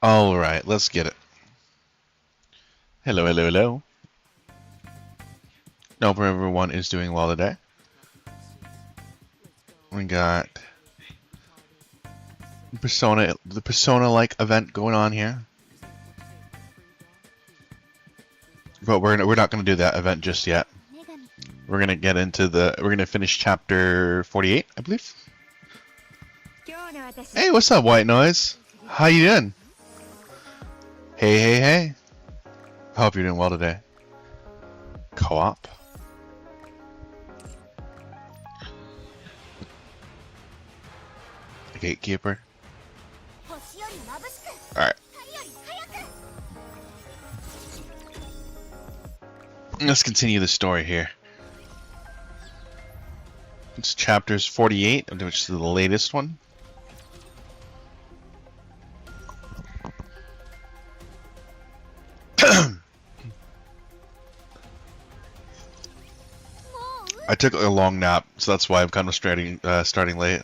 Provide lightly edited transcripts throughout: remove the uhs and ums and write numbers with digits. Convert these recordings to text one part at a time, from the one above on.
Alright, let's get it. Hello, hello, hello. Hope everyone is doing well today. We got the Persona-like event going on here. But we're not gonna do that event just yet. We're gonna get into we're gonna finish chapter 48, I believe. Hey, what's up, White Noise? How you doing? Hey, hey, hey. I hope you're doing well today. Co-op. The Gatekeeper. Alright. Let's continue the story here. It's chapters 48, which is the latest one. I took a long nap, so that's why I'm kind of starting late.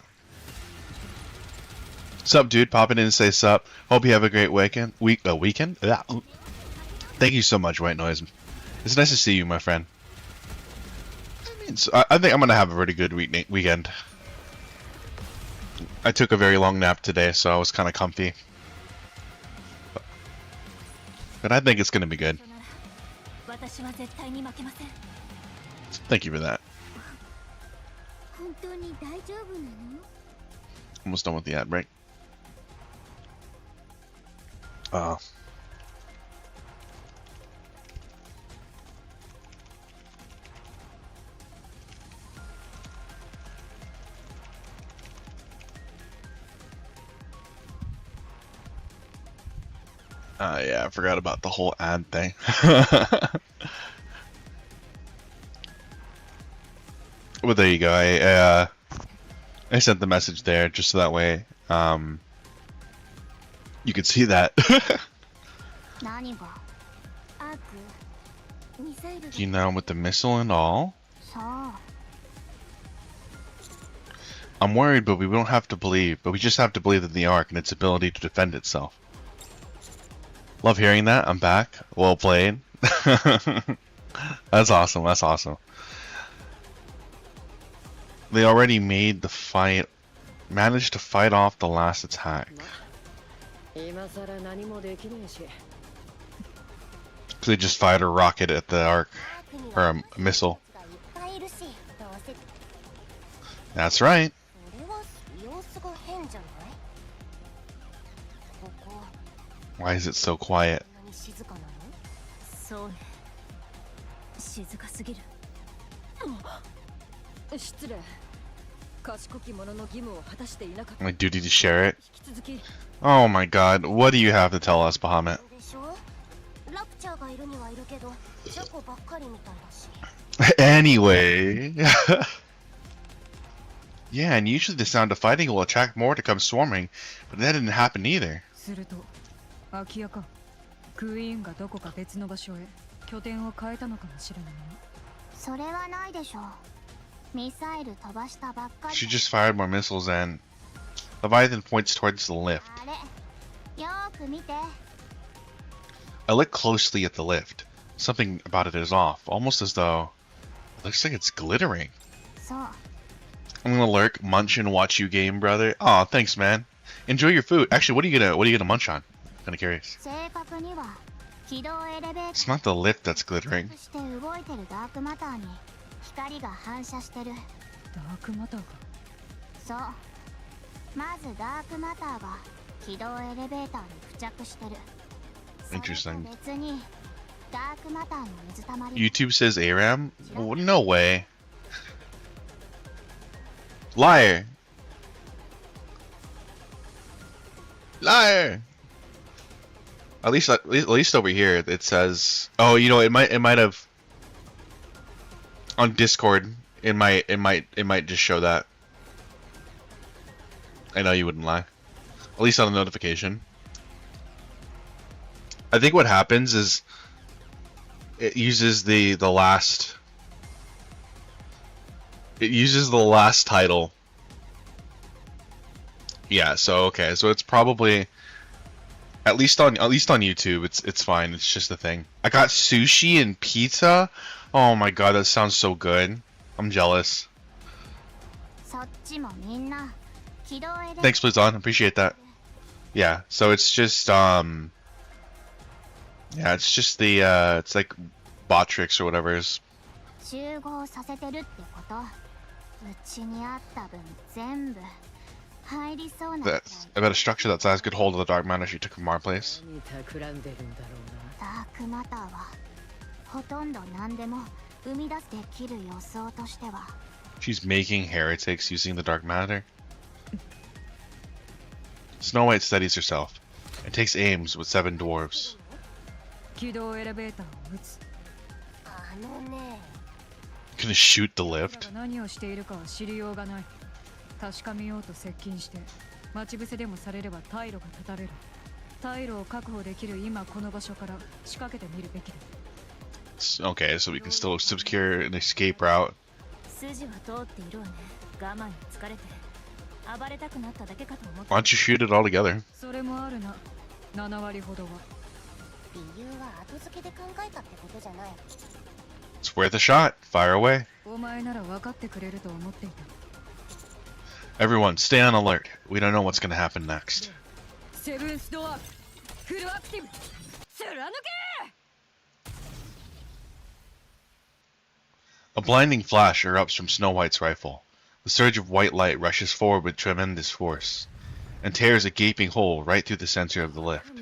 Sup, dude? Popping in to say sup. Hope you have a great weekend. Weekend? Yeah. Thank you so much, White Noise. It's nice to see you, my friend. I think I'm gonna have a really good weekend. I took a very long nap today, so I was kind of comfy. But I think it's gonna be good. Thank you for that. Almost done with the ad break. Yeah, I forgot about the whole ad thing. Well, there you go. I sent the message there just so that way you could see that. You know, with the missile and all. I'm worried, but we don't have to believe. But we just have to believe in the Ark and its ability to defend itself. Love hearing that. I'm back. Well played. That's awesome. That's awesome. They already made the fight, managed to fight off the last attack. So they just fired a rocket at the Ark, or a missile. That's right. Why is it so quiet? My duty to share it. Oh my god, what do you have to tell us, Bahamut? Anyway. Yeah, and usually the sound of fighting will attract more to come swarming, but that didn't happen either. She just fired more missiles and Leviathan points towards the lift. I look closely at the lift. Something about it is off, almost as though it looks like it's glittering. I'm gonna lurk, munch, and watch you game, brother. Aw, thanks, man. Enjoy your food. Actually, what are you gonna munch on? Kinda curious. It's not the lift that's glittering. Interesting. YouTube says ARAM? Oh, no way. Liar. Liar. At least over here it says. Oh, you know, it might have on Discord. It might just show that. I know you wouldn't lie. At least on the notification. I think what happens is it uses the last. It uses the last title. Yeah. So okay. So it's probably At least on YouTube, it's fine. It's just a thing. I got sushi and pizza. Oh my god, that sounds so good. I'm jealous. Thanks, Pluton. Appreciate that. Yeah. So it's just yeah, it's just the it's like Botrix or whatever is. That's about a structure that size could hold the dark matter she took from our place. She's making heretics using the dark matter. Snow White studies herself and takes aims with 7 dwarves. Gonna shoot the lift. Okay, so we can still secure an escape route. Why don't you shoot it all together? It's worth a shot. Fire away. Everyone, stay on alert. We don't know what's going to happen next. A blinding flash erupts from Snow White's rifle. The surge of white light rushes forward with tremendous force and tears a gaping hole right through the center of the lift.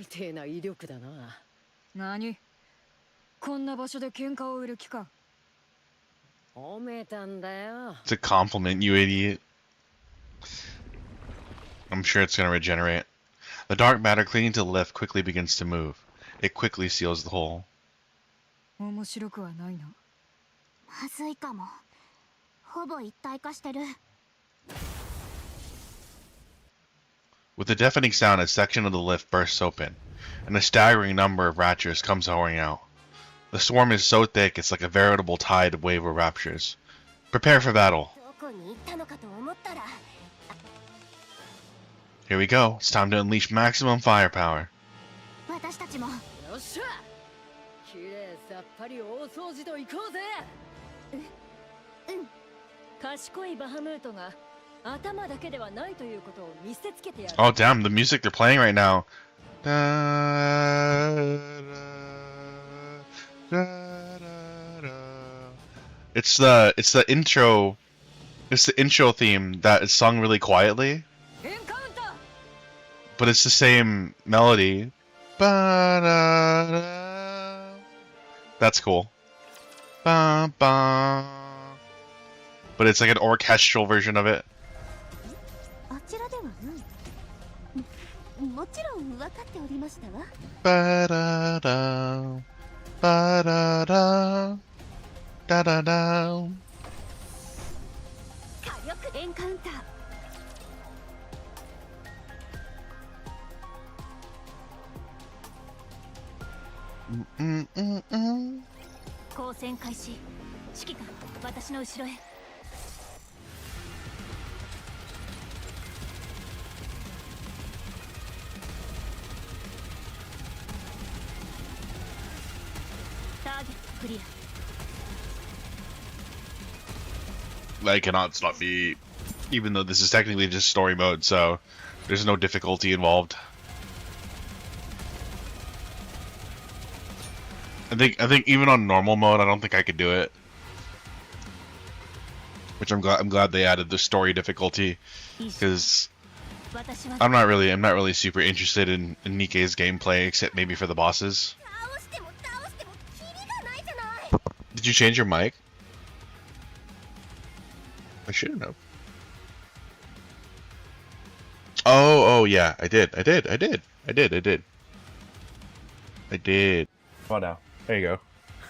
It's a compliment, you idiot. I'm sure it's going to regenerate. The dark matter clinging to the lift quickly begins to move. It quickly seals the hole. With a deafening sound, a section of the lift bursts open, and a staggering number of raptors comes pouring out. The swarm is so thick it's like a veritable tide wave of raptors. Prepare for battle. Here we go. It's time to unleash maximum firepower. Oh damn, the music they're playing right now. It's the intro theme that is sung really quietly. But it's the same melody. That's cool. But it's like an orchestral version of it. I cannot stop me, even though this is technically just story mode, so there's no difficulty involved. I think even on normal mode, I don't think I could do it. Which I'm glad they added the story difficulty, because I'm not really super interested in Nikke's gameplay, except maybe for the bosses. Did you change your mic? I shouldn't have. Oh yeah, I did. Oh no. There you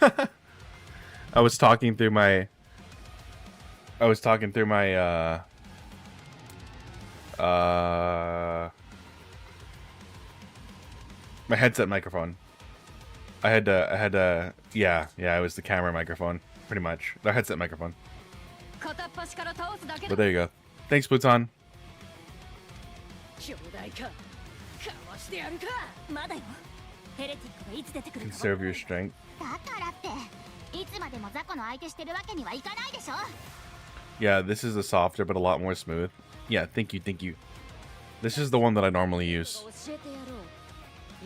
go. I was talking through my my headset microphone. I had to yeah, it was the camera microphone, pretty much. The headset microphone. But there you go. Thanks, Pluton. Conserve your strength. Yeah, this is a softer but a lot more smooth. Yeah, thank you, thank you. This is the one that I normally use.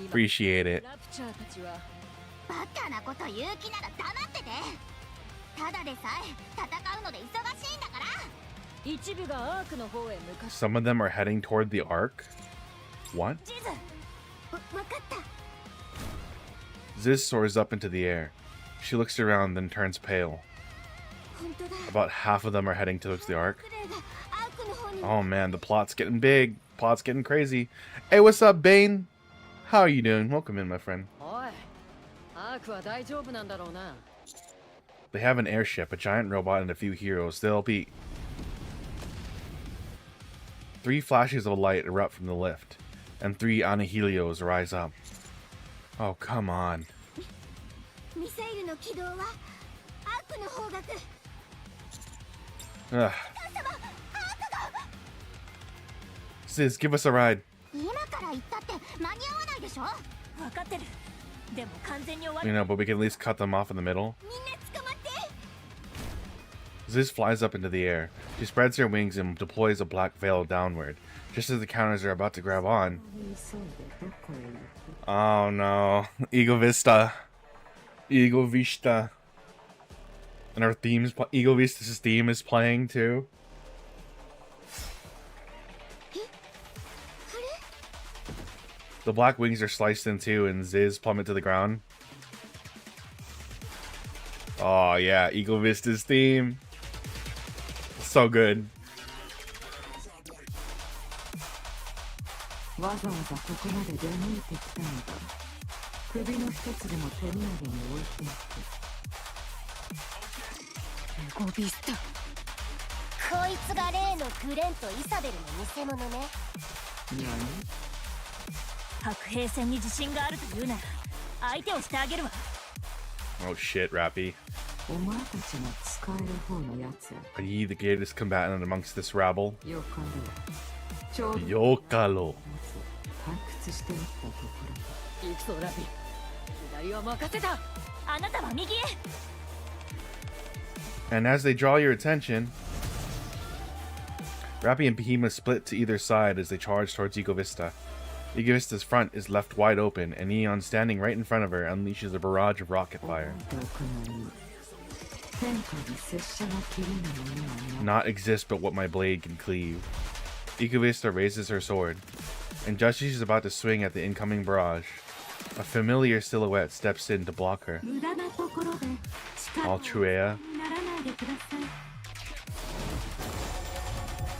Appreciate it. Some of them are heading toward the Ark. What? Ziz soars up into the air. She looks around, then turns pale. About half of them are heading towards the Ark. Oh man, the plot's getting big. Plot's getting crazy. Hey, what's up, Bane? How are you doing? Welcome in, my friend. They have an airship, a giant robot, and a few heroes. They'll be... 3 flashes of light erupt from the lift, and 3 Anihelios rise up. Oh, come on. Ugh. Sis, give us a ride. You know, but we can at least cut them off in the middle. Ziz flies up into the air. She spreads her wings and deploys a black veil downward, just as the counters are about to grab on. Oh no. Ego Vista. Ego Vista. And our theme's Ego Vista's theme is playing too. The black wings are sliced in two and Ziz plummet to the ground. Oh yeah, Ego Vista's theme. So good. Oh shit, Rappy. Are ye the greatest combatant amongst this rabble? Yokalo. And as they draw your attention, Rappy and Behemoth split to either side as they charge towards Ego Vista. Ego Vista's front is left wide open, and Neon, standing right in front of her, unleashes a barrage of rocket fire. Not exist but what my blade can cleave. Ego Vista raises her sword, and just as she's about to swing at the incoming barrage, a familiar silhouette steps in to block her. Altruea.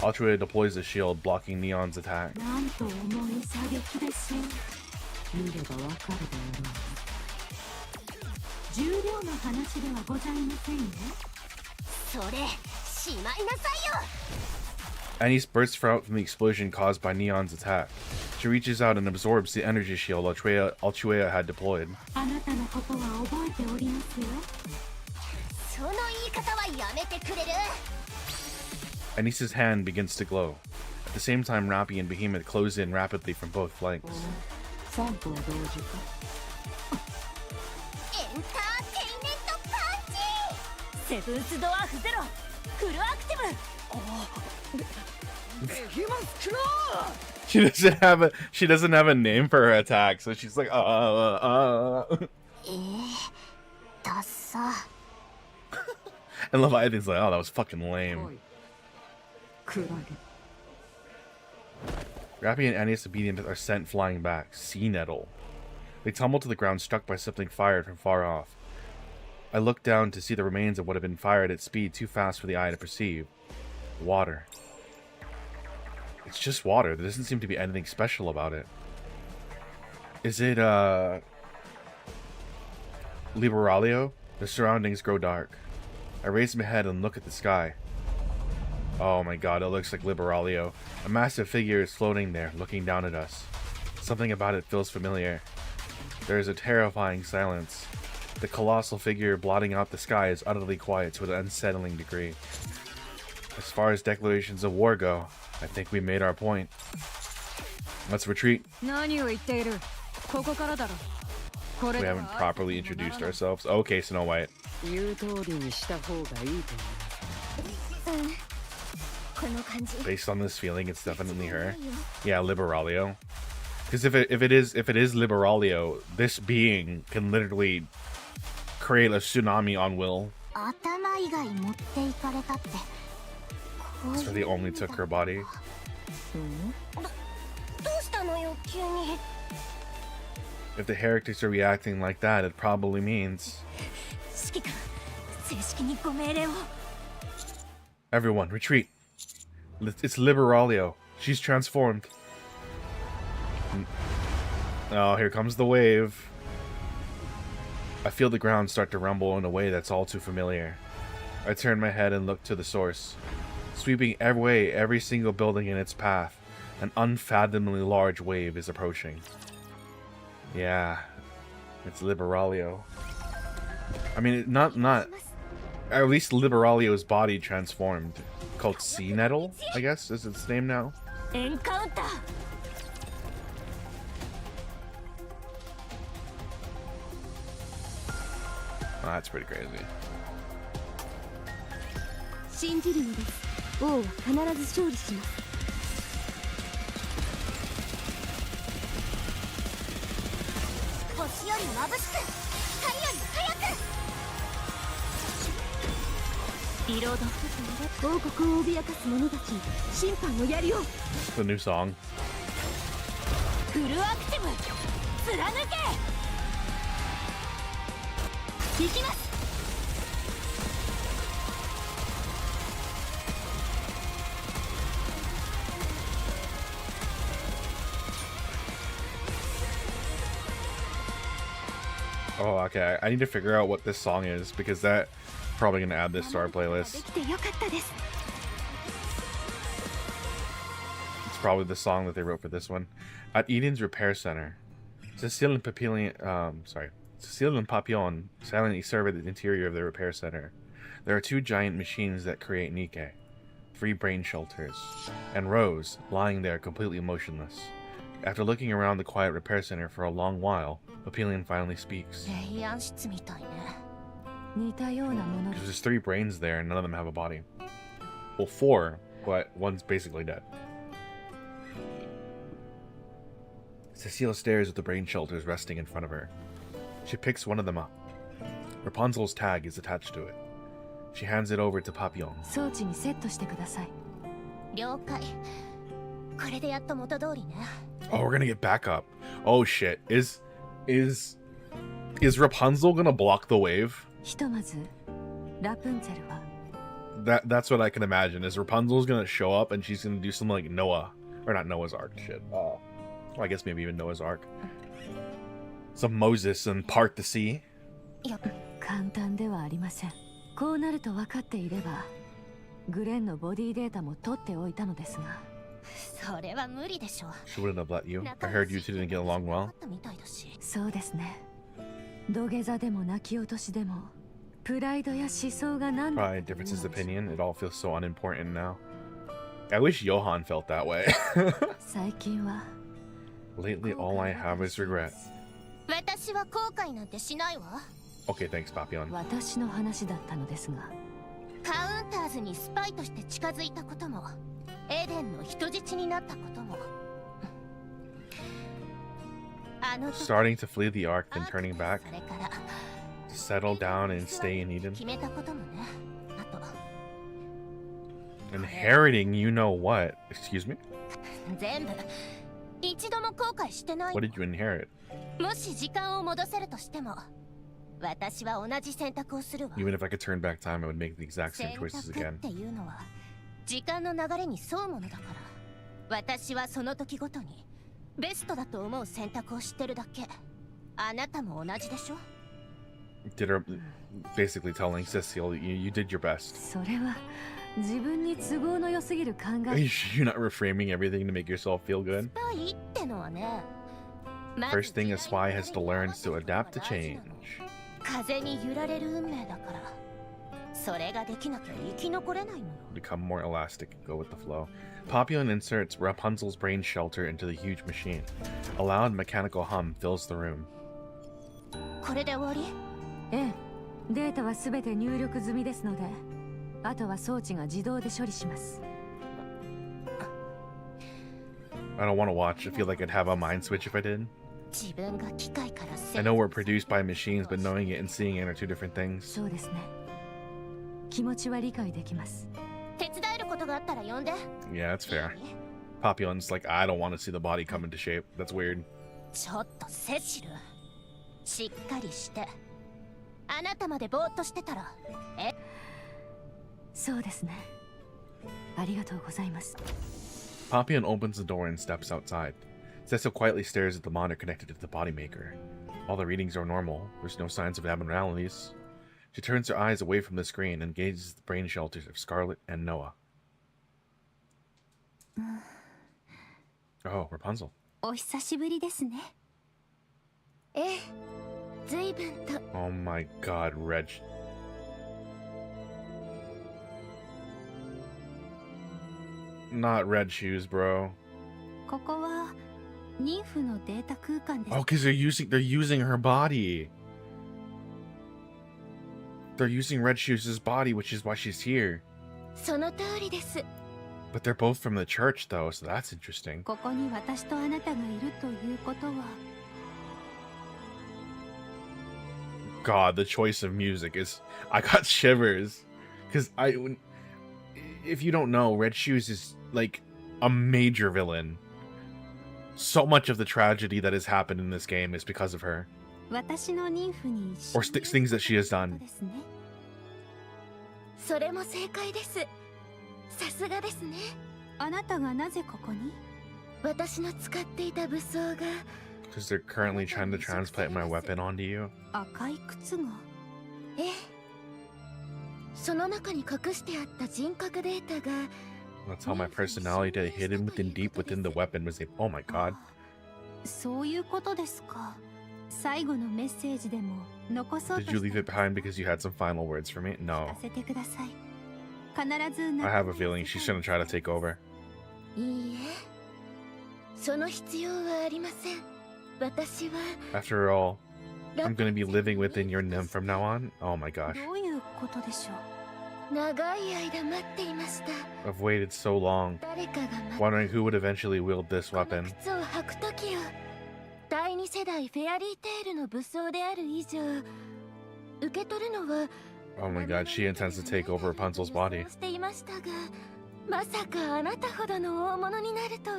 Altruea deploys a shield, blocking Neon's attack. Annie bursts out from the explosion caused by Neon's attack. She reaches out and absorbs the energy shield Altruea had deployed. Anissa's hand begins to glow. At the same time, Rappy and Behemoth close in rapidly from both flanks. She doesn't have a name for her attack, so she's like And Leviathan's like, oh, that was fucking lame. Rappy and Annie's obedient are sent flying back. Sea nettle. They tumble to the ground, struck by something fired from far off. I look down to see the remains of what had been fired at speed too fast for the eye to perceive. Water. It's just water. There doesn't seem to be anything special about it. Is it, Liberalio? The surroundings grow dark. I raise my head and look at the sky. Oh my god, it looks like Liberalio. A massive figure is floating there, looking down at us. Something about it feels familiar. There is a terrifying silence. The colossal figure blotting out the sky is utterly quiet to an unsettling degree. As far as declarations of war go, I think we made our point. Let's retreat. We haven't properly introduced ourselves. Okay, Snow White. Based on this feeling, it's definitely her. Yeah, Liberalio. Because if it is Liberalio, this being can literally create a tsunami on will. So they only took her body. If the characters are reacting like that, it probably means... Everyone, retreat. It's Liberalio. She's transformed. Oh, here comes the wave. I feel the ground start to rumble in a way that's all too familiar. I turn my head and look to the source. Sweeping away every single building in its path, an unfathomably large wave is approaching. Yeah, it's Liberalio. I mean, not. At least Liberalio's body transformed. Called Sea Nettle, I guess, is its name now. Oh, that's pretty crazy. The new song. Oh, okay. I need to figure out what this song is because that probably gonna add this to our playlist. It's probably the song that they wrote for this one. At Eden's repair center, Cecile and Papillon silently survey the interior of the repair center. There are two giant machines that create Nikke, 3 brain shelters, and Rose lying there completely motionless. After looking around the quiet repair center for a long while, Papillon finally speaks. There's 3 brains there and none of them have a body. Well, 4, but one's basically dead. Cecile stares at the brain shelters resting in front of her. She picks one of them up. Rapunzel's tag is attached to it. She hands it over to Papillon. Oh, we're gonna get backup. Oh shit. Is Rapunzel gonna block the wave? That's what I can imagine. Is Rapunzel's gonna show up and she's gonna do something like Noah, or not Noah's Ark shit. Well, I guess maybe even Noah's Ark. Some Moses and part the sea. She wouldn't have let you. I heard you two didn't get along well. Pride, differences of opinion, it all feels so unimportant now. I wish Johan felt that way. Lately, all I have is regret. Okay, thanks, Papillon. Starting to flee the Ark, then turning back. To settle down and stay in Eden. Inheriting you know what? Excuse me? What did you inherit? Even if I could turn back time, I would make the exact same choices again. Did her basically telling Cecile, you did your best. You're not reframing everything to make yourself feel good. First thing a spy has to learn is to adapt to change. Become more elastic and go with the flow. Papillon inserts Rapunzel's brain shelter into the huge machine. A loud mechanical hum fills the room. これで終わり？ええ、データはすべて入力済みですので、あとは装置が自動で処理します。I don't want to watch. I feel like I'd have a mind switch if I did. I know we're produced by machines, but knowing it and seeing it are two different things. そうですね。気持ちは理解できます。手伝えることがあったら呼んで。Yeah, that's fair. Papillon's like, I don't want to see the body come into shape. That's weird. ちょっとセシル、しっかりして。あなたまでぼーっとしてたら、え？そうですね。ありがとうございます。Papillon opens the door and steps outside. Cecil quietly stares at the monitor connected to the body maker. All the readings are normal. There's no signs of abnormalities. She turns her eyes away from the screen and gazes at the brain shelters of Scarlet and Noah. Oh, Rapunzel. お久しぶりですね。ええ、随分と。Oh my god, Reg. Not red shoes, bro. ここはニンフのデータ空間です。Oh, because they're using her body. They're using Red Shoes' body, which is why she's here. その通りです。But they're both from the church, though, so that's interesting. ここに私とあなたがいるということは。God, the choice of music is... I got shivers. Because if you don't know, Red Shoes is, like, a major villain. So much of the tragedy that has happened in this game is because of her. Or things that she has done. それも正解です。さすがですね。あなたがなぜここに？私の使っていた武装が。Because they're currently trying to transplant my weapon onto you. 赤い靴が。ええ。その中に隠してあった人格データが。That's how my personality did hidden within deep within the weapon was able. Oh my god. そういうことですか。最後のメッセージでも残そうと。Did you leave it behind because you had some final words for me? No. させてください。必ず I have a feeling she's gonna try to take over. いいえ。その必要はありません。私は。After all, I'm gonna be living within your nymph from now on. Oh my gosh. どういうことでしょう。長い間待っていました。I've waited so long, wondering who would eventually wield this weapon. 靴を履くときよ。第二世代フェアリーテールの武装である以上、受け取るのは。Oh my god, she intends to take over Rapunzel's body. していましたが、まさかあなたほどの大物になるとは。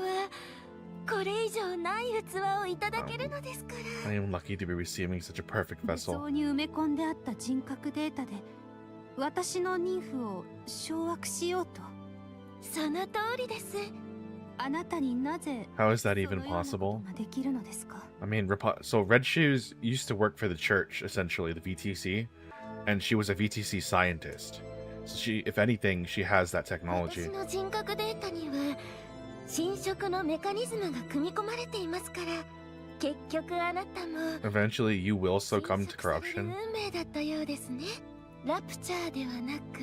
これ以上ない器をいただけるのですから。I am lucky to be receiving such a perfect vessel. 武装に埋め込んであった人格データで。私の妊婦を掌握しようと。その通りです。あなたになぜ How is that even possible? できるのですか？ I mean, so Red Shoes used to work for the church, essentially, the VTC, and she was a VTC scientist. So she, if anything, she has that technology. 私の人格データには侵食のメカニズムが組み込まれていますから、結局あなたも Eventually, you will succumb to corruption. 運命だったようですね。ラプチャーではなく。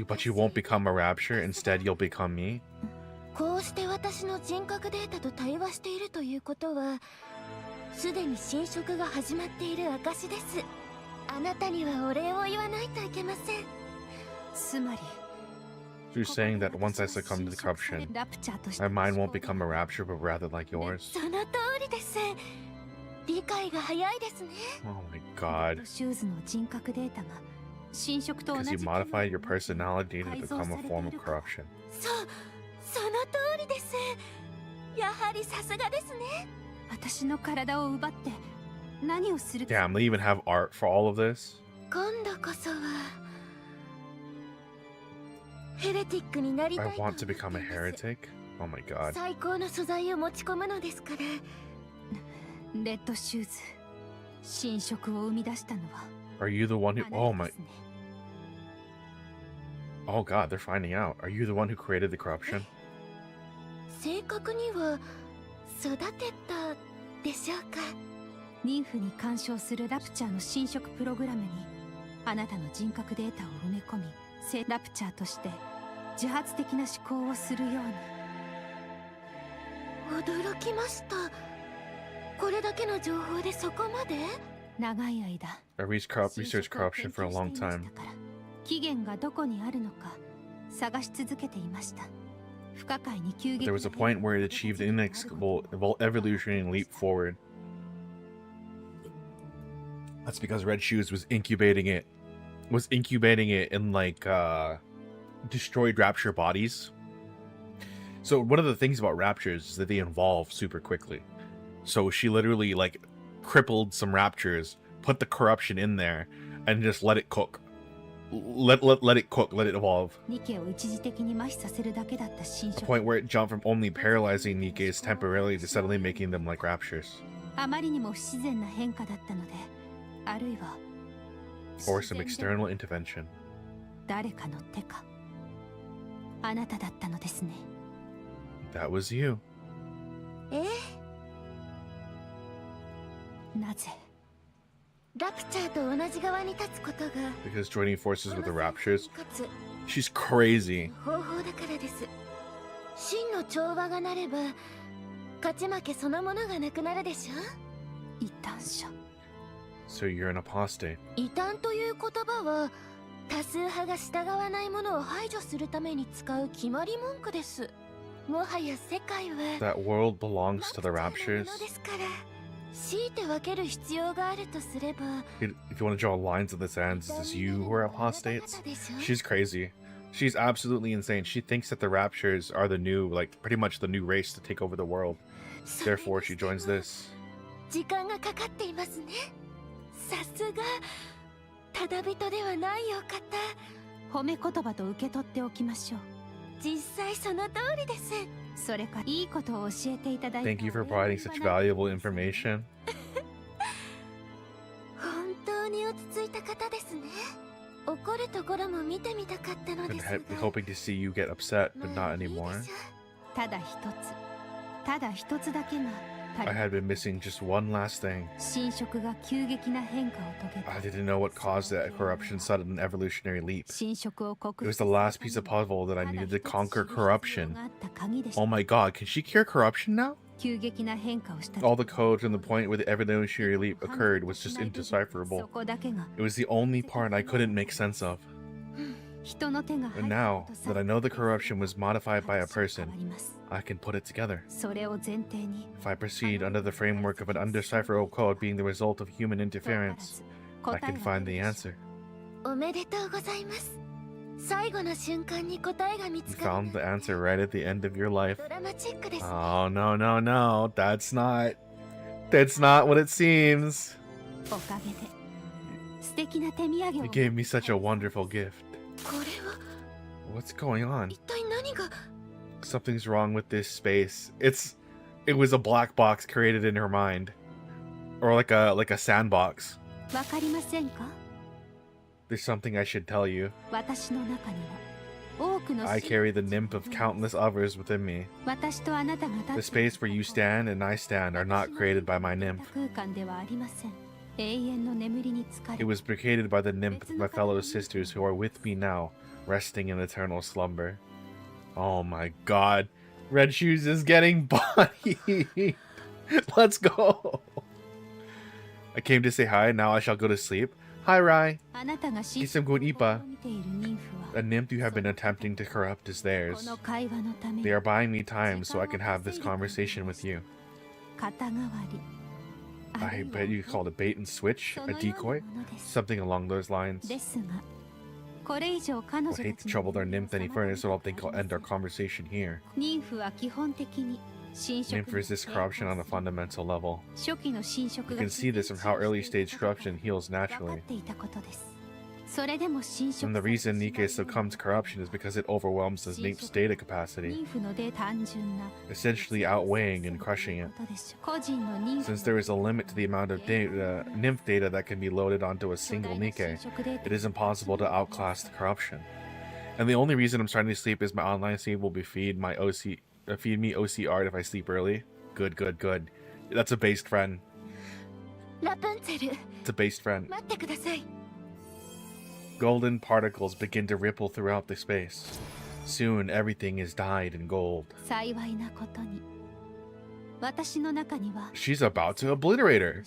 But you won't become a rapture. Instead, you'll become me. こうして私の人格データと対話しているということは、すでに侵食が始まっている証です。あなたにはお礼を言わないといけません。つまり。You're saying that once I succumb to the corruption, my mind won't become a rapture, but rather like yours. その通りです。理解が早いですね。Oh my god. シューズの人格データが侵食と同じ。Because you modified your personality to become a form of corruption. その通りです。やはりさすがですね。私の体を奪って何をする。Damn, they even have art for all of this? 今度こそはヘレティックになりたい。 I want to become a heretic? Oh my god. 最高の素材を持ち込むのですから。レッドシューズ、侵食を生み出したのは。 Are you the one who... Oh my... Oh god, they're finding out. Are you the one who created the corruption? 正確には育てたでしょうか。妊婦に干渉するラプチャーの侵食プログラムにあなたの人格データを埋め込み、ラプチャーとして自発的な思考をするように。驚きました。これだけの情報でそこまで？長い間 I researched corruption for a long time. 起源がどこにあるのか探し続けていました。不可解に急激 There was a point where it achieved an inexplicable evolutionary leap forward. That's because Red Shoes was incubating it in like destroyed rapture bodies. So one of the things about raptures is that they evolve super quickly. So she literally like crippled some raptures, put the corruption in there, and just let it cook. Let it cook, let it evolve. The point where it jumped from only paralyzing Nikkes temporarily to suddenly making them like raptures. Or some external intervention. That was you. Because joining forces with the Raptures, she's crazy. So you're an apostate. That world belongs to the Raptures. If you want to draw lines in the sand, is this you who are apostates? She's crazy. She's absolutely insane. She thinks that the Raptures are the new, like, pretty much the new race to take over the world. Therefore, she joins this. Thank you for providing such valuable information. Been hoping to see you get upset, but not anymore. I had been missing just one last thing. I didn't know what caused that corruption's sudden evolutionary leap. It was the last piece of puzzle that I needed to conquer corruption. Oh my god, can she cure corruption now? All the codes and the point where the evolutionary leap occurred was just indecipherable. It was the only part I couldn't make sense of. And now that I know the corruption was modified by a person, I can put it together. If I proceed under the framework of an undecipherable code being the result of human interference, I can find the answer. You found the answer right at the end of your life. Oh, no, no, no. That's not what it seems. You gave me such a wonderful gift. What's going on? Something's wrong with this space. It was a black box created in her mind. Or like a sandbox. There's something I should tell you. I carry the nymph of countless others within me. The space where you stand and I stand are not created by my nymph. It was created by the nymph of my fellow sisters who are with me now, resting in eternal slumber. Oh my god. Red Shoes is getting body. Let's go. I came to say hi, now I shall go to sleep. Hi, Rai. Isam gun ipa. A nymph you have been attempting to corrupt is theirs. They are buying me time so I can have this conversation with you. I bet you call it a bait and switch, a decoy, something along those lines. I hate to trouble their nymph any further, so I don't think I'll end our conversation here. Nymph resists corruption on a fundamental level. You can see this from how early stage corruption heals naturally. And the reason Nikke succumbs to corruption is because it overwhelms the nymph's data capacity, essentially outweighing and crushing it. Since there is a limit to the amount of nymph data that can be loaded onto a single Nikke, it is impossible to outclass the corruption. And the only reason I'm starting to sleep is my online stream will be feed me OC art if I sleep early. Good, good, good. That's a based friend. It's a based friend. Golden particles begin to ripple throughout the space. Soon, everything is dyed in gold. She's about to obliterate her.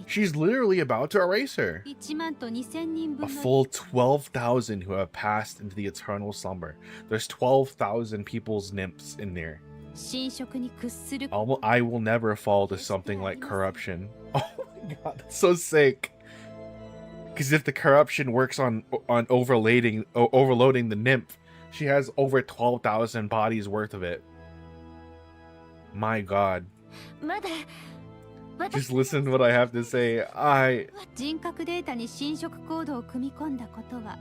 She's literally about to erase her. A full 12,000 who have passed into the eternal slumber. There's 12,000 people's nymphs in there. I will never fall to something like corruption. Oh my god, that's so sick. Because if the corruption works on overloading the nymph, she has over 12,000 bodies worth of it. My god. Just listen to what I have to say.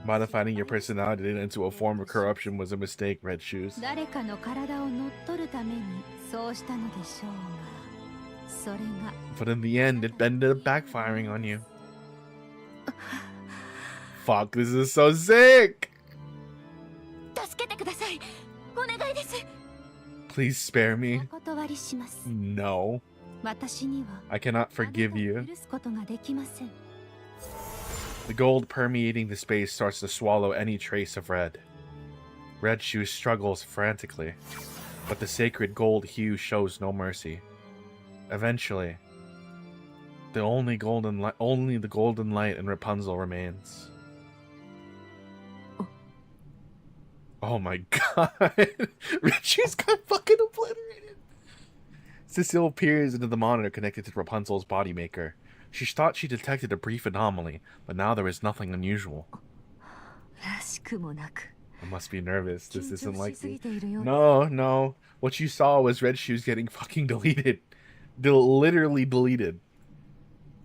Modifying your personality into a form of corruption was a mistake, Red Shoes. But in the end, it ended up backfiring on you. Fuck, this is so sick! Please spare me. No. I cannot forgive you. The gold permeating the space starts to swallow any trace of red. Red Shoe struggles frantically, but the sacred gold hue shows no mercy. Eventually, only the golden light and Rapunzel remains. Oh my god. Red Shoes got fucking obliterated. Cecile peers into the monitor connected to Rapunzel's body maker. She thought she detected a brief anomaly, but now there is nothing unusual. I must be nervous. This isn't like me. No. What you saw was Red Shoes getting fucking deleted. Literally deleted.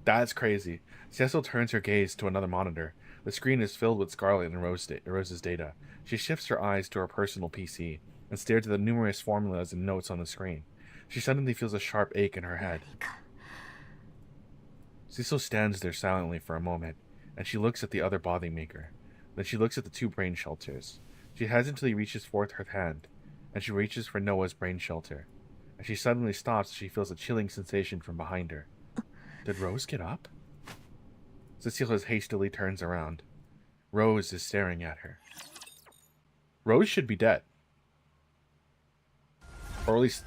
That's crazy. Cecil turns her gaze to another monitor. The screen is filled with Scarlet and Rose's data. She shifts her eyes to her personal PC and stares at the numerous formulas and notes on the screen. She suddenly feels a sharp ache in her head. Cecil stands there silently for a moment, and she looks at the other body maker. Then she looks at the two brain shelters. She hesitantly reaches forth her hand, and she reaches for Noah's brain shelter. And she suddenly stops as she feels a chilling sensation from behind her. Did Rose get up? Cecilia hastily turns around. Rose is staring at her. Rose should be dead. Or at least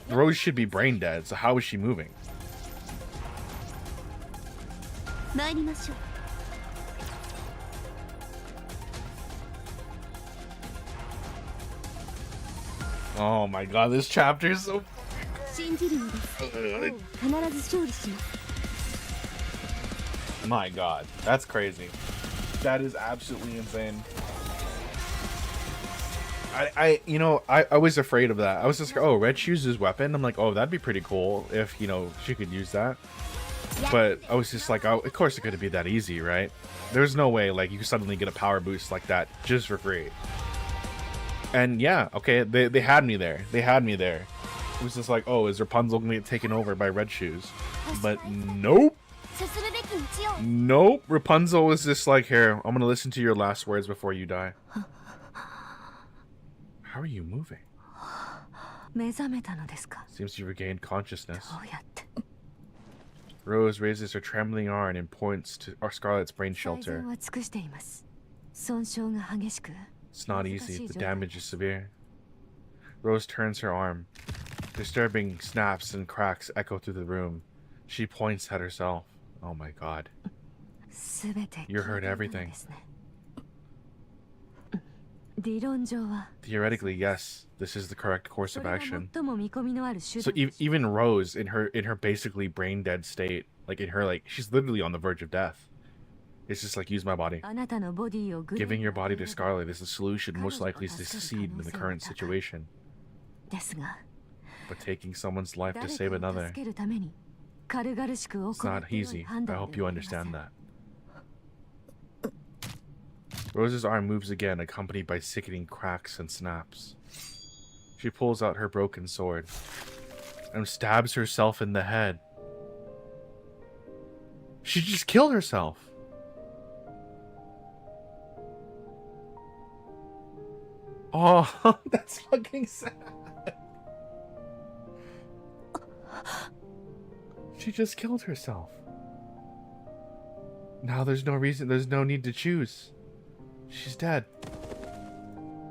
Rose should be brain dead, so how is she moving? Oh my god, this chapter is so My god, that's crazy. That is absolutely insane. I was afraid of that. I was just like, oh, Red Shoes' weapon. I'm like, oh, that'd be pretty cool if, she could use that. But I was just like, oh, of course it couldn't be that easy, right? There's no way, like, you suddenly get a power boost like that just for free. And yeah, okay, they had me there. They had me there. It was just like, oh, is Rapunzel gonna get taken over by Red Shoes? But nope. Nope. Rapunzel was just like, here, I'm gonna listen to your last words before you die. How are you moving? Seems you regained consciousness. Rose raises her trembling arm and points to Scarlet's brain shelter. It's not easy. The damage is severe. Rose turns her arm. Disturbing snaps and cracks echo through the room. She points at herself. Oh my god. You heard everything. Theoretically, yes, this is the correct course of action. So even Rose, in her basically brain dead state, like she's literally on the verge of death. It's just like, use my body. Giving your body to Scarlet is the solution most likely to succeed in the current situation. But taking someone's life to save another, it's not easy. I hope you understand that. Rose's arm moves again, accompanied by sickening cracks and snaps. She pulls out her broken sword and stabs herself in the head. She just killed herself. Oh, that's fucking sad. She just killed herself. Now there's no need to choose. She's dead.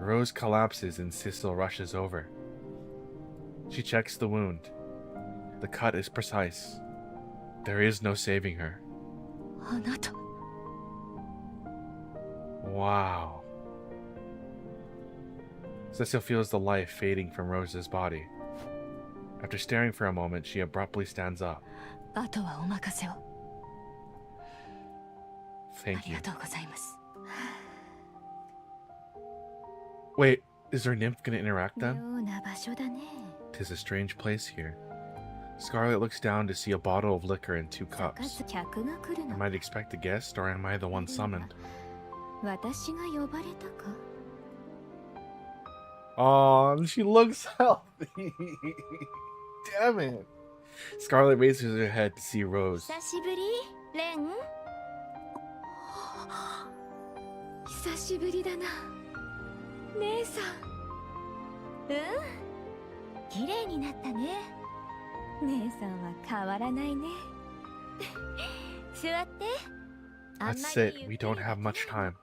Rose collapses and Sissel rushes over. She checks the wound. The cut is precise. There is no saving her. Wow. Cecil feels the life fading from Rose's body. After staring for a moment, she abruptly stands up. Thank you. Wait, is her nymph gonna interact then? 'Tis a strange place here. Scarlet looks down to see a bottle of liquor and 2 cups. I might expect a guest, or am I the one summoned? Oh, she looks healthy. Damn it. Scarlet raises her head to see Rose. 久しぶりだな。姉さん。綺麗になったね。姉さんは変わらないね。座って。Let's sit. We don't have much time.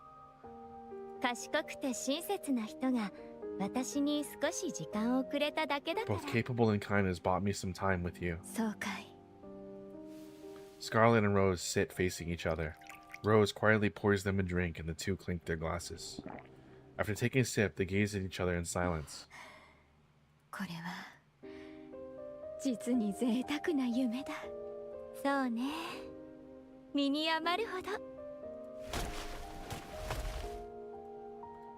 賢くて親切な人が私に少し時間をくれただけだから。Both capable and kind has bought me some time with you. そうかい。Scarlet and Rose sit facing each other. Rose quietly pours them a drink and the two clink their glasses. After taking a sip, they gaze at each other in silence. これは実に贅沢な夢だ。そうね。身に余るほど。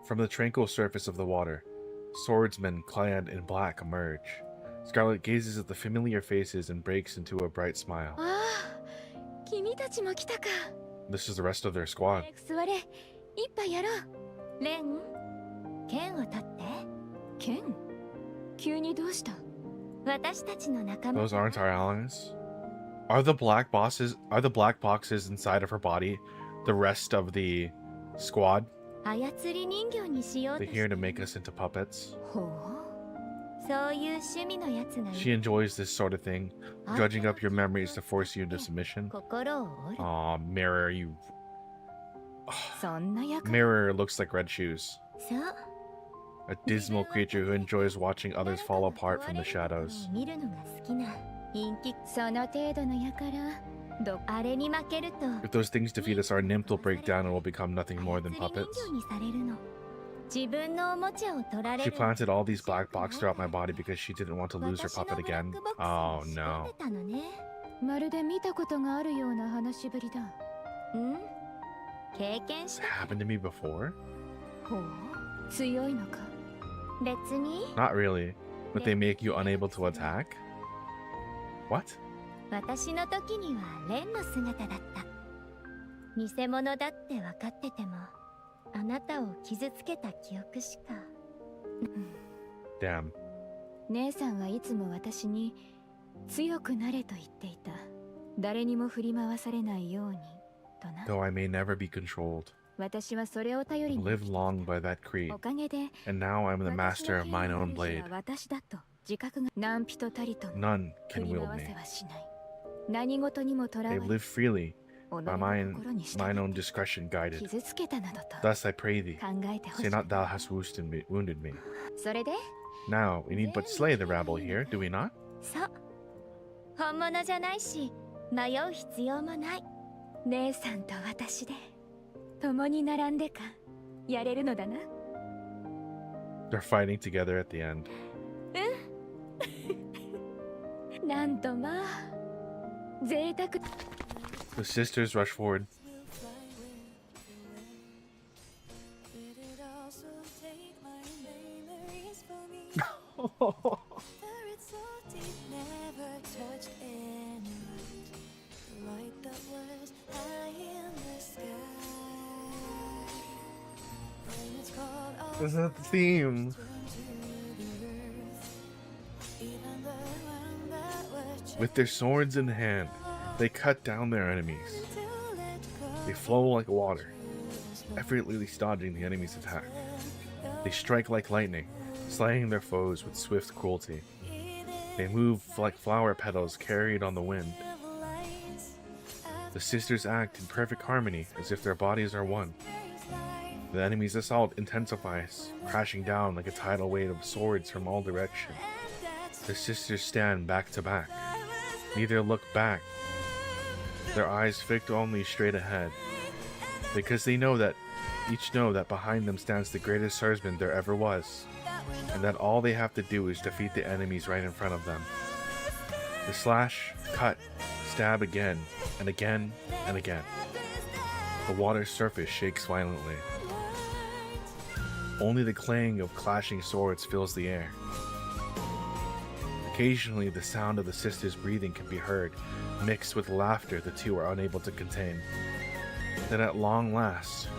From the tranquil surface of the water, swordsmen clad in black emerge. Scarlet gazes at the familiar faces and breaks into a bright smile. ああ、君たちも来たか。This is the rest of their squad. 座れ、一杯やろう。レン、剣を取って。剣？急にどうした？私たちの仲間。Those aren't our allies. Are the black boxes inside of her body the rest of the squad? 操り人形にしようと。They're here to make us into puppets. ほう。そういう趣味のやつがいる。She enjoys this sort of thing, dredging up your memories to force you into submission. 心を折る。Aw, Mirror, you. そんな役。Mirror looks like Red Shoes. そう。A dismal creature who enjoys watching others fall apart from the shadows. 見るのが好きな陰気。その程度のやから。あれに負けると。If those things defeat us, our nymph will break down and will become nothing more than puppets. 自分のおもちゃを取られ She る。planted all these black boxes throughout my body because she didn't want to lose her puppet again. Oh no. まるで見たことがあるような話しぶりだ。ん？経験し It's happened to me before? ほう、強いのか。別に。 Not really, but they make you unable to attack? What? 私の時にはレンの姿だった。偽物だって分かってても、あなたを傷つけた記憶しか。Damn. 姉さんはいつも私に強くなれと言っていた。誰にも振り回されないようにとな。Though I may never be controlled. 私はそれを頼りに Lived long by that creed, おかげで and now I'm the master of mine own blade. 私だと自覚が何人たりと None 振 can り wield 回 me. せはしない。何事にもとらわ They れ live freely, 己の by 心に従 mine own って discretion guided. 傷つけたなどと Thus I pray thee, 考えてほし say い。 not thou hast wounded me. それで Now, we need but slay the rabble here, do we not? そう。本物じゃないし、迷う必要もない。姉さんと私で共に並んでかやれるのだな。They're fighting together at the end. なんとまあ贅沢。 The sisters rush forward. Is that the theme? With their swords in hand, they cut down their enemies. They flow like water, effortlessly dodging the enemy's attack. They strike like lightning, slaying their foes with swift cruelty. They move like flower petals carried on the wind. The sisters act in perfect harmony, as if their bodies are one. The enemy's assault intensifies, crashing down like a tidal wave of swords from all directions. The sisters stand back to back. Neither look back. Their eyes fixed only straight ahead, because they know that behind them stands the greatest swordsman there ever was, and that all they have to do is defeat the enemies right in front of them. The slash, cut, stab again, and again, and again. The water's surface shakes violently. Only the clang of clashing swords fills the air. Occasionally, the sound of the sisters' breathing can be heard, mixed with laughter the two are unable to contain. Then at long last,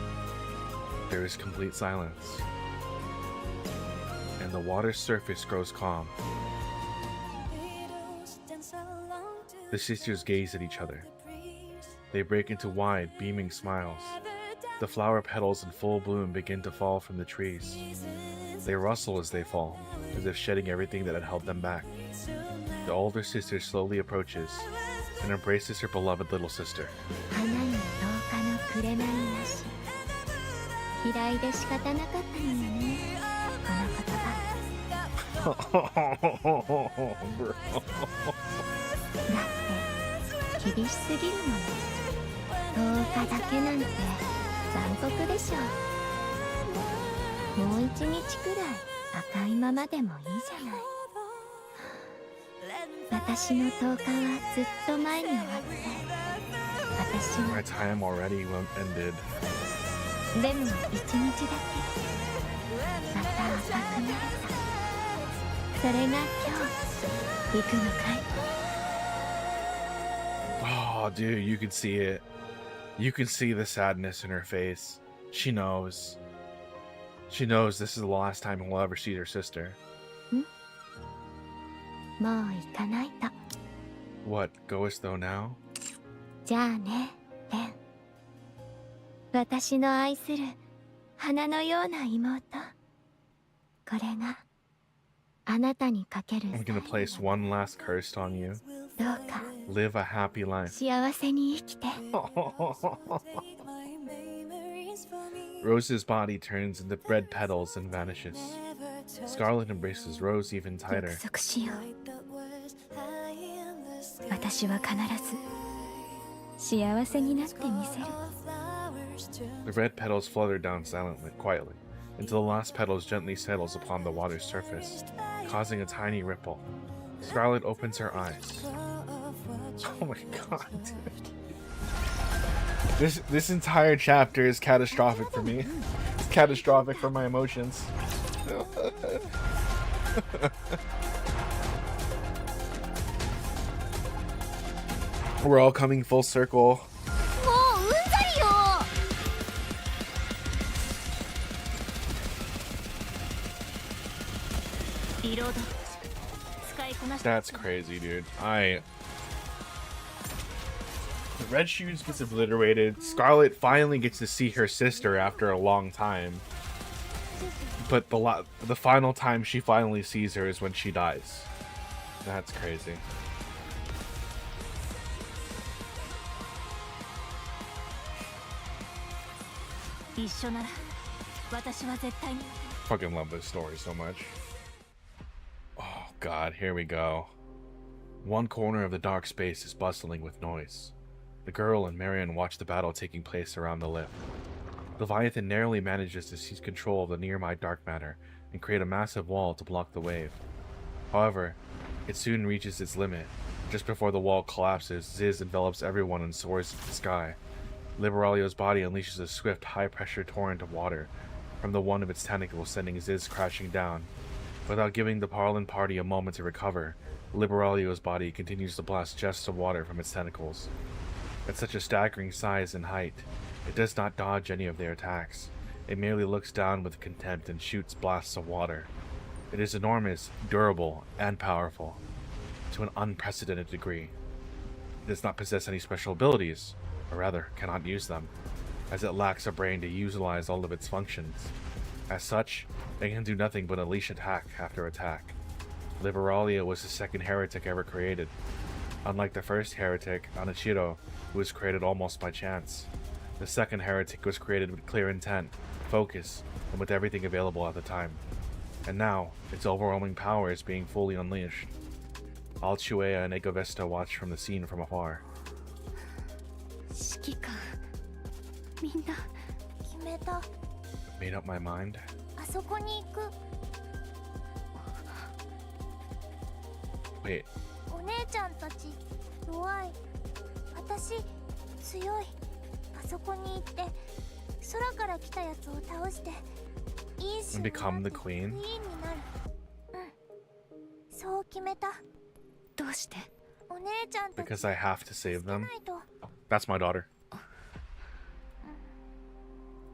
there is complete silence, and the water's surface grows calm. The sisters gaze at each other. They break into wide, beaming smiles. The flower petals in full bloom begin to fall from the trees. They rustle as they fall, as if shedding everything that had held them back. The older sister slowly approaches and embraces her beloved little sister. My time already ended. Oh, dude, you can see it. You can see the sadness in her face. She knows. She knows this is the last time we'll ever see her sister. What, goest thou now? じゃあね、レン。私の愛する花のような妹。これがあなたにかける。 I'm gonna place one last curse on you. どうか Live a happy life. 幸せに生きて。 Rose's body turns into red petals and vanishes. Scarlet embraces Rose even tighter. 約束しよう。私は必ず幸せになってみせる。 The red petals flutter down silently, quietly, until the last petals gently settles upon the water's surface, causing a tiny ripple. Scarlet opens her eyes. Oh my god, dude. This entire chapter is catastrophic for me. It's catastrophic for my emotions. We're all coming full circle. That's crazy, dude. The Red Shoes gets obliterated. Scarlet finally gets to see her sister after a long time. But the final time she finally sees her is when she dies. That's crazy. Fucking love this story so much. Oh god, here we go. One corner of the dark space is bustling with noise. The girl and Marion watch the battle taking place around the lift. Leviathan narrowly manages to seize control of the nearby dark matter and create a massive wall to block the wave. However, it soon reaches its limit. Just before the wall collapses, Ziz envelops everyone and soars into the sky. Liberalio's body unleashes a swift, high-pressure torrent of water from the one of its tentacles, sending Ziz crashing down. Without giving the Parlin party a moment to recover, Liberalio's body continues to blast jets of water from its tentacles. At such a staggering size and height, it does not dodge any of their attacks. It merely looks down with contempt and shoots blasts of water. It is enormous, durable, and powerful, to an unprecedented degree. It does not possess any special abilities, or rather, cannot use them, as it lacks a brain to utilize all of its functions. As such, it can do nothing but unleash attack after attack. Liberalia was the second heretic ever created. Unlike the first heretic, Anachiro, who was created almost by chance, the second heretic was created with clear intent, focus, and with everything available at the time. And now, its overwhelming power is being fully unleashed. Alchuea and Egovesta watch from the scene from afar. 指揮官、みんな決めた。 Made up my mind. あそこに行く。 Wait, お姉ちゃんたち弱い。私強い。あそこに行って空から来たやつを倒していいシーンになって become the queen? クイーンになる。うん、そう決めた。どうして？お姉ちゃんたち because I have to save 助け them. ないと。 That's my daughter.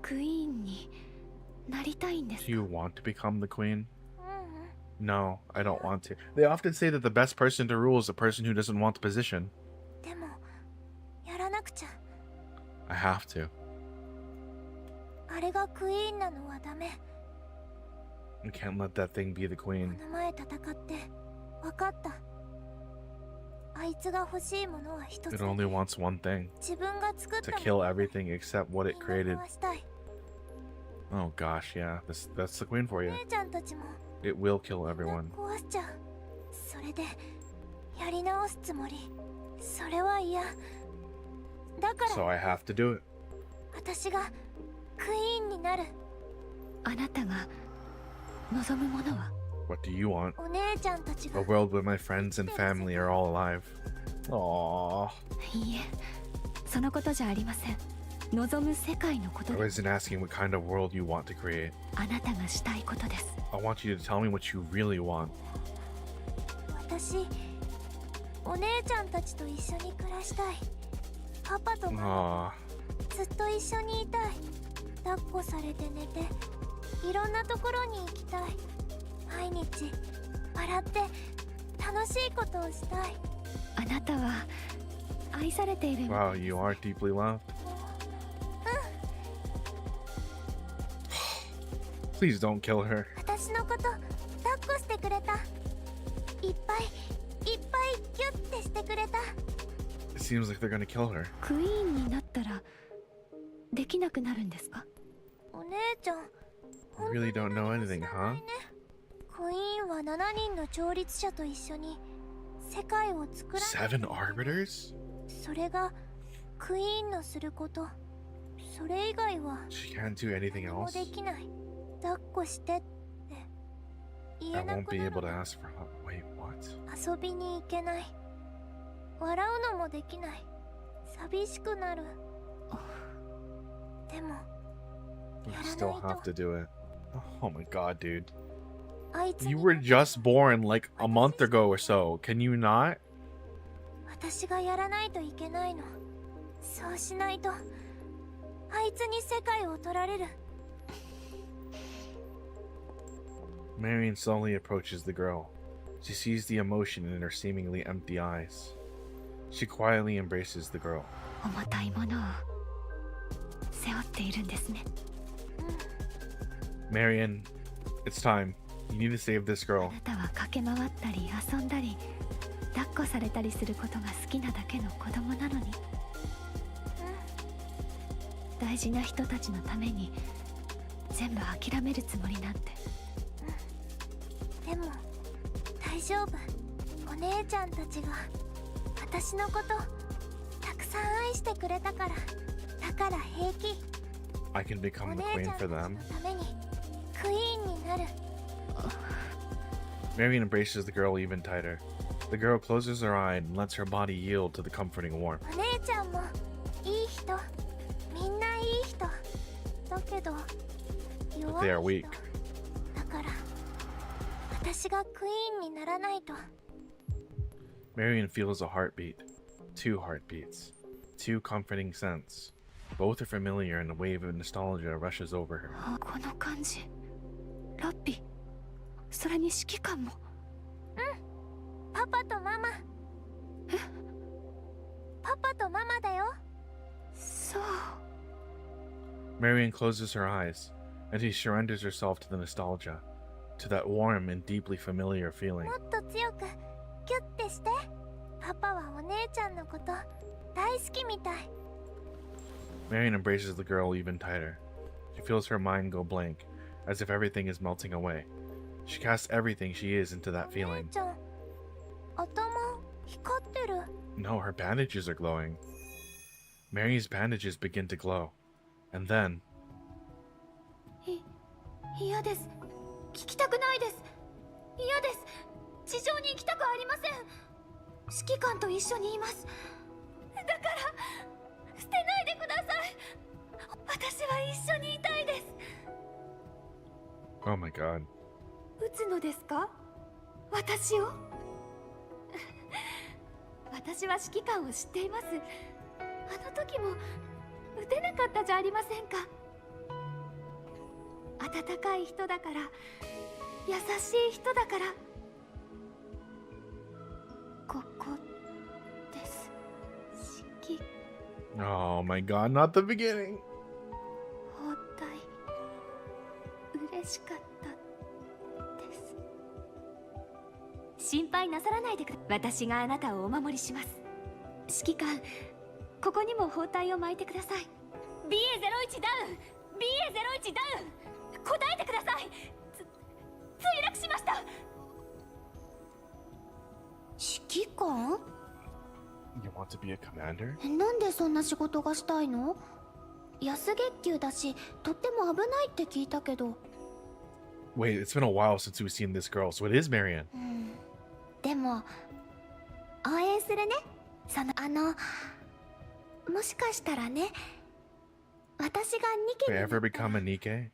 クイーンになりたいんです Do か？ you want to become the queen? うん。 No, I don't want to. They often say that the best person to rule is the person who doesn't want the position. でもやらなくちゃ。 I have to. あれがクイーンなのはダメ。 You can't let that thing be the こ queen. の前戦って分かった。あいつが欲しいものは一つ It only wants one thing. 自分が作った To も kill のを everything except what it みんな created. 壊したい。 Oh gosh, yeah. That's the queen for お you. 姉ちゃんたちも It will kill みんな everyone. 壊しちゃう。それでやり直すつもり。それは嫌。だか So ら I have to do it. 私がクイーンになる。あなたが望むものは？ What do you want? お姉ちゃんたち A が。 world where my friends and family are all alive. Aww. いいえ、そのことじゃありません。望む世界のこと I で wasn't asking what kind of world you want to create. あなたがしたいことです。 I want you to tell me what you really want. 私、お姉ちゃんたちと一緒に暮らしたい。パパとママ Aww. ずっと一緒にいたい。抱っこされて寝て、いろんなところに行きたい。毎日笑って楽しいことをしたい。あなたは愛されている。 Wow, you are deeply loved. Please don't kill her. 私のこと抱っこしてくれた。いっぱいいっぱいギュッてしてくれた。 It seems like they're gonna kill her. クイーンになったらできなくなるんですか？お姉ちゃん、 You really don't know anything, huh? クイーンは7人の調律者と一緒に世界を作らない。 7 arbiters? それがクイーンのすること。それ以外は She can't do anything 何も else? できない。抱っこしてって言 I えな won't く be な able to る。 ask for help. Wait, what? 遊びに行けない。笑うのもできない。寂しくなる。でも You や still らない have と。 to do it. Oh my god, dude. あいつ You に were just born like a month ago or so. Can you not? 私がやらないといけないの。そうしないとあいつに世界を取られる。 Marion slowly approaches the girl. She sees the emotion in her seemingly empty eyes. She quietly embraces the girl. 重たいものを背負っているんですね。 Marion, it's time. You need to save this あ girl. なたは駆け回ったり遊んだり抱っこされたりすることが好きなだけの子供なのに。大事な人たちのために全部諦めるつもりなんて。でも大丈夫。お姉ちゃんたちが私のことたくさん愛してくれたから。だから平気。 I can お become 姉 the ちゃ queen んたち for の them. ためにクイーンになる。 Marion embraces the girl even tighter. The girl closes her eye and lets her body yield to the comforting warmth. お姉ちゃんもいい人。みんないい人。だけど But 弱 they い are 人。 weak. だから私がクイーンにならないと。 Marion feels a heartbeat. 2 heartbeats. 2 comforting scents. Both are familiar and a wave of nostalgia rushes over her. この感じ。ラッピ。それに指揮官も。パパとママ。え？パパとママだよ。そう。 Marion closes her eyes, and she surrenders herself to the nostalgia, to that warm and deeply familiar feeling. もっと強くギュッてして。パパはお姉ちゃんのこと大好きみたい。 Marion embraces the girl even tighter. She feels her mind go blank, as if everything is melting away. She casts everything she is into that お姉 feeling. ちゃん頭光ってる。 No, her bandages are glowing. Mary's bandages begin to glow. And then... 嫌です。聞きたくないです。嫌です。地上に行きたくありません。指揮官と一緒にいます。だから捨てないでください。私は一緒にいたいです。 Oh my god. 撃つのですか、私を。私は指揮官を知っています。あの時も撃てなかったじゃありませんか。温かい人だから、優しい人だから。ここです。指揮 Oh my god, not the beginning. 包帯嬉しかったです。心配なさらないでください。私があなたをお守りします。指揮官、ここにも包帯を巻いてください。 BA01 ダウン、 BA01 ダウン、答えてください。墜落しました。指揮官？ You want to be a commander? なんでそんな仕事がしたいの？安月給だし、とっても危ないって聞いたけど。 Wait, it's been a while since we've seen this girl, so it is Marion. でも応援するね。もしかしたらね、私がニケ If に I な ever ったら become a Nikke,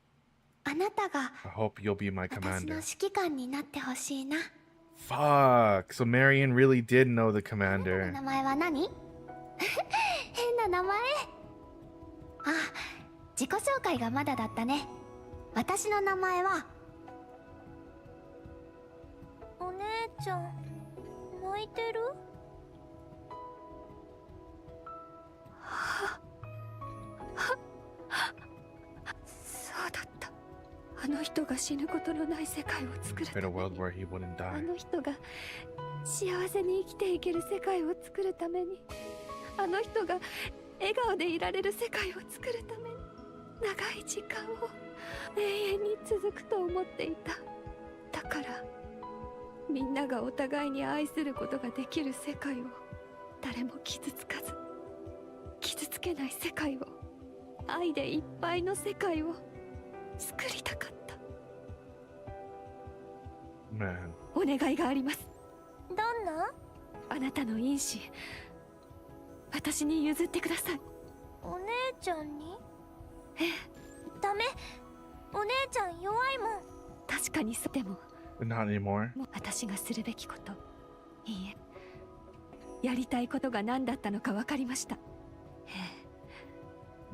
あなたが I hope you'll be my 私の commander. 指揮官になってほしいな。 Fuck, so Marion really did know the あなたの commander. 名前は何？変な名前。あ、自己紹介がまだだったね。私の名前は。お姉ちゃん泣いてる？そうだった。あの人が死ぬことのない世界を作るた In め a に、 world where he wouldn't あ die. の人が幸せに生きていける世界を作るために、あの人が笑顔でいられる世界を作るために、長い時間を永遠に続くと思っていた。だからみんながお互いに愛することができる世界を、誰も傷つかず傷つけない世界を、愛でいっぱいの世界を作りたかった。 Man. お願いがあります。どんな？あなたの因子、私に譲ってください。お姉ちゃんに？ええ。ダメ。お姉ちゃん弱いもん。確かにそう。でも But not anymore. もう私がするべきこと、いいえ、やりたいことが何だったのか分かりました。え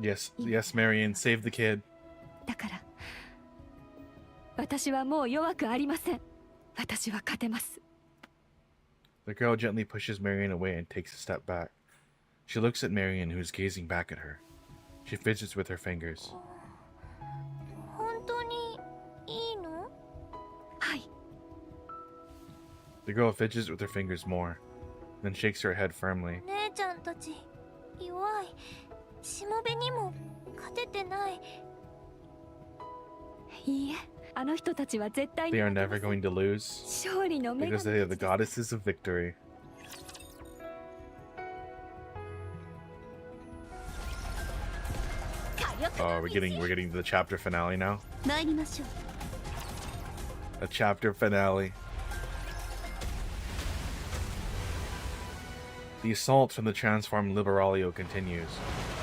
え。 Yes, yes, Marion, save the kid. だから私はもう弱くありません。私は勝てます。 The girl gently pushes Marion away and takes a step back. She looks at Marion, who is gazing back at her. She fidgets with her fingers. 本当にいいの？はい。 The girl fidgets with her fingers more, then shakes her head firmly. 姉ちゃんたち弱い。しもべにも勝ててない。いいえ、あの人たちは絶対に They are never going to lose 勝利の女 because 神 they are the goddesses of victory. Oh, we're getting to the chapter finale now. 参りましょう。 A chapter finale. The assault from the transformed Liberalio continues,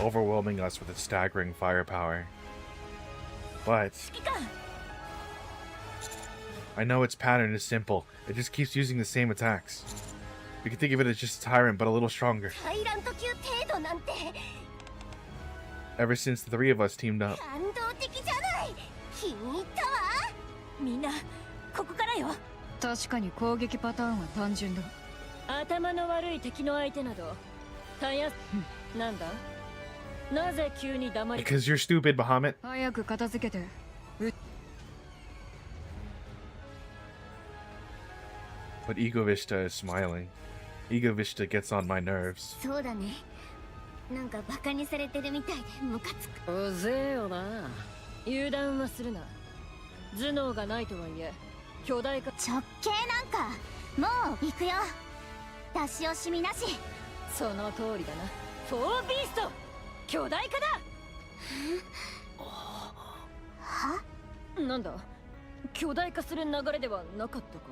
overwhelming us with its staggering firepower. But I know its pattern is simple. It just keeps using the same attacks. You can think of it as just a tyrant, but a little stronger. タイラント級程度なんて Ever since the three of us teamed up. 感動的じゃない。気に入ったわ。みんなここからよ。確かに攻撃パターンは単純だ。頭の悪い敵の相手などたやなんだ。なぜ急に黙り。 Because you're stupid, Bahamut. 早く片付けて。But Ego Vista is smiling. Ego Vista gets on my nerves. そうだね。なんかバカにされてるみたいでムカつく。うぜえよな。油断はするな。頭脳がないとはいえ巨大化。直径なんかもう行くよ。出し惜しみなし。その通りだな。フォービースト巨大化だ。は？なんだ、巨大化する流れではなかったか。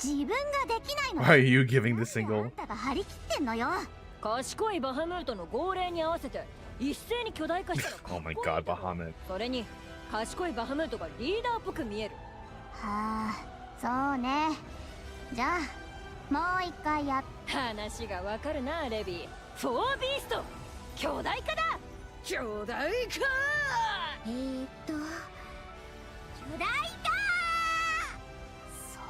自分ができないの。 Why are you giving the なんであ single? んたが張り切ってんのよ。賢いバハムートの号令に合わせて一斉に巨大化したらかっこい Oh い my だろ god, Bahamut. それに賢いバハムートがリーダーっぽく見える。はあ、そうね。じゃあもう一回やっ。話がわかるなレビー。フォービースト巨大化だ。巨大化。巨大化。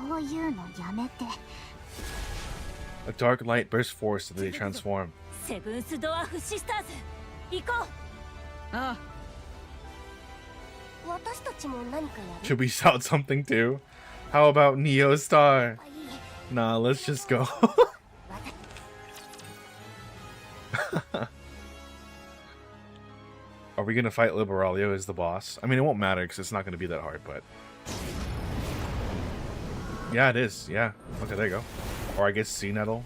そういうのやめて。 A dark light bursts forth so they transform. セブンスドワーフシスターズ行こう。ああ、私たちも何かやる。 Should we shout something too? How about Neo Star? Nah, let's just go. Are we gonna fight Liberalio as the boss? I mean, it won't matter because it's not gonna be that hard, but... Yeah, it is. Yeah. Okay, there you go. Or I guess Sea Nettle.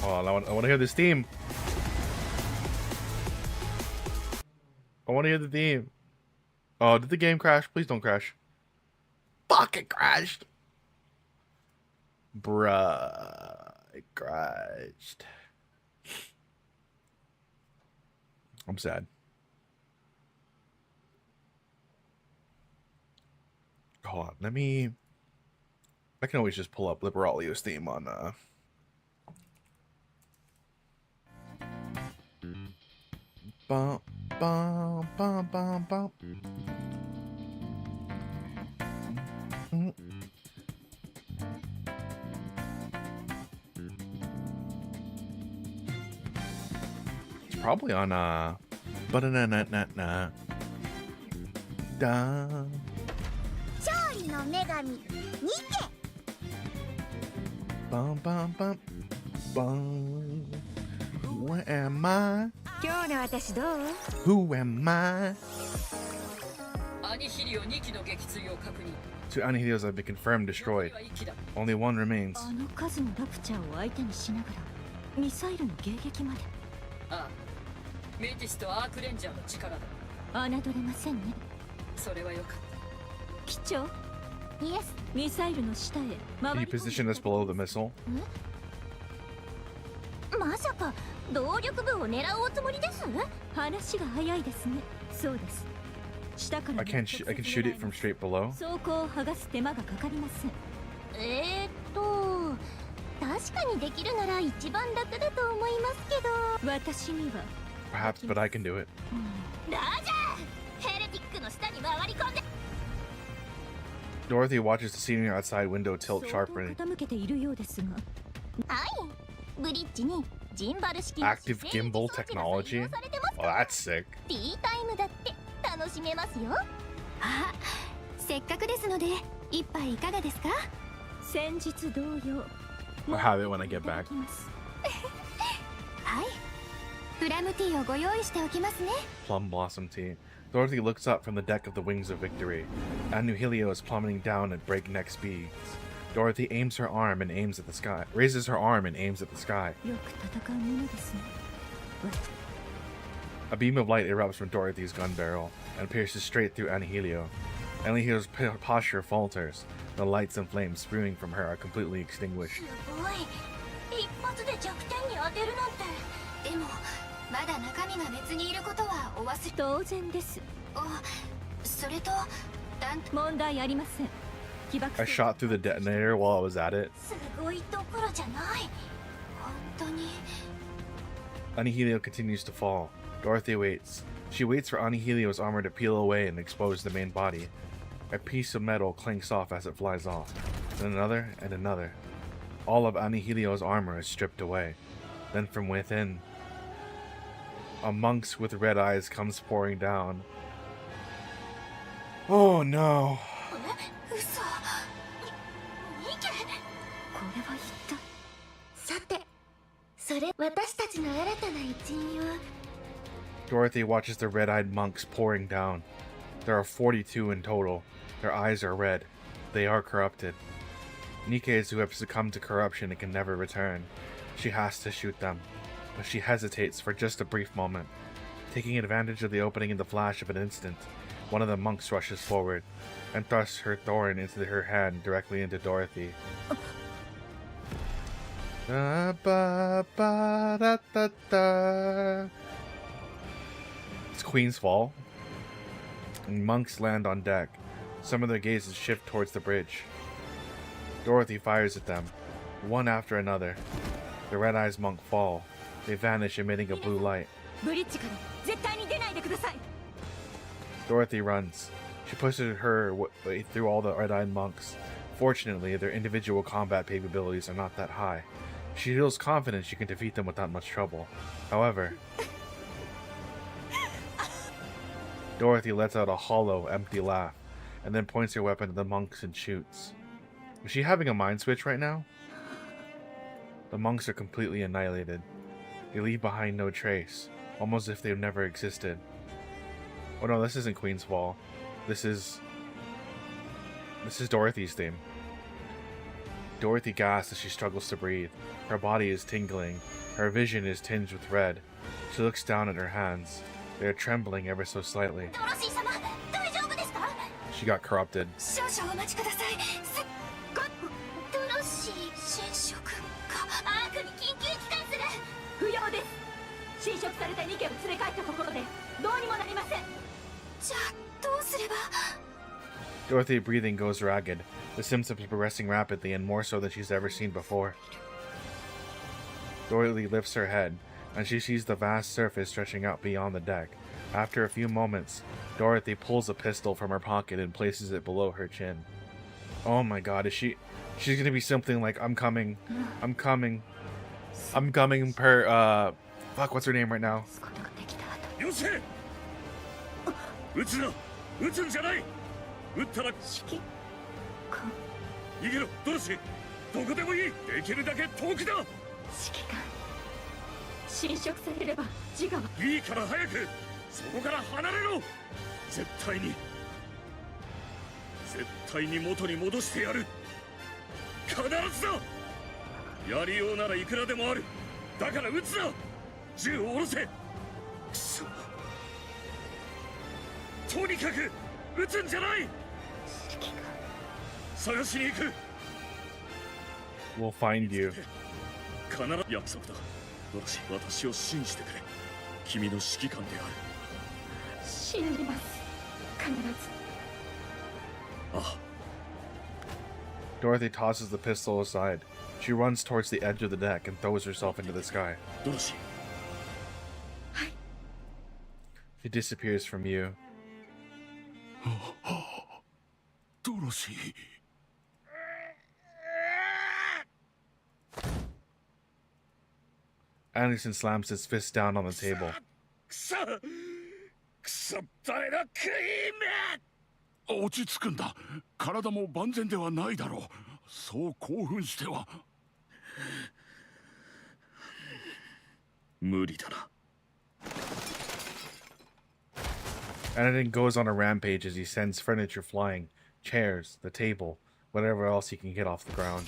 Oh, I want to hear this theme. I want to hear the theme. Oh, did the game crash? Please don't crash. Fuck, it crashed. Bruh, it crashed. I'm sad. Hold on, let me... I can always just pull up Liberalio's theme on, Bum, bum, bum, bum, bum. It's probably on ba-da-na-na-na-na. Da. 勝利の女神ニケ。 Bum, bum, bum, bum. Where am I? 今日の私どう？ Who am I? アニヒリオ2機の撃墜を確認。 Two Anihilios have been confirmed destroyed. Only one remains. あの数のラプチャーを相手にしながらミサイルの迎撃まで。ああ、メティスとアークレンジャーの力だ。侮れませんね。それはよかった。機長、イエス、ミサイルの下へ。 Can you position us below the missile? まさか動力部を狙うおつもりです？話が早いですね。そうです。下から I can shoot it from straight below. 装甲を剥がす手間がかかりません。確かにできるなら一番楽だと思いますけど。私には Perhaps, but I can do it. ラジャー、ヘレティックの下に回り込んで。 Dorothy watches the scenery outside window tilt 相当 sharply. 傾けているようですが。はい、ブリッジにジンバル式の Active gimbal technology? Oh, that's sick. ティータイムだって楽しめますよ。あ、せっかくですので一杯いかがですか？先日同様。 I'll have it when I get back. はい、プラムティーをご用意しておきますね。 Plum blossom tea. Dorothy looks up from the deck of the Wings of Victory. Anuhilio is plummeting down at breakneck speeds. Dorothy aims her arm and aims at the sky. Raises her arm and aims at the sky. よく戦うものですね。 A beam of light erupts from Dorothy's gun barrel and pierces straight through Anihilio. Anihilio's posture falters. The lights and flames spewing from her are completely extinguished. すごい、一発で弱点に当てるなんて。でもまだ中身が熱にいることはお忘れ。当然です。それと問題ありません。起爆 I shot through the detonator while I was at it. すごいどころじゃない。Anihilio continues to fall. Dorothy waits. She waits for Anihilio's armor to peel away and expose the main body. A piece of metal clinks off as it flies off. Then another and another. All of Anihilio's armor is stripped away. Then from within, a monk with red eyes comes pouring down. Oh no. 嘘。ニケ。これは一体。さて、それ私たちの新たな一員よ。Dorothy watches the red-eyed monks pouring down. There are 42 in total. Their eyes are red. They are corrupted. Nikkes who have succumbed to corruption and can never return. She has to shoot them, but she hesitates for just a brief moment. Taking advantage of the opening in the flash of an instant, one of the monks rushes forward and thrusts her thorn into her hand directly into Dorothy. Da, ba, ba, da, da, da. It's Queen's Fall, and monks land on deck. Some of their gazes shift towards the bridge. Dorothy fires at them, one after another. The red-eyed monk fall. They vanish, emitting a blue light. Dorothy runs. She pushes her way through all the red-eyed monks. Fortunately, their individual combat capabilities are not that high. She feels confident she can defeat them without much trouble. However, Dorothy lets out a hollow, empty laugh, and then points her weapon at the monks and shoots. Is she having a mind switch right now? The monks are completely annihilated. They leave behind no trace, almost as if they've never existed. Oh no, this isn't Queen's Fall. This is Dorothy's theme. Dorothy gasps as she struggles to breathe. Her body is tingling. Her vision is tinged with red. She looks down at her hands. They are trembling ever so slightly. She got corrupted. Dorothy's breathing goes ragged. The symptoms are progressing rapidly and more so than she's ever seen before. Dorothy lifts her head, and she sees the vast surface stretching out beyond the deck. After a few moments, Dorothy pulls a pistol from her pocket and places it below her chin. Oh my god, she's gonna be something like, I'm coming per, fuck, what's her name right now? We'll find you. Dorothy tosses the pistol aside. She runs towards the edge of the deck and throws herself into the sky. She disappears from view. Anderson slams his fist down on the table. Anderson goes on a rampage as he sends furniture flying, chairs, the table, whatever else he can get off the ground.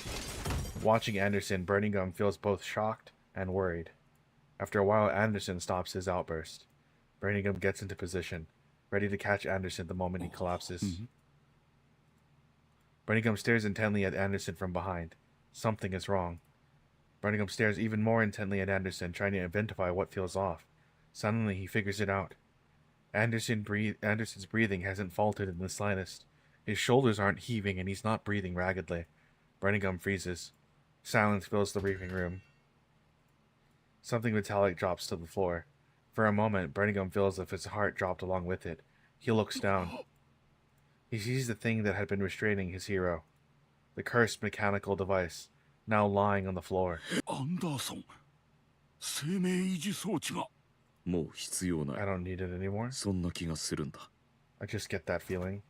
Watching Anderson, Burningham feels both shocked and worried. After a while, Anderson stops his outburst. Burningham gets into position, ready to catch Anderson the moment he collapses. Burningham stares intently at Anderson from behind. Something is wrong. Burningham stares even more intently at Anderson, trying to identify what feels off. Suddenly, he figures it out. Anderson's breathing hasn't faltered in the slightest. His shoulders aren't heaving, and he's not breathing raggedly. Burningham freezes. Silence fills the briefing room. Something metallic drops to the floor. For a moment, Brenningham feels as if his heart dropped along with it. He looks down. He sees the thing that had been restraining his hero. The cursed mechanical device, now lying on the floor. Anderson, 生命維持装置が。もう必要ない。I don't need it anymore. そんな気がするんだ。I just get that feeling.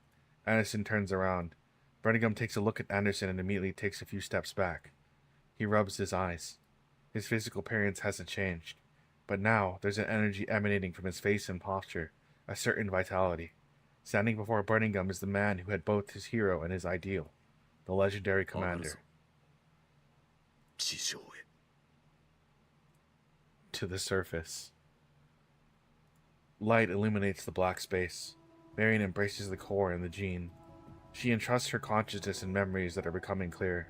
Anderson turns around. Brenningham takes a look at Anderson and immediately takes a few steps back. He rubs his eyes. His physical appearance hasn't changed, but now there's an energy emanating from his face and posture, a certain vitality. Standing before Brenningham is the man who had both his hero and his ideal, the legendary commander. To the surface. Light illuminates the black space. Marion embraces the core and the gene. She entrusts her consciousness and memories that are becoming clear.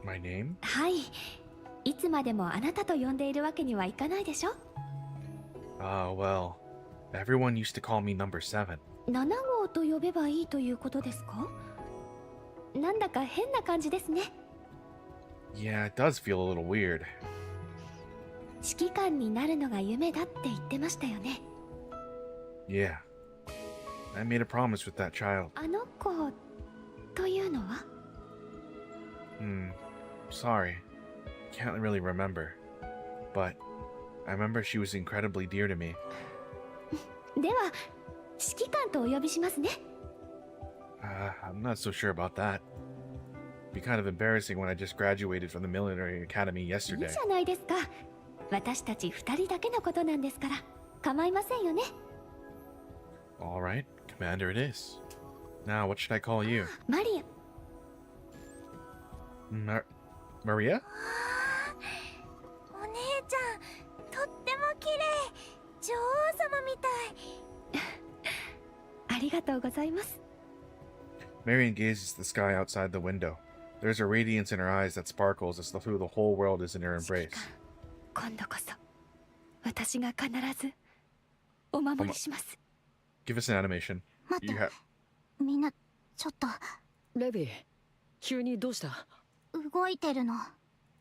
My name? はい。いつまでもあなたと呼んでいるわけにはいかないでしょ? Ah, well, everyone used to call me number 7. 7号と呼べばいいということですか? なんだか変な感じですね。Yeah, it does feel a little weird. 指揮官になるのが夢だって言ってましたよね。Yeah. I made a promise with that child. あの子というのは? Sorry. Can't really remember. But I remember she was incredibly dear to me. では、指揮官とお呼びしますね。I'm not so sure about that. It'd be kind of embarrassing when I just graduated from the military academy yesterday. いいじゃないですか。私たち2人だけのことなんですから、構いませんよね。All right, Commander it is. Now, what should I call you? マリア。Maria? お姉ちゃん、とっても綺麗。女王様みたい。ありがとうございます。Marion gazes at the sky outside the window. There's a radiance in her eyes that sparkles as though the whole world is in her embrace. 今度こそ、私が必ずお守りします。Give us an animation. 待って、 You have... みんなちょっと。レビー、急にどうした？動いてるの。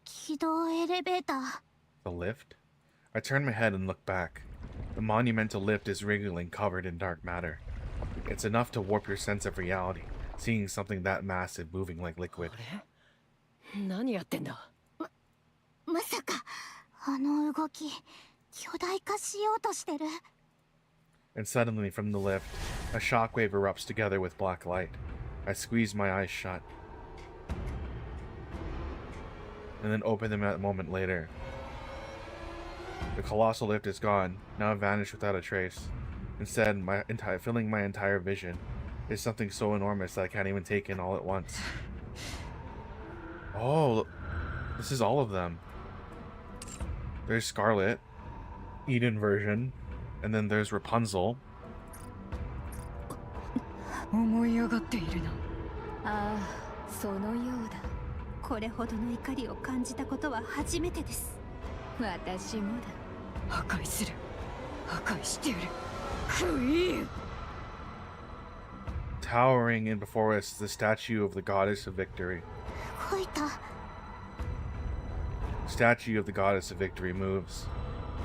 軌道エレベーター。The lift? I turn my head and look back. The monumental lift is wriggling, covered in dark matter. It's enough to warp your sense of reality, seeing something that massive moving like liquid. 何やってんだ？まさか、あの動き、巨大化しようとしてる。And suddenly, from the lift, a shockwave erupts together with black light. I squeeze my eyes shut. And then open them a moment later. The colossal lift is gone, now vanished without a trace. Instead, filling my entire vision is something so enormous that I can't even take in all at once. Oh, this is all of them. There's Scarlet, Eden version, and then there's Rapunzel. 思い上がっているな。ああ、そのようだ。これほどの怒りを感じたことは初めてです。私もだ。破壊する。破壊してやる。クイーン。Towering in before us is the statue of the goddess of victory. 動いた。Statue of the goddess of victory moves.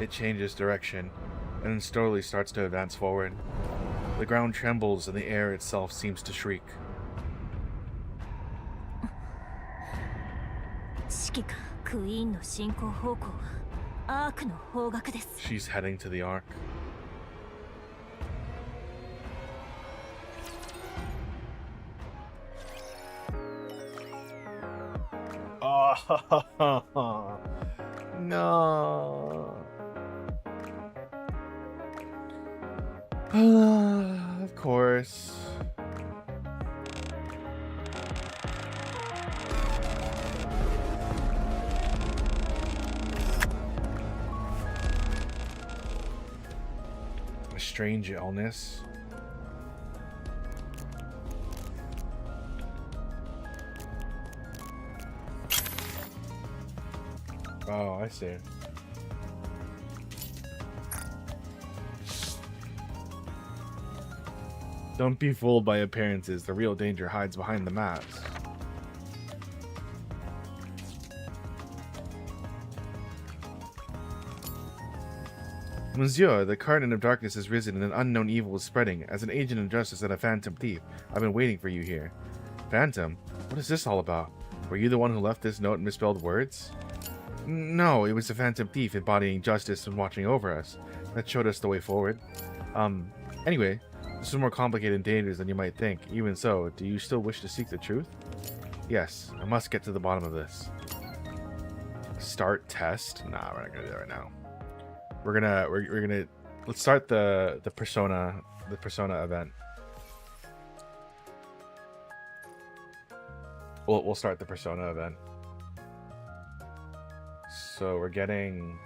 It changes direction, and then slowly starts to advance forward. The ground trembles and the air itself seems to shriek. 指揮官クイーンの進行方向はアークの方角です。She's heading to the arc. Oh, no. Of course. A strange illness. Oh, I see. Don't be fooled by appearances. The real danger hides behind the masks. Monsieur, the curtain of darkness has risen and an unknown evil is spreading. As an agent of justice and a phantom thief, I've been waiting for you here. Phantom? What is this all about? Were you the one who left this note and misspelled words? No, it was the phantom thief embodying justice and watching over us. That showed us the way forward. Anyway, this is more complicated and dangerous than you might think. Even so, do you still wish to seek the truth? Yes, I must get to the bottom of this. Start test? Nah, we're not gonna do that right now. We're gonna let's start the persona event. We'll start the persona event. So we're getting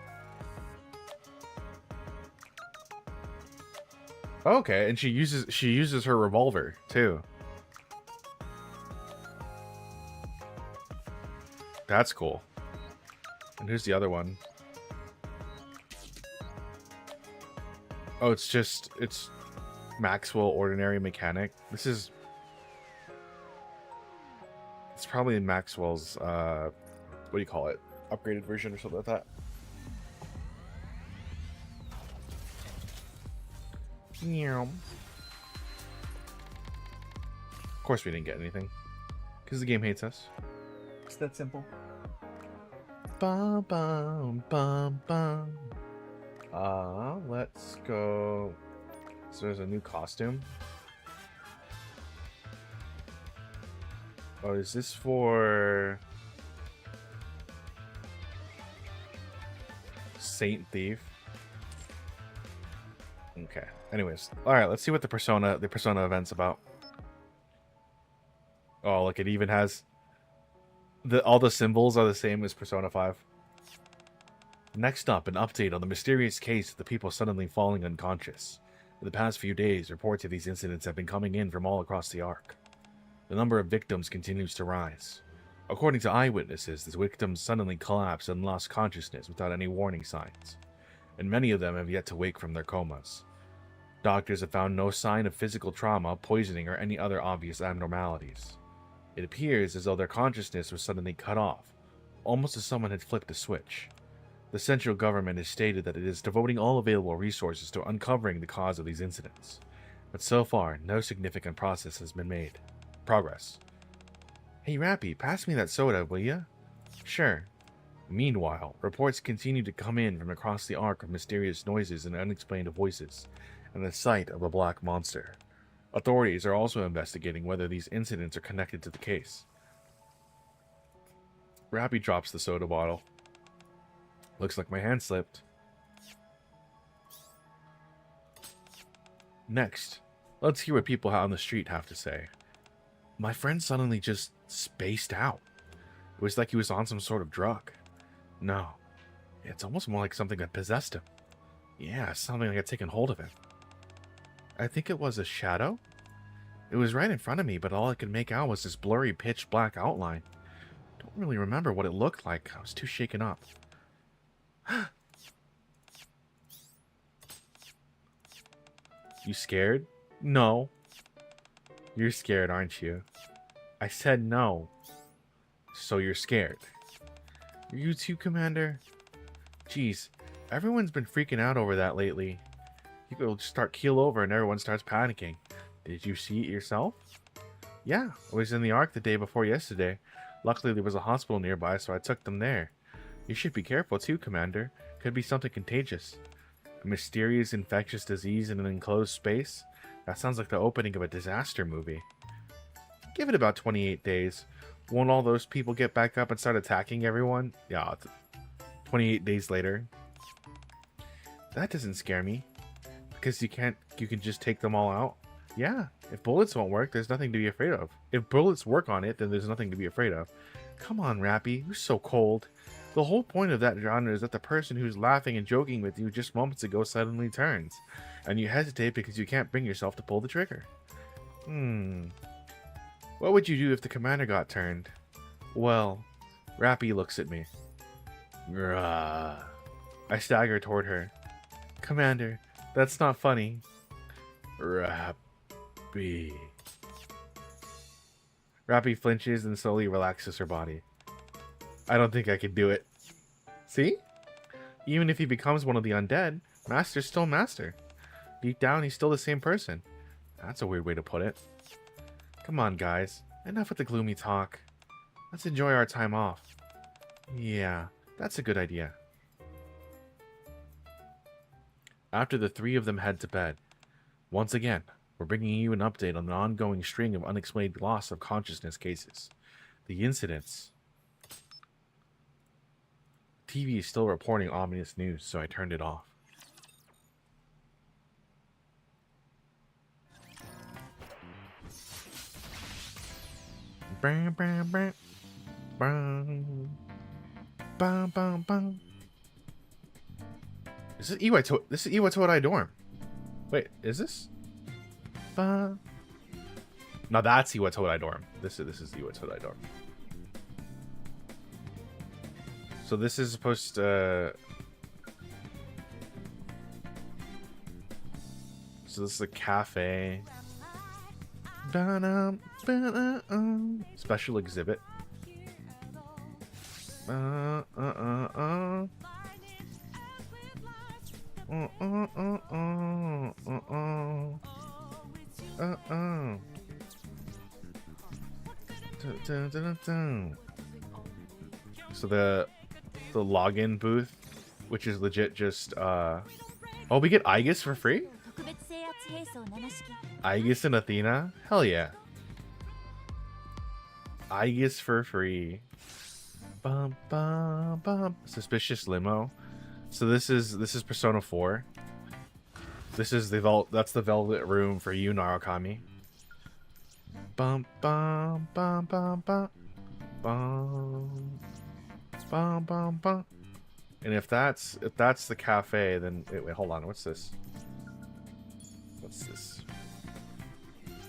okay, and she uses her revolver too. That's cool. And who's the other one? Oh, it's Maxwell Ordinary Mechanic. It's probably in Maxwell's what do you call it? Upgraded version or something like that. Of course we didn't get anything. Because the game hates us. It's that simple. Bum, bum, bum, bum. Let's go. So there's a new costume. Oh, is this for Saint Thief? Okay. Anyways, all right. Let's see what the persona event's about. Oh, look! It even has all the symbols are the same as Persona 5. Next up, an update on the mysterious case of the people suddenly falling unconscious. In the past few days, reports of these incidents have been coming in from all across the Ark. The number of victims continues to rise. According to eyewitnesses, the victims suddenly collapsed and lost consciousness without any warning signs, and many of them have yet to wake from their comas. Doctors have found no sign of physical trauma, poisoning, or any other obvious abnormalities. It appears as though their consciousness was suddenly cut off, almost as someone had flipped a switch. The central government has stated that it is devoting all available resources to uncovering the cause of these incidents, but so far, no significant progress has been made. Hey Rappy, pass me that soda, will ya? Sure. Meanwhile, reports continue to come in from across the Ark of mysterious noises and unexplained voices, and the sight of a black monster. Authorities are also investigating whether these incidents are connected to the case. Rappy drops the soda bottle. Looks like my hand slipped. Next, let's hear what people out on the street have to say. My friend suddenly just spaced out. It was like he was on some sort of drug. No, it's almost more like something that possessed him. Yeah, something like had taken hold of him. I think it was a shadow. It was right in front of me, but all I could make out was this blurry, pitch black outline. Don't really remember what it looked like. I was too shaken up. You scared? No. You're scared, aren't you? I said no. So you're scared. Are you too, Commander? Jeez, everyone's been freaking out over that lately. People just start keel over and everyone starts panicking. Did you see it yourself? Yeah, I was in the Ark the day before yesterday. Luckily there was a hospital nearby, so I took them there. You should be careful too, Commander. Could be something contagious. A mysterious infectious disease in an enclosed space? That sounds like the opening of a disaster movie. Give it about 28 days. Won't all those people get back up and start attacking everyone? Yeah, 28 days later. That doesn't scare me. Because you can just take them all out? Yeah, if bullets won't work, there's nothing to be afraid of. If bullets work on it, then there's nothing to be afraid of. Come on, Rappy, you're so cold. The whole point of that genre is that the person who's laughing and joking with you just moments ago suddenly turns, and you hesitate because you can't bring yourself to pull the trigger. What would you do if the commander got turned? Well, Rappy looks at me. Grah. I stagger toward her. Commander, that's not funny. Rappy. Rappy flinches and slowly relaxes her body. I don't think I can do it. See? Even if he becomes one of the undead, Master's still Master. Deep down, he's still the same person. That's a weird way to put it. Come on, guys. Enough with the gloomy talk. Let's enjoy our time off. Yeah, that's a good idea. After the three of them head to bed, once again, we're bringing you an update on the ongoing string of unexplained loss of consciousness cases. The incidents. TV is still reporting ominous news, so I turned it off. Bam, bam, bam. Bam. Bam, bam, bam. This is Iwatodai dorm. Wait, is this? No, that's Iwatodai dorm. This is Iwatodai dorm. So this is supposed to... So this is a cafe. Special exhibit. So the login booth, which is legit just oh, we get Aegis for free? Aegis and Athena? Hell yeah. Aegis for free. Bum, bum, bum. Suspicious limo. So this is Persona 4. This is that's the velvet room for you, Narukami. Bum bum bum bum bum bum bum bum bum. And if that's the cafe, then wait, hold on, what's this? What's this?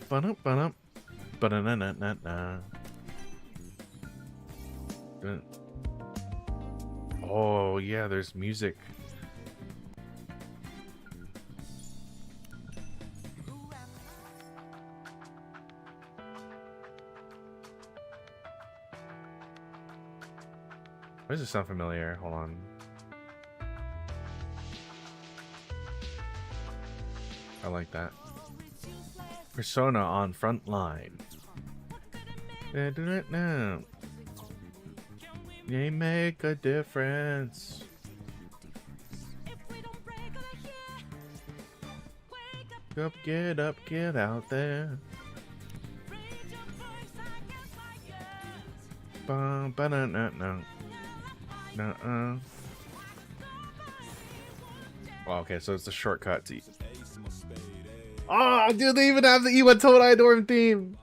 Ba-dum, ba-dum, ba-da-na-na-na-na. Oh yeah, there's music. Why does this sound familiar? Hold on. I like that. Persona on front line. They make a difference. Get up, get out there. Bum, ba-da-na-na. Nuh-uh. Oh, okay, so it's a shortcut to... Oh, dude, they even have the Iwatodai dorm theme!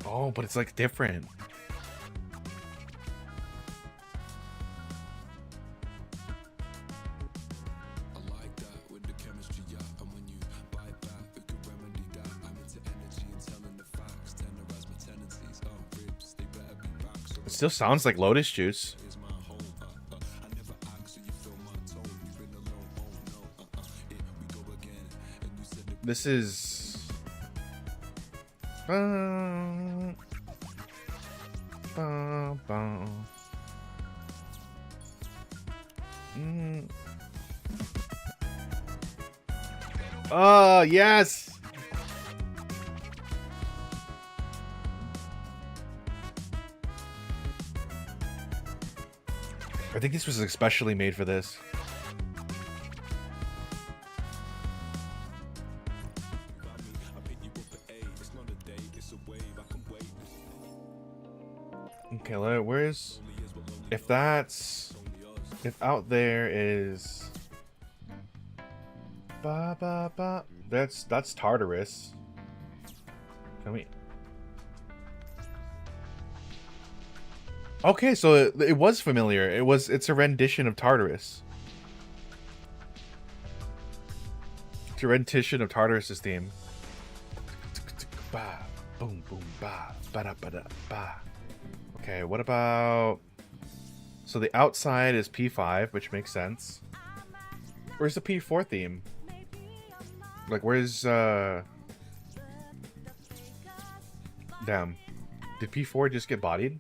Oh, but it's like different. It still sounds like Lotus Juice. This is... Oh, yes! I think this was especially made for this. Okay, where's... If out there is... That's Tartarus. Can we... Okay, so it was familiar. It's a rendition of Tartarus. It's a rendition of Tartarus's theme. Ba, boom, boom, ba, ba, ba, ba. Okay, what about... So the outside is P5, which makes sense. Where's the P4 theme? Like, where's, Damn. Did P4 just get bodied?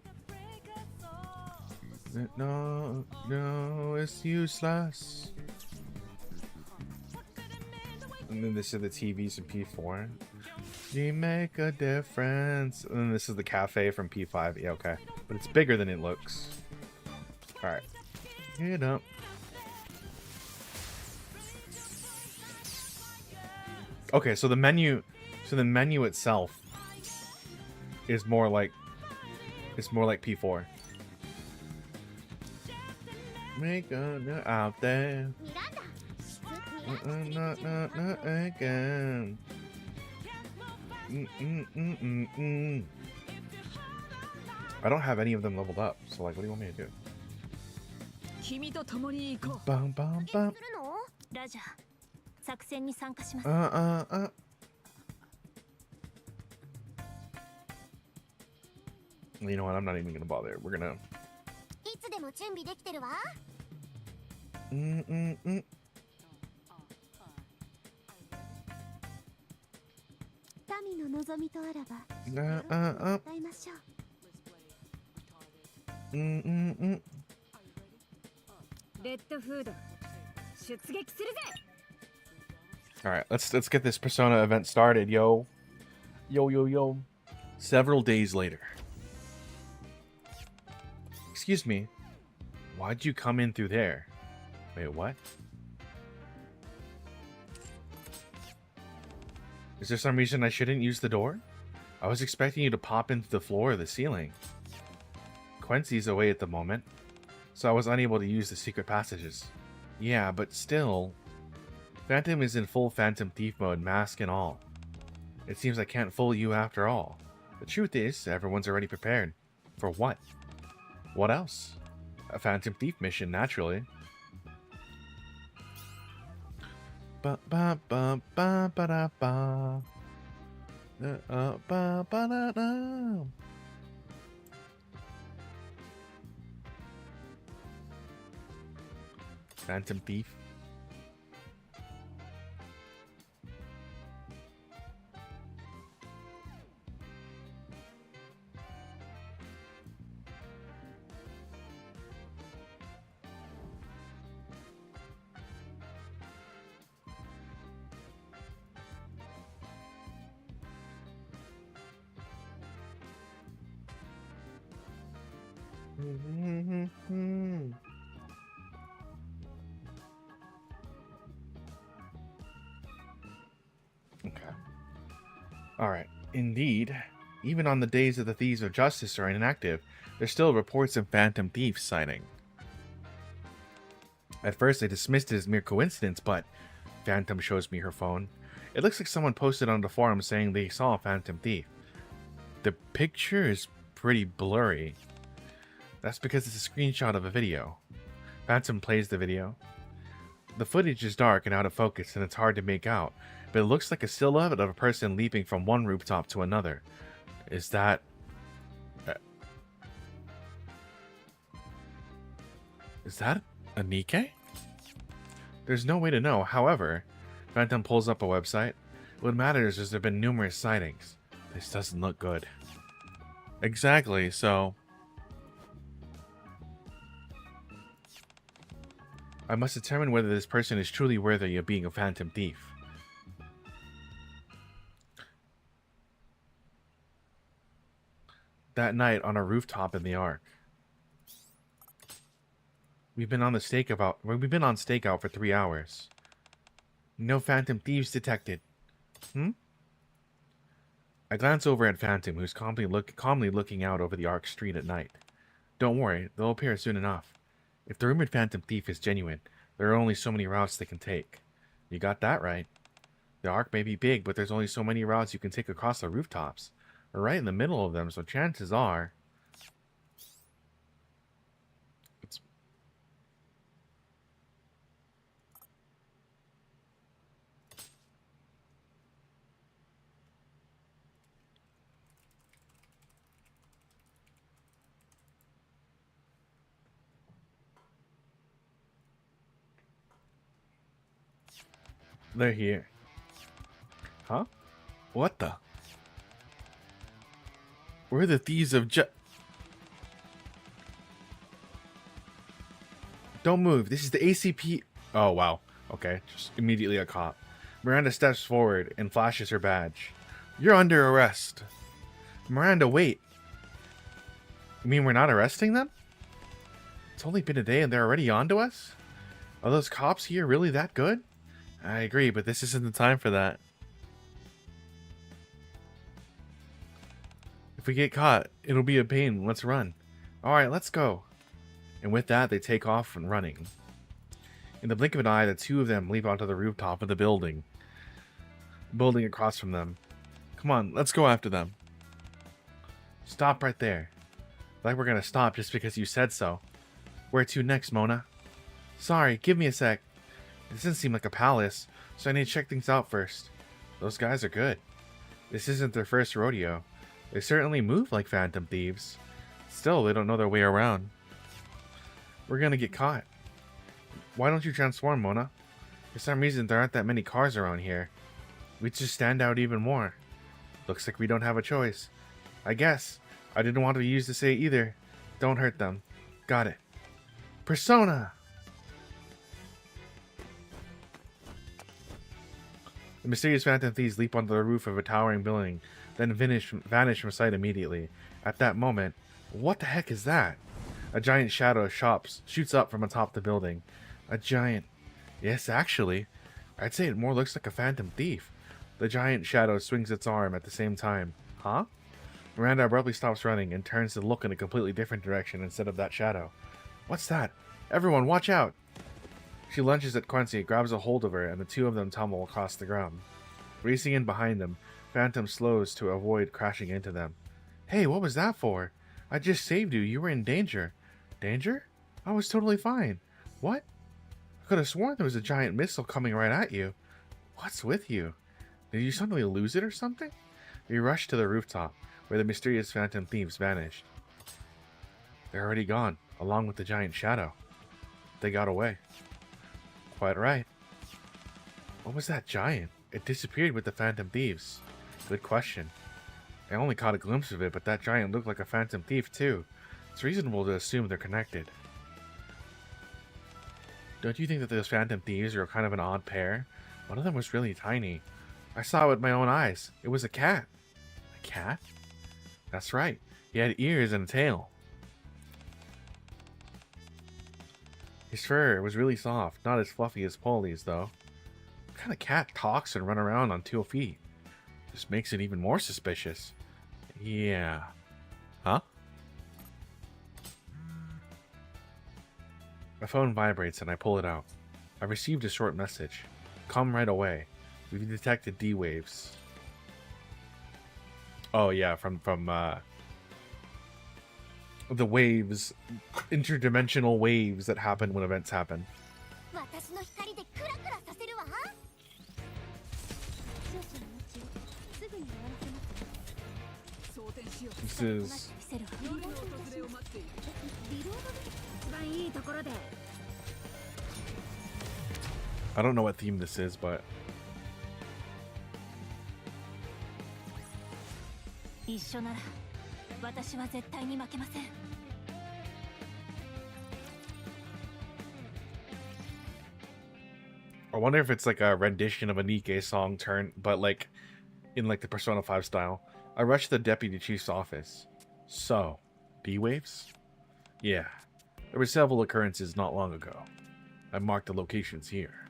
No, no, it's useless. And then this is the TVs in P4. You make a difference. And then this is the cafe from P5. Yeah, okay. But it's bigger than it looks. Alright. Get up. Okay, so the menu itself is more like P4. Make a out there. Not again. I don't have any of them leveled up, so like, what do you want me to do? Bum, bum, bum. You know what? I'm not even gonna bother. We're gonna. Alright, let's get this Persona event started, yo. Yo. Several days later. Excuse me. Why'd you come in through there? Wait, what? Is there some reason I shouldn't use the door? I was expecting you to pop into the floor or the ceiling. Quincy's away at the moment, so I was unable to use the secret passages. Yeah, but still... Phantom is in full Phantom Thief mode, mask and all. It seems I can't fool you after all. The truth is, everyone's already prepared. For what? What else? A Phantom Thief mission, naturally. Ba ba ba ba ba da ba. Ba ba da da. Phantom Thief. Okay. Alright. Indeed, even on the days that the Thieves of Justice are inactive, there's still reports of Phantom Thieves sighting. At first I dismissed it as mere coincidence, but Phantom shows me her phone. It looks like someone posted on the forum saying they saw a Phantom Thief. The picture is pretty blurry. That's because it's a screenshot of a video. Phantom plays the video. The footage is dark and out of focus and it's hard to make out, but it looks like a silhouette of a person leaping from one rooftop to another. Is that... Is that a Nikke? There's no way to know. However, Phantom pulls up a website. What matters is there have been numerous sightings. This doesn't look good. Exactly, so... I must determine whether this person is truly worthy of being a Phantom Thief. That night on a rooftop in the Ark. We've been on stakeout for 3 hours. No Phantom Thieves detected. I glance over at Phantom, who's calmly looking out over the Ark street at night. Don't worry, they'll appear soon enough. If the rumored Phantom Thief is genuine, there are only so many routes they can take. You got that right. The Ark may be big, but there's only so many routes you can take across the rooftops. We're right in the middle of them, so chances are... They're here. Huh? What the? We're the thieves of Don't move. This is the ACP. Oh, wow. Okay, just immediately a cop. Miranda steps forward and flashes her badge. You're under arrest. Miranda, wait. You mean we're not arresting them? It's only been a day and they're already on to us? Are those cops here really that good? I agree, but this isn't the time for that. If we get caught, it'll be a pain. Let's run. Alright, let's go. And with that, they take off and running. In the blink of an eye, the two of them leap onto the rooftop of the building across from them. Come on, let's go after them. Stop right there. Like we're gonna stop just because you said so. Where to next, Mona? Sorry, give me a sec. It doesn't seem like a palace, so I need to check things out first. Those guys are good. This isn't their first rodeo. They certainly move like phantom thieves. Still, they don't know their way around. We're gonna get caught. Why don't you transform, Mona? For some reason, there aren't that many cars around here. We just stand out even more. Looks like we don't have a choice. I guess. I didn't want to use this say either. Don't hurt them. Got it. Persona! The mysterious phantom thieves leap onto the roof of a towering building, then vanish from sight immediately. At that moment, what the heck is that? A giant shadow shoots up from atop the building. A giant... Yes, actually. I'd say it more looks like a phantom thief. The giant shadow swings its arm at the same time. Huh? Miranda abruptly stops running and turns to look in a completely different direction instead of that shadow. What's that? Everyone, watch out! She lunges at Quincy, grabs a hold of her, and the two of them tumble across the ground. Racing in behind them, Phantom slows to avoid crashing into them. Hey, what was that for? I just saved you. You were in danger. Danger? I was totally fine. What? I could have sworn there was a giant missile coming right at you. What's with you? Did you suddenly lose it or something? We rushed to the rooftop, where the mysterious phantom thieves vanished. They're already gone, along with the giant shadow. They got away. Quite right. What was that giant? It disappeared with the phantom thieves. Good question. I only caught a glimpse of it, but that giant looked like a phantom thief too. It's reasonable to assume they're connected. Don't you think that those phantom thieves are kind of an odd pair? One of them was really tiny. I saw it with my own eyes. It was a cat. A cat? That's right. He had ears and a tail. His fur was really soft, not as fluffy as Polly's, though. What kind of cat talks and runs around on 2 feet? This makes it even more suspicious. Yeah. Huh? My phone vibrates and I pull it out. I received a short message. Come right away. We've detected D-waves. Oh yeah, from the waves, interdimensional waves that happen when events happen. This is... I don't know what theme this is, but... I wonder if it's like a rendition of a Nikke song but like in like the Persona 5 style. I rushed to the deputy chief's office. So, D-waves? Yeah, there were several occurrences not long ago. I marked the locations here.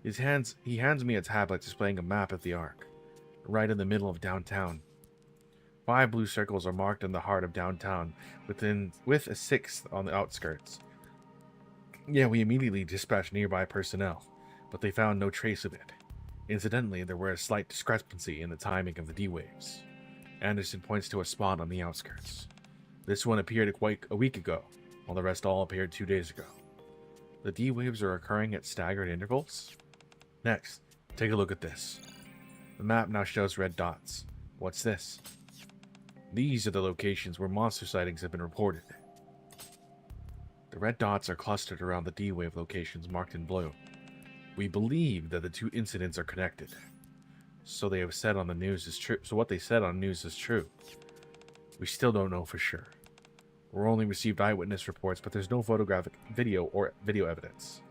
He hands me a tablet displaying a map of the Ark, right in the middle of downtown. 5 blue circles are marked in the heart of downtown, with a 6th on the outskirts. Yeah, we immediately dispatched nearby personnel, but they found no trace of it. Incidentally, there were a slight discrepancy in the timing of the D-waves. Anderson points to a spot on the outskirts. This one appeared quite a week ago, while the rest all appeared 2 days ago. The D-waves are occurring at staggered intervals? Next, take a look at this. The map now shows red dots. What's this? These are the locations where monster sightings have been reported. The red dots are clustered around the D-wave locations marked in blue. We believe that the two incidents are connected. So they have said on the news is true. So what they said on news is true. We still don't know for sure. We're only received eyewitness reports, but there's no photographic video or video evidence.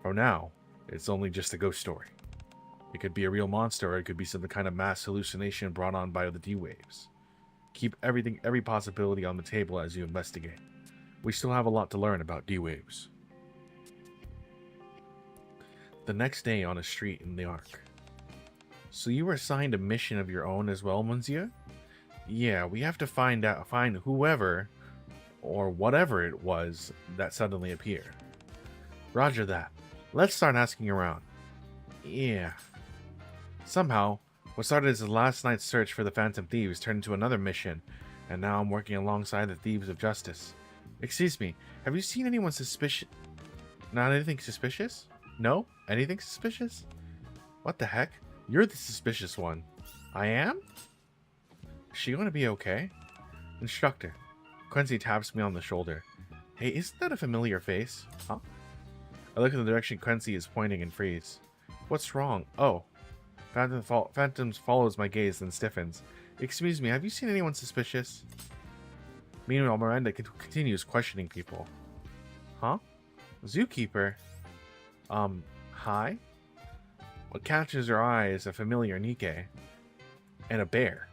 For now, it's only just a ghost story. It could be a real monster, or it could be some kind of mass hallucination brought on by the D-waves. Keep every possibility on the table as you investigate. We still have a lot to learn about D-waves. The next day on a street in the Ark. So you were assigned a mission of your own as well, Monsieur? Yeah, we have to find whoever or whatever it was that suddenly appeared. Roger that. Let's start asking around. Yeah. Somehow, what started as the last night's search for the Phantom Thieves turned into another mission, and now I'm working alongside the Thieves of Justice. Excuse me, have you seen anyone suspicious? Not anything suspicious? No? Anything suspicious? What the heck? You're the suspicious one. I am? Is she going to be okay? Instructor. Quincy taps me on the shoulder. Hey, isn't that a familiar face? Huh? I look in the direction Quincy is pointing and freeze. What's wrong? Oh. Phantoms follows my gaze and stiffens. Excuse me, have you seen anyone suspicious? Meanwhile, Miranda continues questioning people. Huh? Zookeeper? Hi? What catches her eye is a familiar Nikke. And a bear.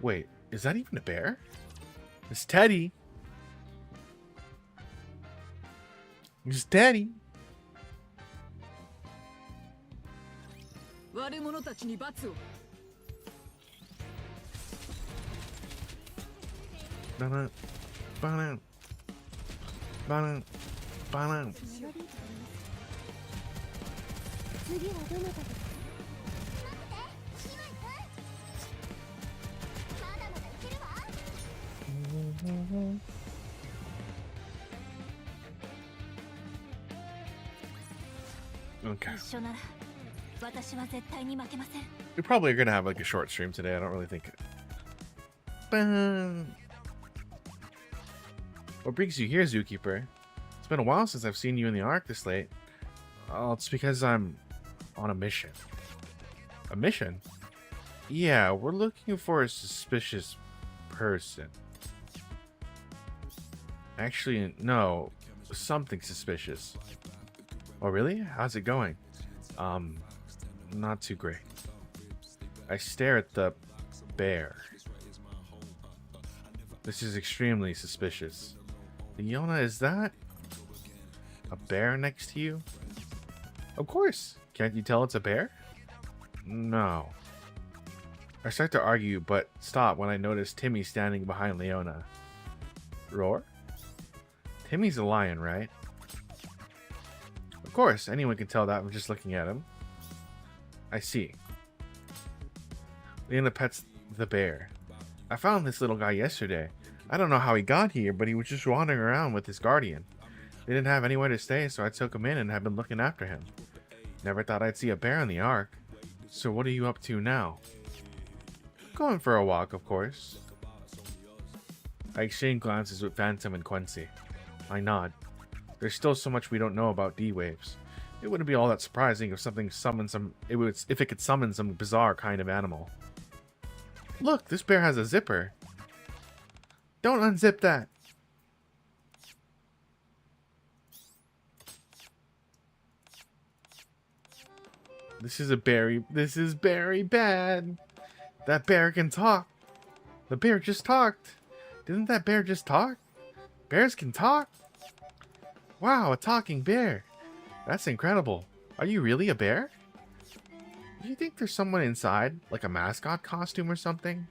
Wait, is that even a bear? It's Teddy. It's Teddy. Banana. Banana. Banana. Banana. Okay. We probably are gonna have like a short stream today. I don't really think. What brings you here, Zookeeper? It's been a while since I've seen you in the Ark this late. Oh, it's because I'm on a mission. A mission? Yeah, we're looking for a suspicious person. Actually, no. Something suspicious. Oh, really? How's it going? Not too great. I stare at the bear. This is extremely suspicious. Leona, is that a bear next to you? Of course. Can't you tell it's a bear? No. I start to argue, but stop when I notice Timmy standing behind Leona. Roar? Timmy's a lion, right? Of course, anyone can tell that from just looking at him. I see. Leona pets the bear. I found this little guy yesterday. I don't know how he got here, but he was just wandering around with his guardian. They didn't have anywhere to stay, so I took him in and have been looking after him. Never thought I'd see a bear in the Ark. So what are you up to now? Going for a walk, of course. I exchange glances with Phantom and Quincy. I nod. There's still so much we don't know about D-Waves. It wouldn't be all that surprising if something summoned if it could summon some bizarre kind of animal. Look, this bear has a zipper. Don't unzip that. This is very bad. That bear can talk. The bear just talked. Didn't that bear just talk? Bears can talk? Wow, a talking bear. That's incredible. Are you really a bear? Do you think there's someone inside, like a mascot costume or something?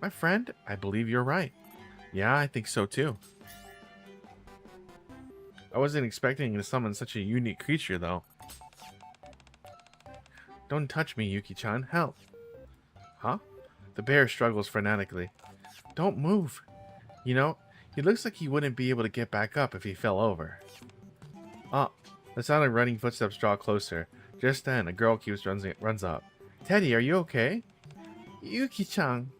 My friend, I believe you're right. Yeah, I think so too. I wasn't expecting to summon such a unique creature though. Don't touch me, Yuki-chan. Help. Huh? The bear struggles frantically. Don't move. You know, he looks like he wouldn't be able to get back up if he fell over. Oh, the sound of running footsteps draw closer. Just then, a girl runs up. Teddy, are you okay? Yuki-chan.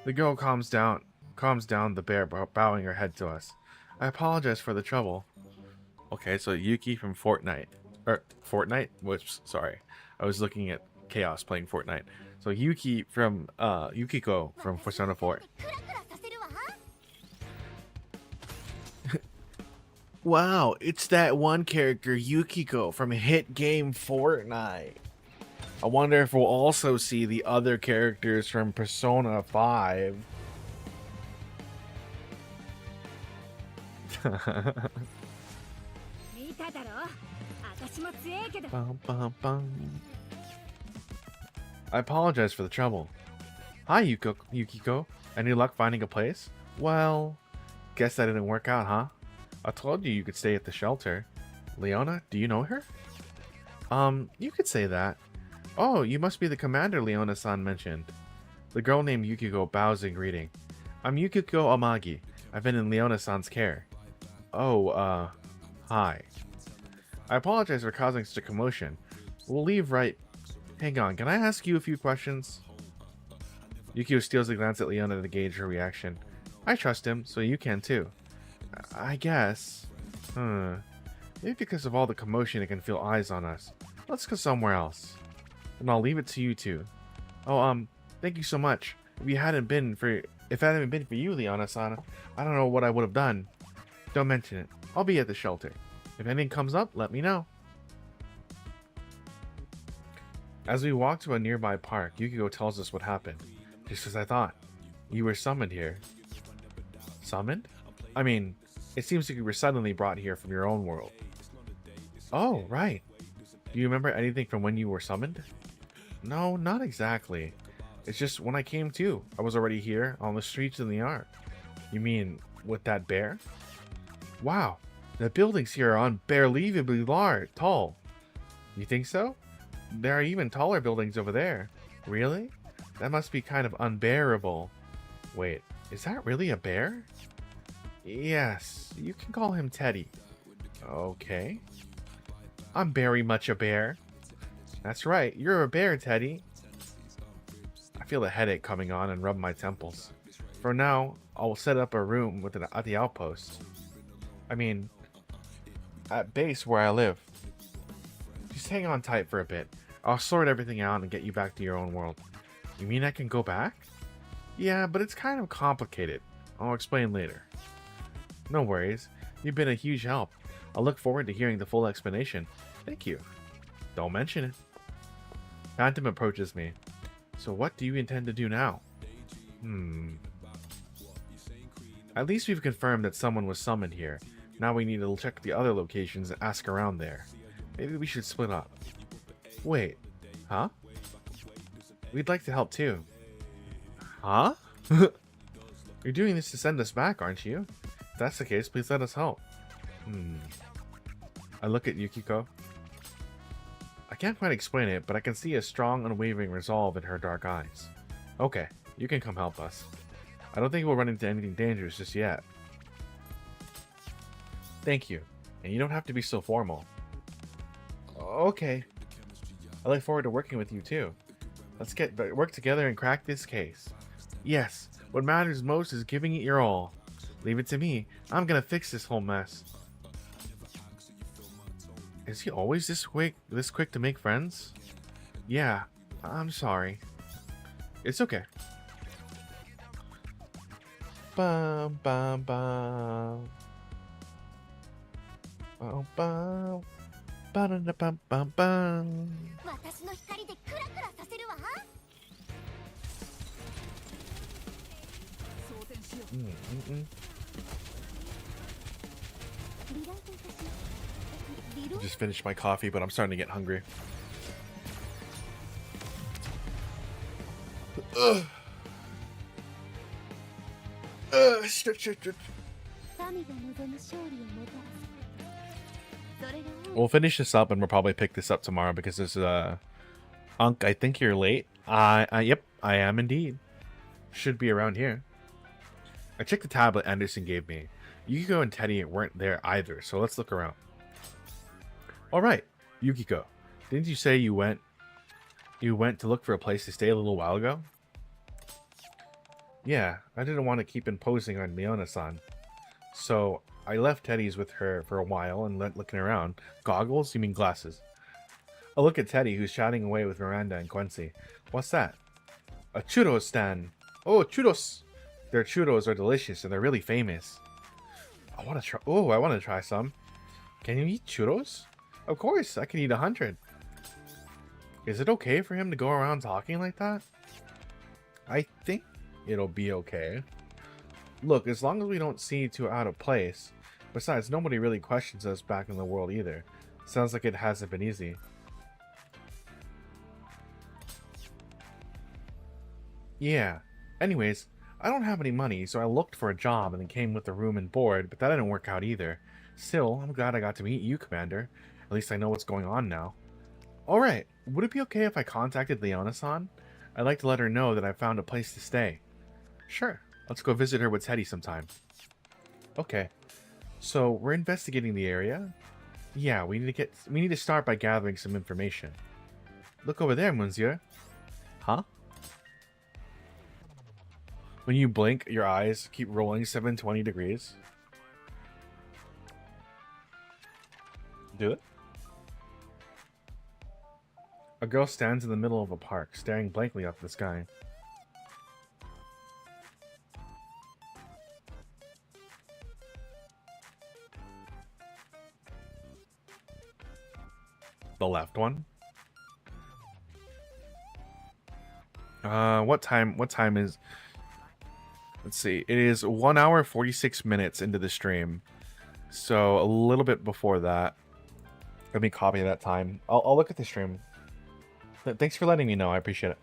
The girl calms down the bear, bowing her head to us. I apologize for the trouble. Okay, so Yuki from Fortnite. Or Fortnite? Which, sorry. I was looking at Chaos playing Fortnite. So Yuki from, Yukiko from Persona 4. Wow, it's that one character, Yukiko, from hit game Fortnite. I wonder if we'll also see the other characters from Persona 5. Bum, bum, bum. I apologize for the trouble. Hi, Yukiko. Any luck finding a place? Well, guess that didn't work out, huh? I told you could stay at the shelter. Leona, do you know her? You could say that. Oh, you must be the commander Leona-san mentioned. The girl named Yukiko bows in greeting. I'm Yukiko Amagi. I've been in Leona-san's care. Oh, hi. I apologize for causing such a commotion. We'll leave right... Hang on, can I ask you a few questions? Yukiko steals a glance at Leona to gauge her reaction. I trust him, so you can too. I guess. Maybe because of all the commotion it can feel eyes on us. Let's go somewhere else. And I'll leave it to you two. Oh, thank you so much. If it hadn't been for you, Leona-san, I don't know what I would have done. Don't mention it. I'll be at the shelter. If anything comes up, let me know. As we walk to a nearby park, Yukiko tells us what happened. Just as I thought. You were summoned here. Summoned? I mean, it seems like you were suddenly brought here from your own world. Oh, right. Do you remember anything from when you were summoned? No, not exactly. It's just when I came to, I was already here on the streets in the yard. You mean with that bear? Wow, the buildings here are unbelievably tall. You think so? There are even taller buildings over there. Really? That must be kind of unbearable. Wait, is that really a bear? Yes, you can call him Teddy. Okay. I'm very much a bear. That's right, you're a bear, Teddy. I feel a headache coming on and rub my temples. For now, I'll set up a room at the outpost. I mean, at base where I live. Just hang on tight for a bit. I'll sort everything out and get you back to your own world. You mean I can go back? Yeah, but it's kind of complicated. I'll explain later. No worries. You've been a huge help. I'll look forward to hearing the full explanation. Thank you. Don't mention it. Phantom approaches me. So what do you intend to do now? At least we've confirmed that someone was summoned here. Now we need to check the other locations and ask around there. Maybe we should split up. Wait. Huh? We'd like to help too. Huh? You're doing this to send us back, aren't you? If that's the case, please let us help. I look at Yukiko. I can't quite explain it, but I can see a strong, unwavering resolve in her dark eyes. Okay, you can come help us. I don't think we'll run into anything dangerous just yet. Thank you. And you don't have to be so formal. Okay. I look forward to working with you too. Let's work together and crack this case. Yes, what matters most is giving it your all. Leave it to me. I'm gonna fix this whole mess. Is he always this quick to make friends? Yeah, I'm sorry. It's okay. Bum bum bum. Bum bum. Ba-da-da-bum bum bum. Just finished my coffee, but I'm starting to get hungry. We'll finish this up and we'll probably pick this up tomorrow because there's Unk, I think you're late. Yep, I am indeed. Should be around here. I checked the tablet Anderson gave me. Yukiko and Teddy weren't there either, so let's look around. Alright, Yukiko. Didn't you say you went to look for a place to stay a little while ago? Yeah, I didn't want to keep imposing on Leona-san. So, I left Teddy's with her for a while and looking around. Goggles? You mean glasses? I look at Teddy, who's chatting away with Miranda and Quincy. What's that? A churros stand. Oh, churros! Their churros are delicious and they're really famous. I want to try. Oh, I want to try some. Can you eat churros? Of course, I can eat 100. Is it okay for him to go around talking like that? I think it'll be okay. Look, as long as we don't seem too out of place. Besides, nobody really questions us back in the world either. Sounds like it hasn't been easy. Yeah. Anyways, I don't have any money, so I looked for a job and it came with a room and board, but that didn't work out either. Still, I'm glad I got to meet you, Commander. At least I know what's going on now. Alright, would it be okay if I contacted Leona-san? I'd like to let her know that I found a place to stay. Sure, let's go visit her with Teddy sometime. Okay, so we're investigating the area? Yeah, we need to start by gathering some information. Look over there, Monsieur. Huh? When you blink, your eyes keep rolling 720 degrees. Do it. A girl stands in the middle of a park, staring blankly up at the sky. The left one? What time is... Let's see. It is 1 hour 46 minutes into the stream. So a little bit before that. Let me copy that time. I'll look at the stream. Thanks for letting me know. I appreciate it.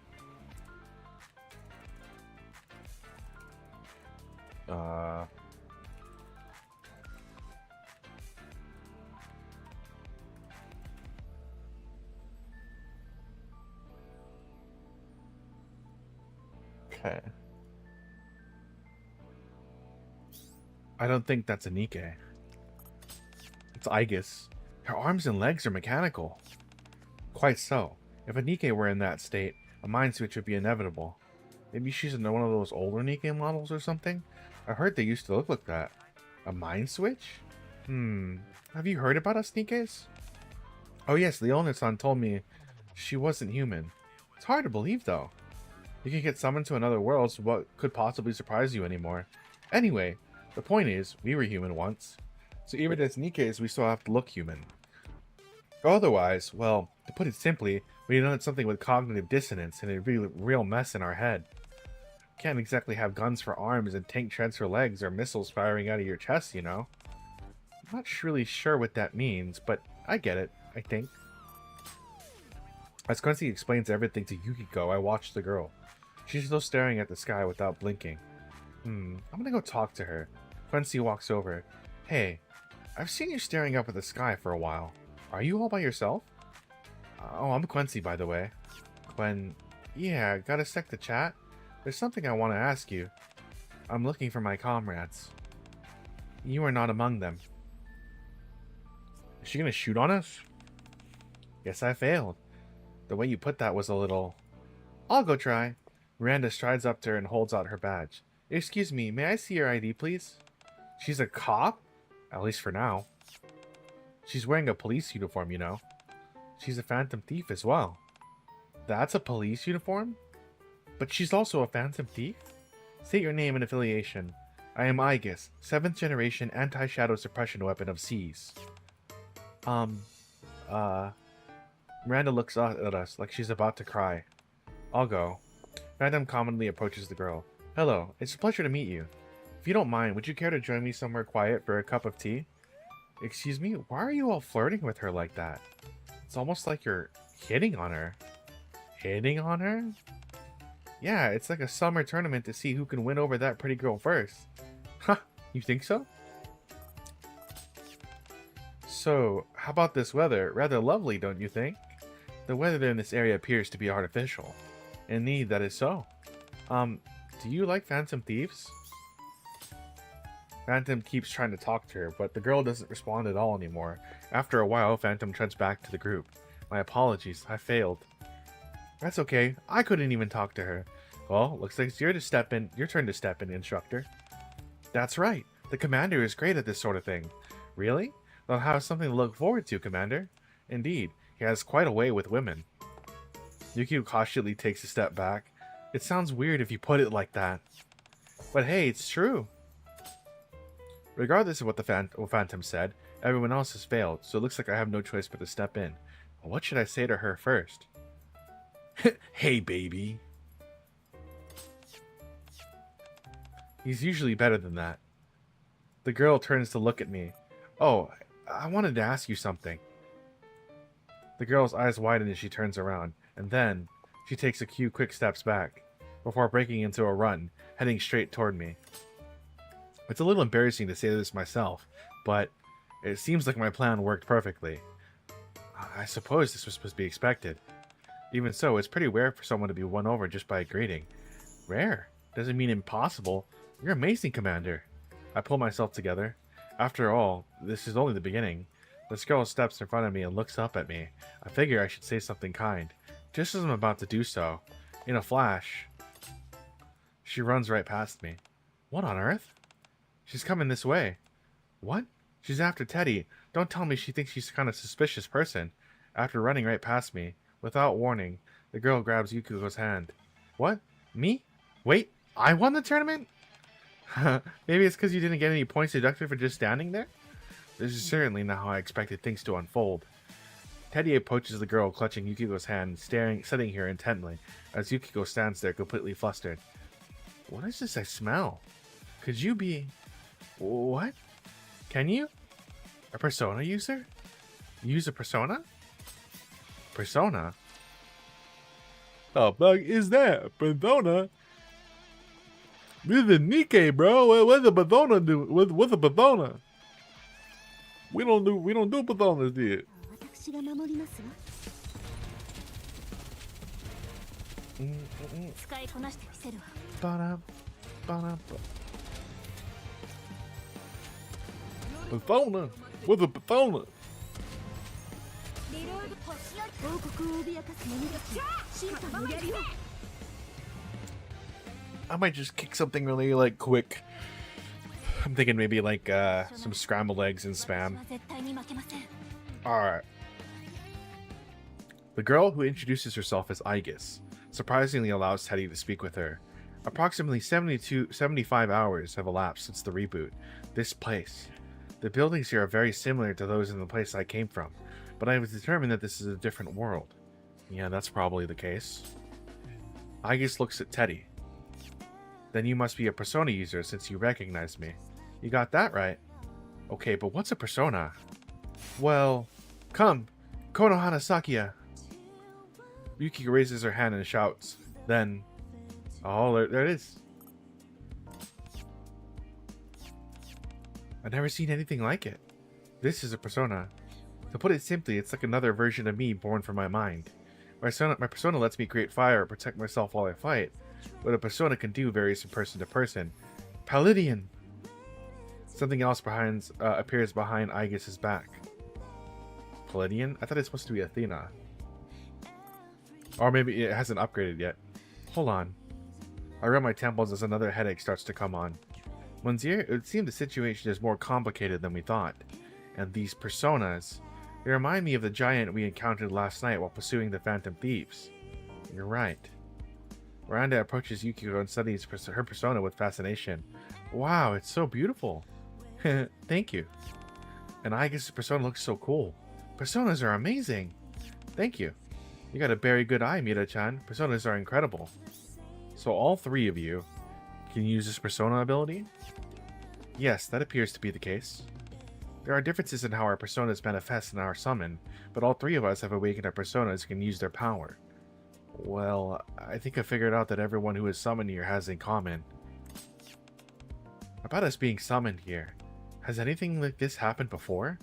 Okay. I don't think that's a Nikke. It's Aegis. Her arms and legs are mechanical. Quite so. If a Nikke were in that state, a mind switch would be inevitable. Maybe she's in one of those older Nikke models or something? I heard they used to look like that. A mind switch? Have you heard about us Nikkes? Oh yes, Leona-san told me she wasn't human. It's hard to believe though. You can get summoned to another world, so what could possibly surprise you anymore? Anyway, the point is, we were human once. So even as Nikkes, we still have to look human. Otherwise, well, to put it simply, we done something with cognitive dissonance and a real mess in our head. Can't exactly have guns for arms and tank treads for legs or missiles firing out of your chest, you know? I'm not really sure what that means, but I get it, I think. As Quincy explains everything to Yukiko, I watch the girl. She's still staring at the sky without blinking. I'm gonna go talk to her. Quincy walks over. Hey, I've seen you staring up at the sky for a while. Are you all by yourself? Oh, I'm Quincy, by the way. Yeah, got a sec to chat? There's something I want to ask you. I'm looking for my comrades. You are not among them. Is she gonna shoot on us? Guess I failed. The way you put that was a little... I'll go try. Miranda strides up to her and holds out her badge. Excuse me, may I see your ID, please? She's a cop? At least for now. She's wearing a police uniform, you know. She's a phantom thief as well. That's a police uniform? But she's also a phantom thief? State your name and affiliation. I am Aegis, 7th generation anti-shadow suppression weapon of Seas. Miranda looks at us like she's about to cry. I'll go. Phantom commonly approaches the girl. Hello, it's a pleasure to meet you. If you don't mind, would you care to join me somewhere quiet for a cup of tea? Excuse me, why are you all flirting with her like that? It's almost like you're hitting on her. Hitting on her? Yeah, it's like a summer tournament to see who can win over that pretty girl first. Huh, you think so? So, how about this weather? Rather lovely, don't you think? The weather in this area appears to be artificial. Indeed, that is so. Do you like phantom thieves? Phantom keeps trying to talk to her, but the girl doesn't respond at all anymore. After a while, Phantom treads back to the group. My apologies, I failed. That's okay, I couldn't even talk to her. Well, looks like it's your turn to step in, instructor. That's right, The commander is great at this sort of thing. Really? They'll have something to look forward to, Commander. Indeed, he has quite a way with women. Yukio cautiously takes a step back. It sounds weird if you put it like that. But hey, it's true. Regardless of what the Phantom said, everyone else has failed, so it looks like I have no choice but to step in. What should I say to her first? Hey, baby. He's usually better than that. The girl turns to look at me. Oh, I wanted to ask you something. The girl's eyes widen as she turns around, and then she takes a few quick steps back, before breaking into a run, heading straight toward me. It's a little embarrassing to say this myself, but it seems like my plan worked perfectly. I suppose this was supposed to be expected. Even so, it's pretty rare for someone to be won over just by a greeting. Rare? Doesn't mean impossible. You're amazing, Commander. I pull myself together. After all, this is only the beginning. This girl steps in front of me and looks up at me. I figure I should say something kind. Just as I'm about to do so, in a flash, she runs right past me. What on earth? She's coming this way. What? She's after Teddy. Don't tell me she thinks she's kind of suspicious person. After running right past me, without warning, the girl grabs Yukiko's hand. What? Me? Wait, I won the tournament? Maybe it's because you didn't get any points deducted for just standing there? This is certainly not how I expected things to unfold. Teddy approaches the girl, clutching Yukiko's hand, studying her intently, as Yukiko stands there completely flustered. What is this I smell? Could you be... What? Can you? A persona user? Use a persona? Persona? The fuck is that? Persona? This is Nikke, bro. What's a persona do? What's a persona? We don't do personas here. Persona? What's a persona? I might just kick something really like quick. I'm thinking maybe like some scrambled eggs and spam. Alright. The girl who introduces herself as Aegis surprisingly allows Teddy to speak with her. Approximately 75 hours have elapsed since the reboot. This place. The buildings here are very similar to those in the place I came from, but I was determined that this is a different world. Yeah, that's probably the case. Aegis looks at Teddy. Then you must be a persona user since you recognize me. You got that right. Okay, but what's a persona? Well, come, Konohana Sakia. Yuki raises her hand and shouts. Then, oh, there it is. I've never seen anything like it. This is a persona. To put it simply, it's like another version of me born from my mind. My persona lets me create fire or protect myself while I fight. What a persona can do varies from person to person. Palladian! Something else appears behind Aegis' back. Palladian? I thought it's supposed to be Athena. Or maybe it hasn't upgraded yet. Hold on. I rub my temples as another headache starts to come on. Monsieur, it would seem the situation is more complicated than we thought. And these personas, they remind me of the giant we encountered last night while pursuing the Phantom Thieves. You're right. Miranda approaches Yukiko and studies her persona with fascination. Wow, it's so beautiful. Thank you. And Aegis' persona looks so cool. Personas are amazing. Thank you. You got a very good eye, Mira-chan. Personas are incredible. So all three of you can use this persona ability? Yes, that appears to be the case. There are differences in how our personas manifest in our summon, but all three of us have awakened our personas and can use their power. Well, I think I figured out that everyone who is summoned here has in common. About us being summoned here, has anything like this happened before?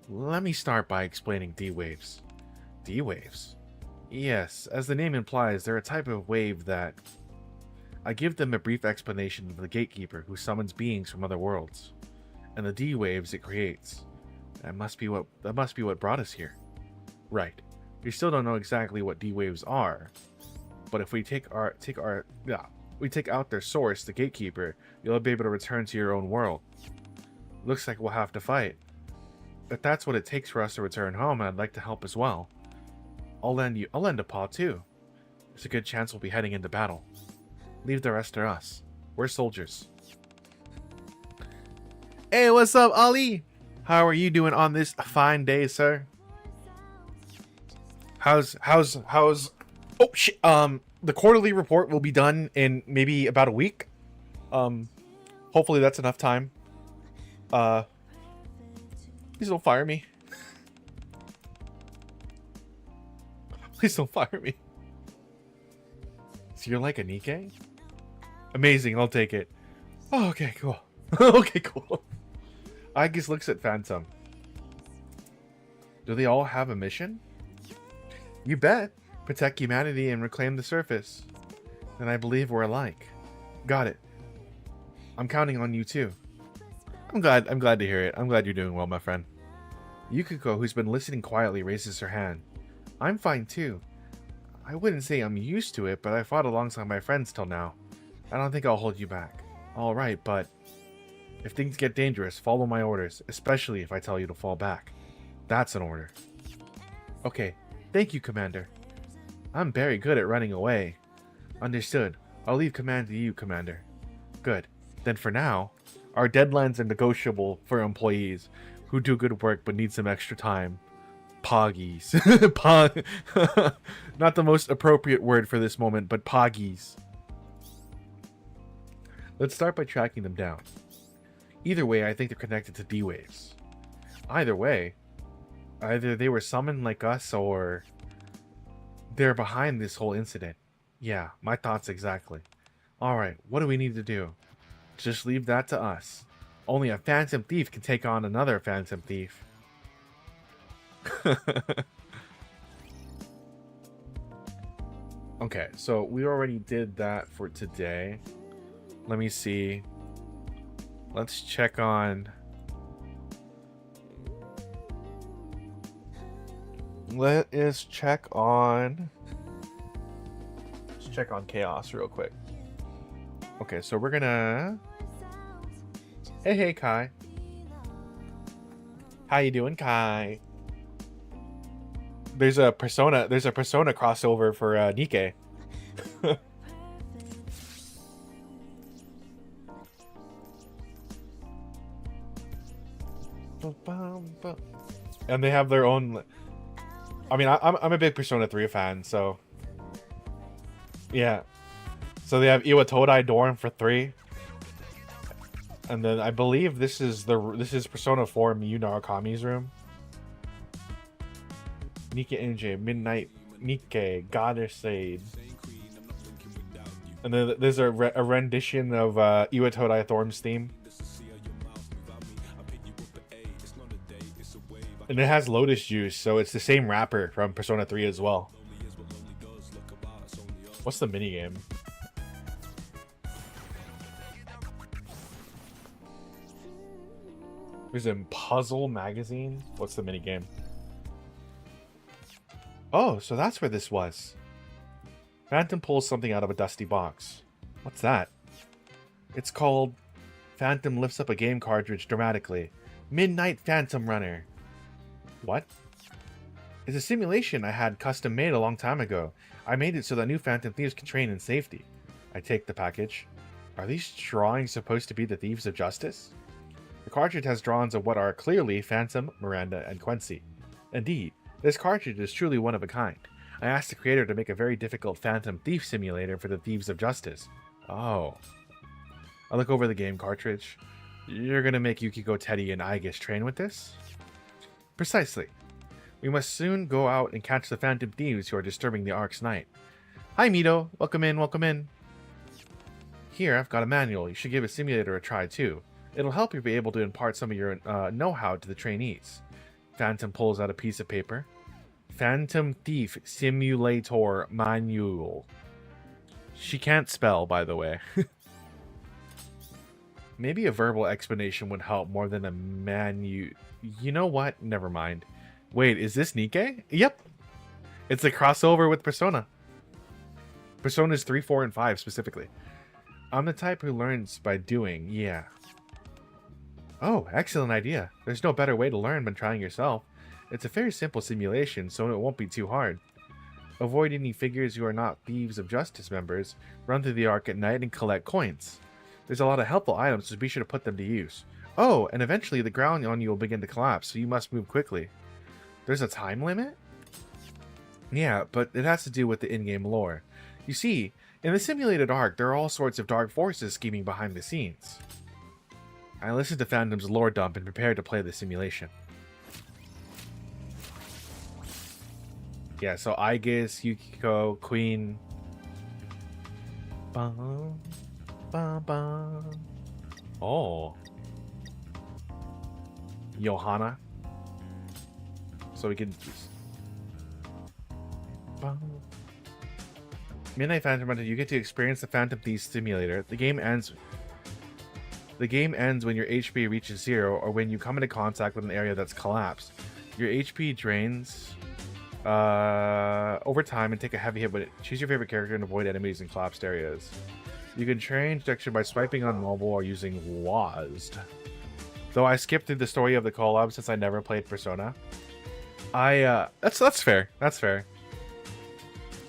Let me start by explaining D-Waves. D-Waves? Yes, as the name implies, they're a type of wave that... I give them a brief explanation of the gatekeeper who summons beings from other worlds, and the D-Waves it creates. That must be what brought us here. Right. We still don't know exactly what D-Waves are, but if we take out their source, the gatekeeper, you'll be able to return to your own world. Looks like we'll have to fight. If that's what it takes for us to return home, I'd like to help as well. I'll lend a paw too. There's a good chance we'll be heading into battle. Leave the rest to us. We're soldiers. Hey, what's up, Ali? How are you doing on this fine day, sir? How's oh shit, the quarterly report will be done in maybe about a week. Hopefully that's enough time. Please don't fire me. Please don't fire me. So you're like a Nikke? Amazing, I'll take it. Oh, okay, cool. Okay, cool. Aegis looks at Phantom. Do they all have a mission? You bet. Protect humanity and reclaim the surface. Then I believe we're alike. Got it. I'm counting on you too. I'm glad to hear it. I'm glad you're doing well, my friend. Yukiko, who's been listening quietly, raises her hand. I'm fine too. I wouldn't say I'm used to it, but I fought alongside my friends till now. I don't think I'll hold you back. Alright, but if things get dangerous, follow my orders, especially if I tell you to fall back. That's an order. Okay, thank you, Commander. I'm very good at running away. Understood. I'll leave command to you, Commander. Good. Then for now, our deadlines are negotiable for employees who do good work but need some extra time. Poggies. Not the most appropriate word for this moment, but poggies. Let's start by tracking them down. Either way, I think they're connected to D-Waves. Either way, either they were summoned like us or they're behind this whole incident. Yeah, my thoughts exactly. Alright, what do we need to do? Just leave that to us. Only a phantom thief can take on another phantom thief. Okay, so we already did that for today. Let me see. Let's check on... Let's check on Chaos real quick. Okay, so we're gonna... Hey, Kai. How you doing, Kai? There's a Persona crossover for Nikke. And they have their own... I mean, I'm a big Persona 3 fan, so... Yeah. So they have Iwatodai Dorm for 3. And then I believe this is Persona 4 Miyu Narakami's room. Nikke NJ, Midnight Nikke, Goddess Aid. And then there's a rendition of Iwatodai Thorm's theme. And it has Lotus Juice, so it's the same rapper from Persona 3 as well. What's the minigame? There's a puzzle magazine. What's the minigame? Oh, so that's where this was. Phantom pulls something out of a dusty box. What's that? It's called Phantom lifts up a game cartridge dramatically. Midnight Phantom Runner. What? It's a simulation I had custom made a long time ago. I made it so that new Phantom thieves can train in safety. I take the package. Are these drawings supposed to be the Thieves of Justice? The cartridge has drawings of what are clearly Phantom, Miranda, and Quincy. Indeed, this cartridge is truly one of a kind. I asked the creator to make a very difficult Phantom Thief simulator for the Thieves of Justice. Oh. I look over the game cartridge. You're gonna make Yukiko, Teddy, and Aegis train with this? Precisely. We must soon go out and catch the Phantom Thieves who are disturbing the Ark's night. Hi, Mito. Welcome in, welcome in. Here, I've got a manual. You should give a simulator a try, too. It'll help you be able to impart some of your know-how to the trainees. Phantom pulls out a piece of paper. Phantom Thief Simulator Manual. She can't spell, by the way. Maybe a verbal explanation would help more than a manu... You know what? Never mind. Wait, is this Nikke? Yep. It's a crossover with Persona. Personas 3, 4, and 5 specifically. I'm the type who learns by doing, yeah. Oh, excellent idea. There's no better way to learn than trying yourself. It's a very simple simulation, so it won't be too hard. Avoid any figures who are not Thieves of Justice members. Run through the arc at night and collect coins. There's a lot of helpful items, so be sure to put them to use. Oh, and eventually the ground on you will begin to collapse, so you must move quickly. There's a time limit? Yeah, but it has to do with the in-game lore. You see, in the simulated arc, there are all sorts of dark forces scheming behind the scenes. I listened to Phantom's lore dump and prepared to play the simulation. Yeah, so Aegis, Yukiko, Queen. Bum, bum, bum. Oh. Johanna. So we can... Bum. Midnight Phantom Hunter, you get to experience the Phantom Thieves Simulator. The game ends when your HP reaches 0 or when you come into contact with an area that's collapsed. Your HP drains over time and take a heavy hit, but choose your favorite character and avoid enemies in collapsed areas. You can change direction by swiping on mobile or using WASD. Though I skipped through the story of the collab since I never played Persona. That's fair. That's fair.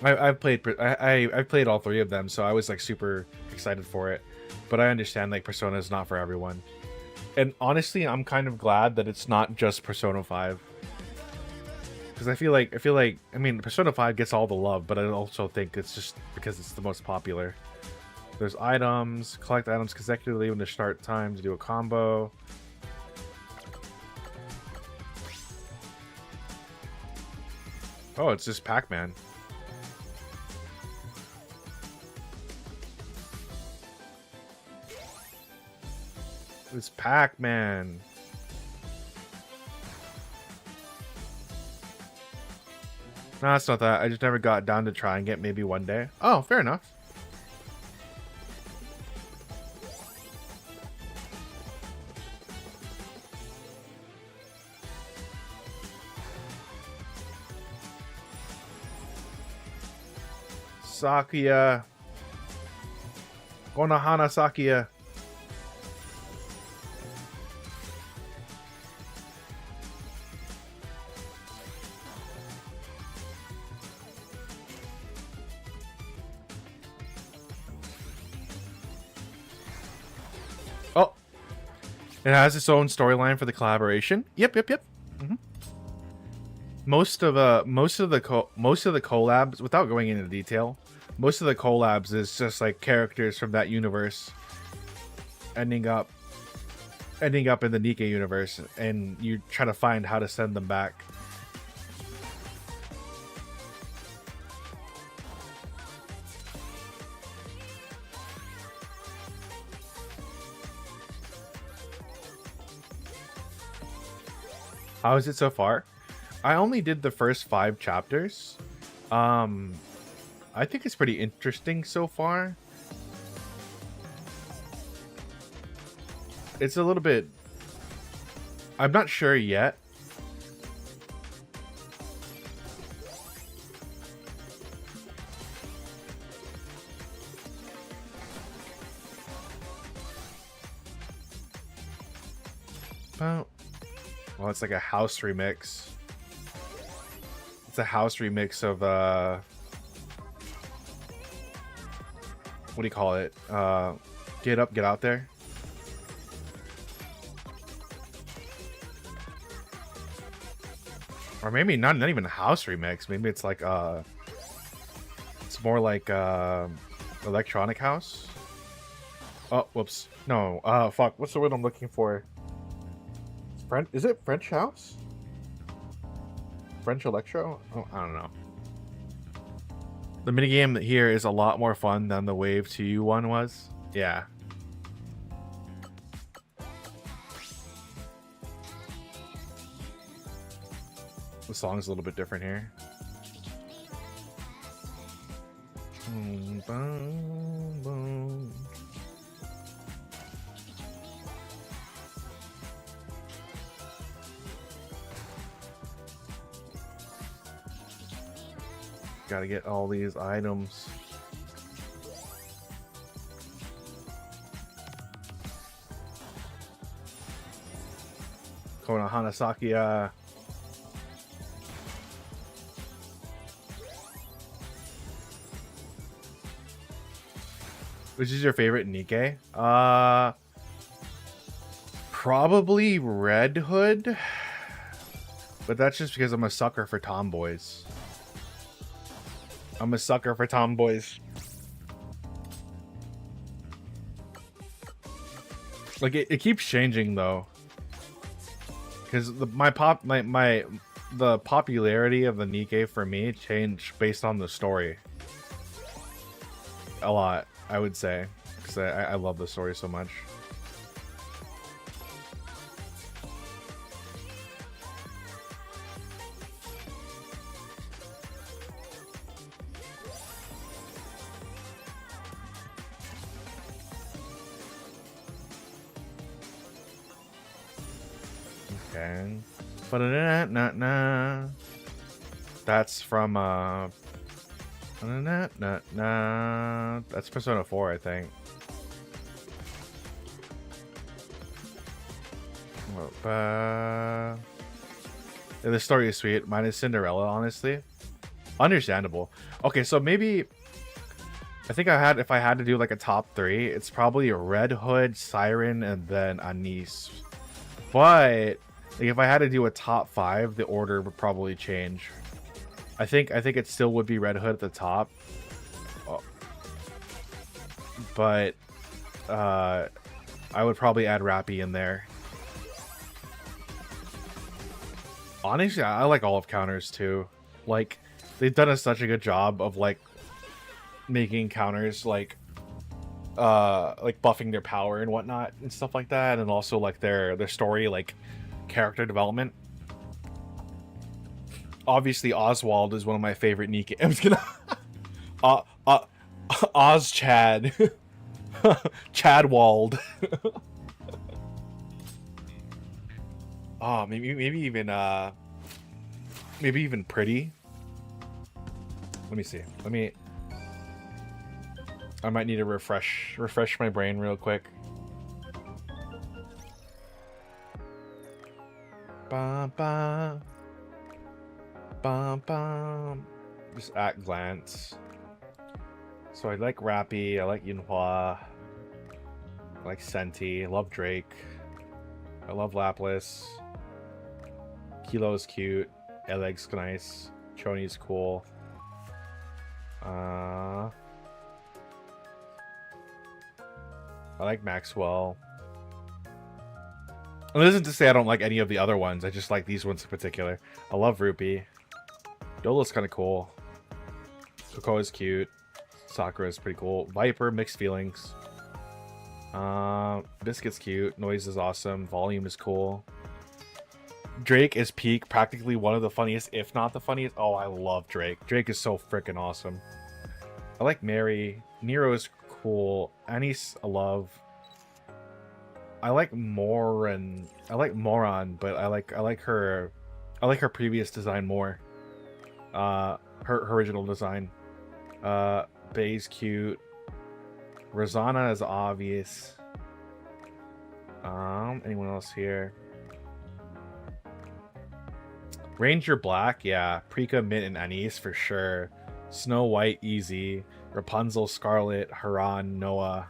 I've played all 3 of them, so I was like super excited for it. But I understand like Persona is not for everyone. And honestly, I'm kind of glad that it's not just Persona 5. Because I feel like I mean Persona 5 gets all the love, but I also think it's just because it's the most popular. There's items, collect items consecutively when there's start time to do a combo. Oh, it's just Pac-Man. It's Pac-Man. No, it's not that. I just never got down to trying it. Maybe one day. Oh, fair enough. Sakuya. Konohana Sakuya. Oh, it has its own storyline for the collaboration. Yep. Mm-hmm. Most of the collabs, without going into detail, most of the collabs is just like characters from that universe ending up in the Nikke universe, and you try to find how to send them back. How is it so far? I only did the first 5 chapters. I think it's pretty interesting so far. It's a little bit... I'm not sure yet. Well, it's like a house remix. It's a house remix of what do you call it? Get Up, Get Out There. Or maybe not even a house remix. Maybe it's like it's more like electronic house. Oh, whoops. No. Fuck. What's the word I'm looking for? French? Is it French house? French electro? Oh, I don't know. The minigame here is a lot more fun than the Wave 2 one was. Yeah. The song's a little bit different here. Boom, boom, boom. Gotta get all these items. going on, Hanasaki? Which is your favorite Nikke? Probably Red Hood. But that's just because I'm a sucker for tomboys. I'm a sucker for tomboys. Like it keeps changing though. Because the popularity of the Nikke for me changed based on the story. A lot, I would say. Because I love the story so much. Okay. That's from that's Persona 4, I think. Yeah, the story is sweet. Mine is Cinderella, honestly. Understandable. Okay, so maybe I think if I had to do like a top 3, it's probably a Red Hood, Siren, and then Anise. But like, if I had to do a top 5, the order would probably change. I think it still would be Red Hood at the top. But I would probably add Rappy in there. Honestly, I like all of counters too. Like, they've done such a good job of like making counters like buffing their power and whatnot and stuff like that, and also like their story, like character development. Obviously, Oswald is one of my favorite Nikke. I'm just gonna Oz Chad. Chadwald. Oh, maybe even Pretty. Let me see. I might need to refresh my brain real quick. Bum, bum. Bum, bum. Just at glance. So I like Rappy, I like Yunhua, I like Senti, I love Drake, I love Lapis, Kilo's cute, Eleg's nice, Choni's cool. I like Maxwell. And this isn't to say I don't like any of the other ones, I just like these ones in particular. I love Rupee. Dola's kind of cool. Coco is cute. Sakura is pretty cool. Viper, mixed feelings. Biscuit's cute. Noise is awesome. Volume is cool. Drake is peak. Practically one of the funniest, if not the funniest. Oh, I love Drake. Drake is so freaking awesome. I like Mary. Nero is cool. Anise, I love. I like Moran. I like Moran, but I like her. I like her previous design more. Her original design. Bay's cute. Rosanna is obvious. Anyone else here? Ranger Black, yeah. Prika, Mint, and Anise for sure. Snow White, easy. Rapunzel, Scarlet, Haran, Noah.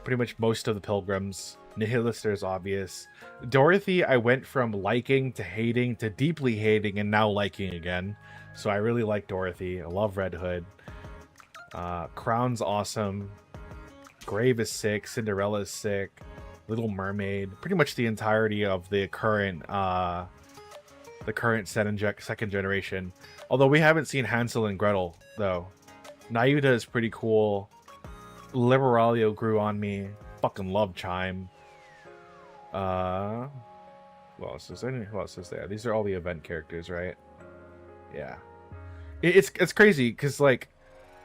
Pretty much most of the pilgrims. Nihilister is obvious. Dorothy, I went from liking to hating to deeply hating and now liking again. So I really like Dorothy. I love Red Hood. Crown's awesome. Grave is sick. Cinderella is sick. Little Mermaid. Pretty much the entirety of the current second generation. Although we haven't seen Hansel and Gretel though. Nayuta is pretty cool. Liberalia grew on me. Fucking love Chime. Who else is there? Who else is there? These are all the event characters, right? Yeah. It's crazy because like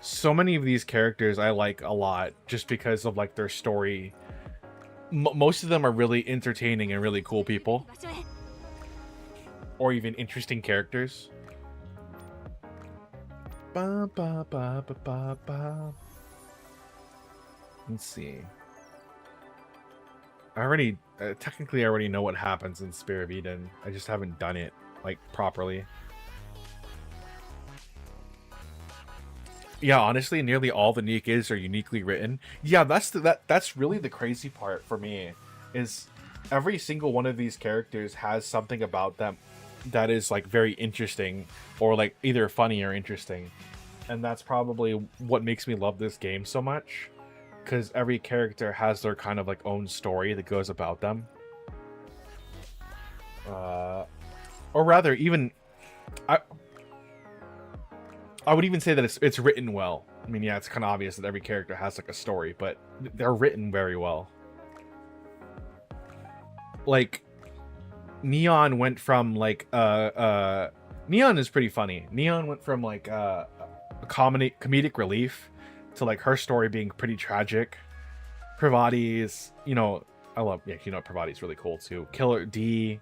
so many of these characters I like a lot just because of like their story. Most of them are really entertaining and really cool people, or even interesting characters. Ba, ba, ba, ba, ba, Let's see. I technically I already know what happens in Spear of Eden. I just haven't done it like properly. Yeah, honestly, nearly all the Nikkes are uniquely written. Yeah, that's really the crazy part for me, is every single one of these characters has something about them that is like very interesting, or like either funny or interesting. And that's probably what makes me love this game so much, because every character has their kind of like own story that goes about them. Or rather, even I would even say that it's written well. I mean, yeah, it's kind of obvious that every character has like a story, but they're written very well. Like, Neon went from like Neon is pretty funny. Neon went from like a comedic relief to like her story being pretty tragic. Pravati is, you know, I love, yeah, you know, Pravati is really cool too. Killer D.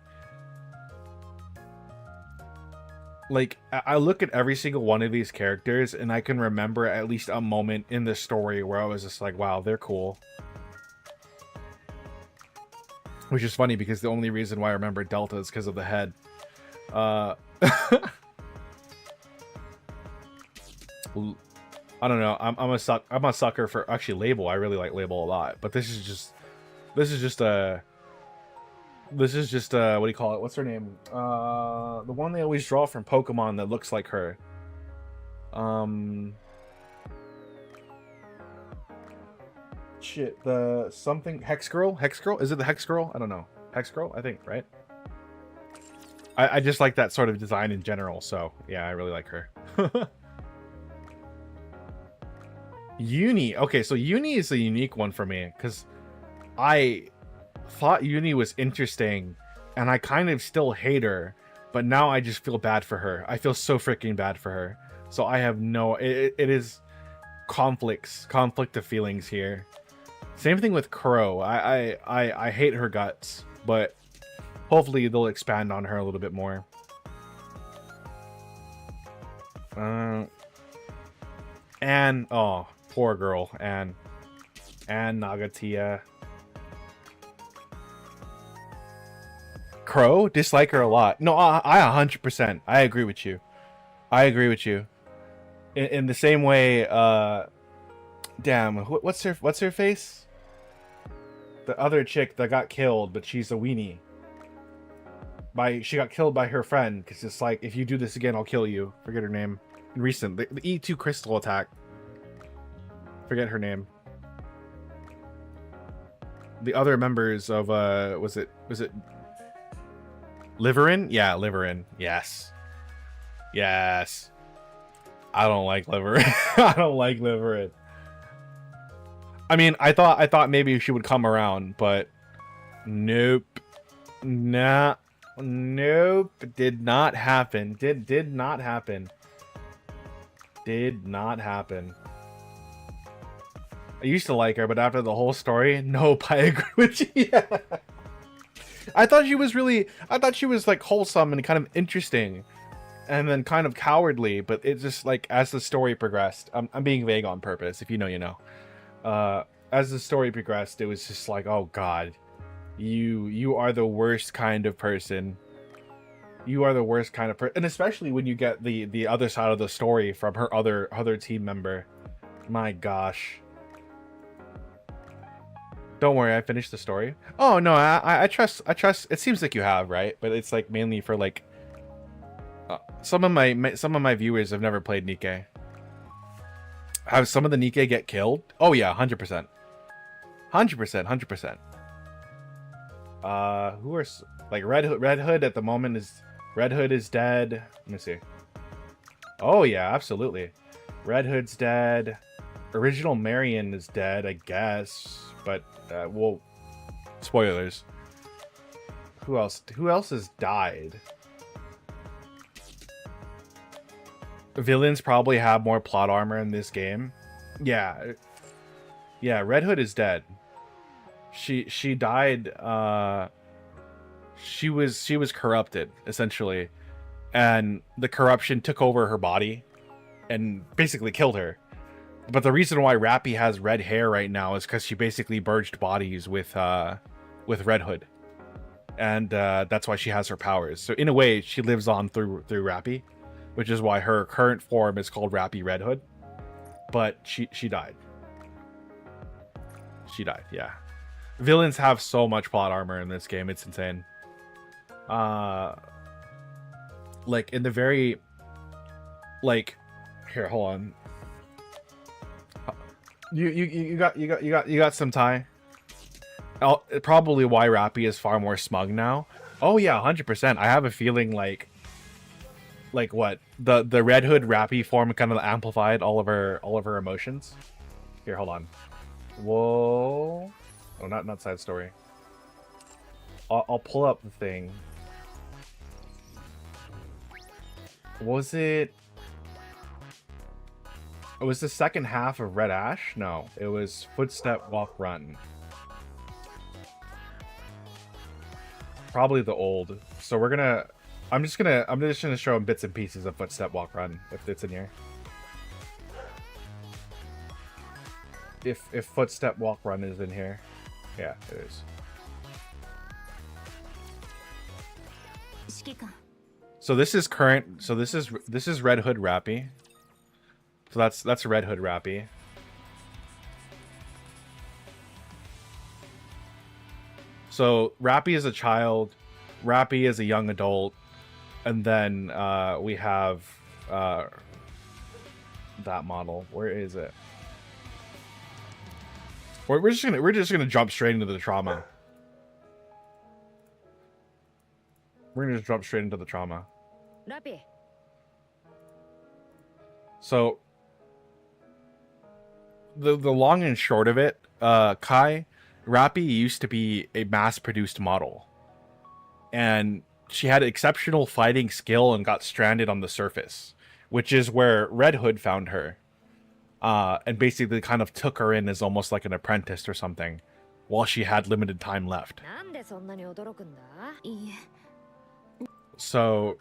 Like, I look at every single one of these characters and I can remember at least a moment in the story where I was just like, wow, they're cool. Which is funny because the only reason why I remember Delta is because of the head. I don't know. I'm a sucker for actually Label. I really like Label a lot, but this is just what do you call it? What's her name? The one they always draw from Pokemon that looks like her. Shit, the something Hex Girl? Is it the Hex Girl? I don't know. Hex Girl, I think, right? I just like that sort of design in general, so yeah, I really like her. Uni. Okay, so Uni is a unique one for me, because I thought Uni was interesting, and I kind of still hate her, but now I just feel bad for her. I feel so freaking bad for her. So I have no... It is conflict of feelings here. Same thing with Crow. I hate her guts, but hopefully they'll expand on her a little bit more. And oh, poor girl, and Nagatia. Crow, dislike her a lot. No, I 100%. I agree with you. In the same way, damn, what's her face? The other chick that got killed, but she's a weenie. She got killed by her friend, because it's like, if you do this again, I'll kill you. Forget her name. Recent, the E2 crystal attack. Forget her name. The other members of was it Liverin? Yeah, Liverin. Yes. I don't like Liverin. I don't like Liverin. I mean, I thought maybe she would come around, but nope. Nah. Nope. Did not happen. Did not happen. Did not happen. I used to like her, but after the whole story, nope, I agree with you. Yeah. I thought she was like wholesome and kind of interesting, and then kind of cowardly, but it just like, as the story progressed, I'm being vague on purpose, if you know, you know. As the story progressed, it was just like, oh god, you are the worst kind of person. You are the worst kind of person, and especially when you get the other side of the story from her other team member. My gosh. Don't worry, I finished the story. Oh no, I trust. It seems like you have, right? But it's like mainly for like some of my viewers have never played Nikke. Have some of the Nikke get killed? Oh yeah, 100%. 100%. Who are like Red Hood at the moment is Red Hood is dead. Let me see. Oh yeah, absolutely. Red Hood's dead. Original Marion is dead, I guess, but well, spoilers. Who else has died? Villains probably have more plot armor in this game. Yeah, Red Hood is dead. She died. She was corrupted essentially, and the corruption took over her body and basically killed her. But the reason why Rappy has red hair right now is because she basically merged bodies with with Red Hood, and that's why she has her powers. So in a way, she lives on through Rappy, which is why her current form is called Rappy Red Hood. But she died. She died. Yeah. Villains have so much plot armor in this game. It's insane. Like in the very, like, here, hold on. You got some tie. Probably why Rappy is far more smug now. Oh yeah, 100%. I have a feeling like what the Red Hood Rappy form kind of amplified all of her emotions. Here, hold on. Whoa. Oh, not side story. I'll pull up the thing. Was it the second half of Red Ash? No, it was Footstep Walk Run. Probably the old. So I'm just gonna show him bits and pieces of Footstep Walk Run if it's in here. If Footstep Walk Run is in here. Yeah, it is. So this is current. So this is Red Hood Rappy. So that's Red Hood Rappy. So Rappy is a child, Rappy is a young adult, and then we have that model. Where is it? We're just gonna jump straight into the trauma. We're gonna just jump straight into the trauma. Rappy. So the long and short of it, Kai, Rappy used to be a mass-produced model, and she had exceptional fighting skill and got stranded on the surface, which is where Red Hood found her. And basically kind of took her in as almost like an apprentice or something, while she had limited time left. So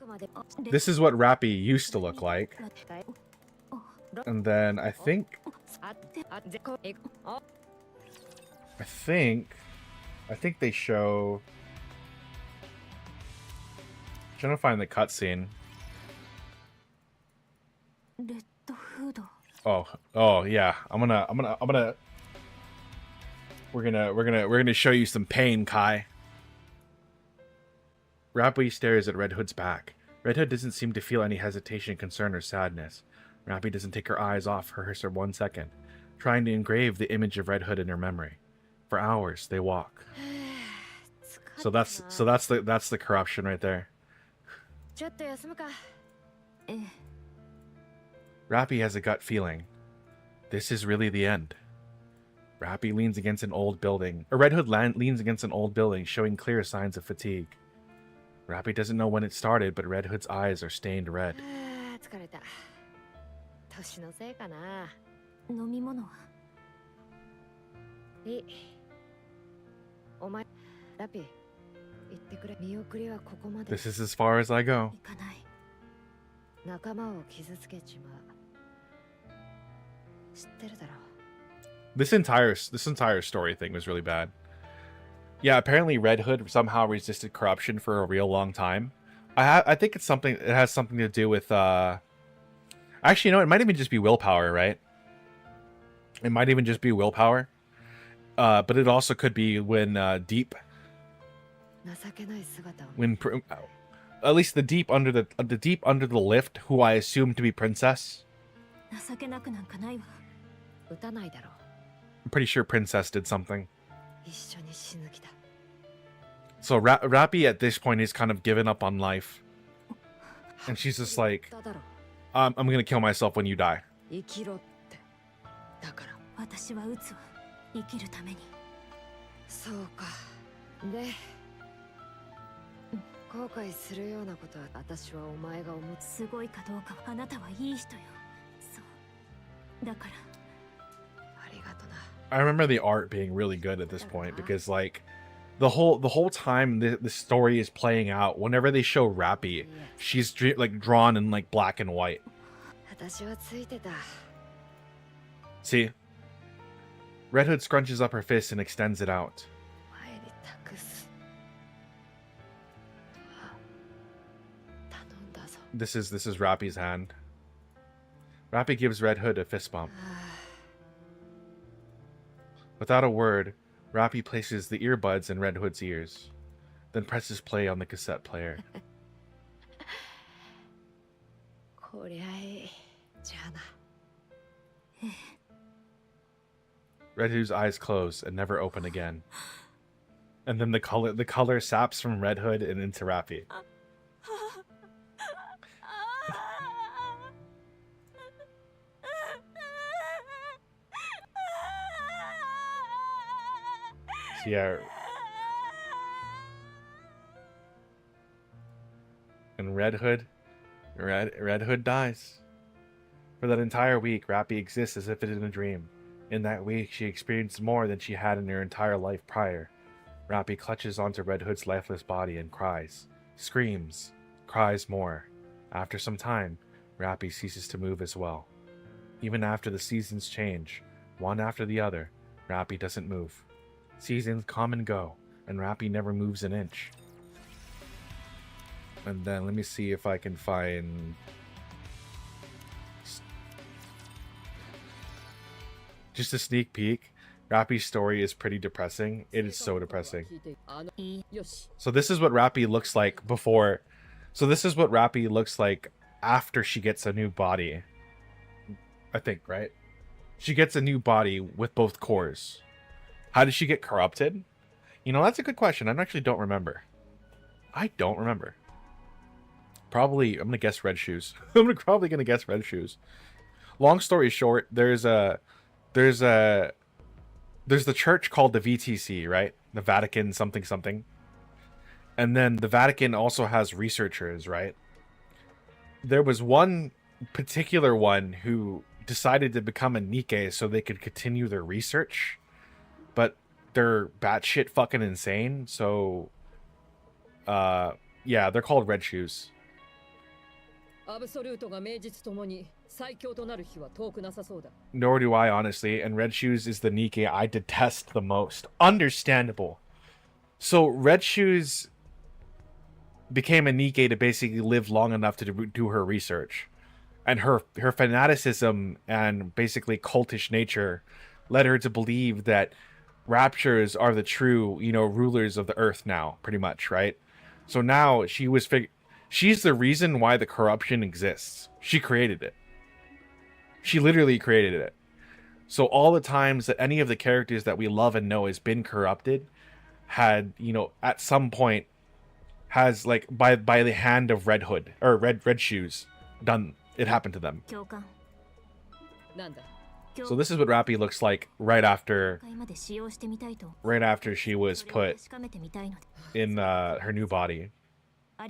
this is what Rappy used to look like. And then I think they show, I'm trying to find the cutscene. Oh yeah. We're gonna show you some pain, Kai. Rappy stares at Red Hood's back. Red Hood doesn't seem to feel any hesitation, concern, or sadness. Rappy doesn't take her eyes off her for 1 second, trying to engrave the image of Red Hood in her memory. For hours, they walk. So that's the corruption right there. Rappy has a gut feeling. This is really the end. Rappy leans against an old building. Red Hood leans against an old building, showing clear signs of fatigue. Rappy doesn't know when it started, but Red Hood's eyes are stained red. This is as far as I go. This entire story thing was really bad. Yeah, apparently Red Hood somehow resisted corruption for a real long time. I think it has something to do with actually, you know, it might even just be willpower, right? It might even just be willpower. But it also could be when Deep, at least the Deep under the lift, who I assume to be Princess. I'm pretty sure Princess did something. So Rappy at this point is kind of given up on life, and she's just like, I'm gonna kill myself when you die. I remember the art being really good at this point, because like the whole time the story is playing out, whenever they show Rappy, she's like drawn in like black and white. See? Red Hood scrunches up her fist and extends it out. This is Rappy's hand. Rappy gives Red Hood a fist bump. Without a word, Rappy places the earbuds in Red Hood's ears, then presses play on the cassette player. Red Hood's eyes close and never open again. And then the color saps from Red Hood and into Rappy. So yeah. And Red Hood dies. For that entire week, Rappy exists as if it is a dream. In that week, she experienced more than she had in her entire life prior. Rappy clutches onto Red Hood's lifeless body and cries. Screams. Cries more. After some time, Rappy ceases to move as well. Even after the seasons change, one after the other, Rappy doesn't move. Seasons come and go, and Rappy never moves an inch. And then let me see if I can find... Just a sneak peek. Rappy's story is pretty depressing. It is so depressing. So this is what Rappy looks like before. So this is what Rappy looks like after she gets a new body. I think, right? She gets a new body with both cores. How did she get corrupted? You know, that's a good question. I actually don't remember. I don't remember. Probably, I'm gonna guess red shoes. I'm probably gonna guess red shoes. Long story short, there's the church called the VTC, right? The Vatican something something. And then the Vatican also has researchers, right? There was one particular one who decided to become a Nikke so they could continue their research. But they're batshit fucking insane, so... yeah, they're called red shoes. Nor do I, honestly, and Red Shoes is the Nikke I detest the most. Understandable. So Red Shoes became a Nikke to basically live long enough to do her research. And her fanaticism and basically cultish nature led her to believe that raptures are the true, rulers of the earth now, pretty much, right? So now she's the reason why the corruption exists. She created it. She literally created it. So all the times that any of the characters that we love and know has been corrupted had, at some point has, like, by the hand of Red Hood or Red Shoes done it happened to them. So this is what Rappy looks like right after she was put in her new body. Let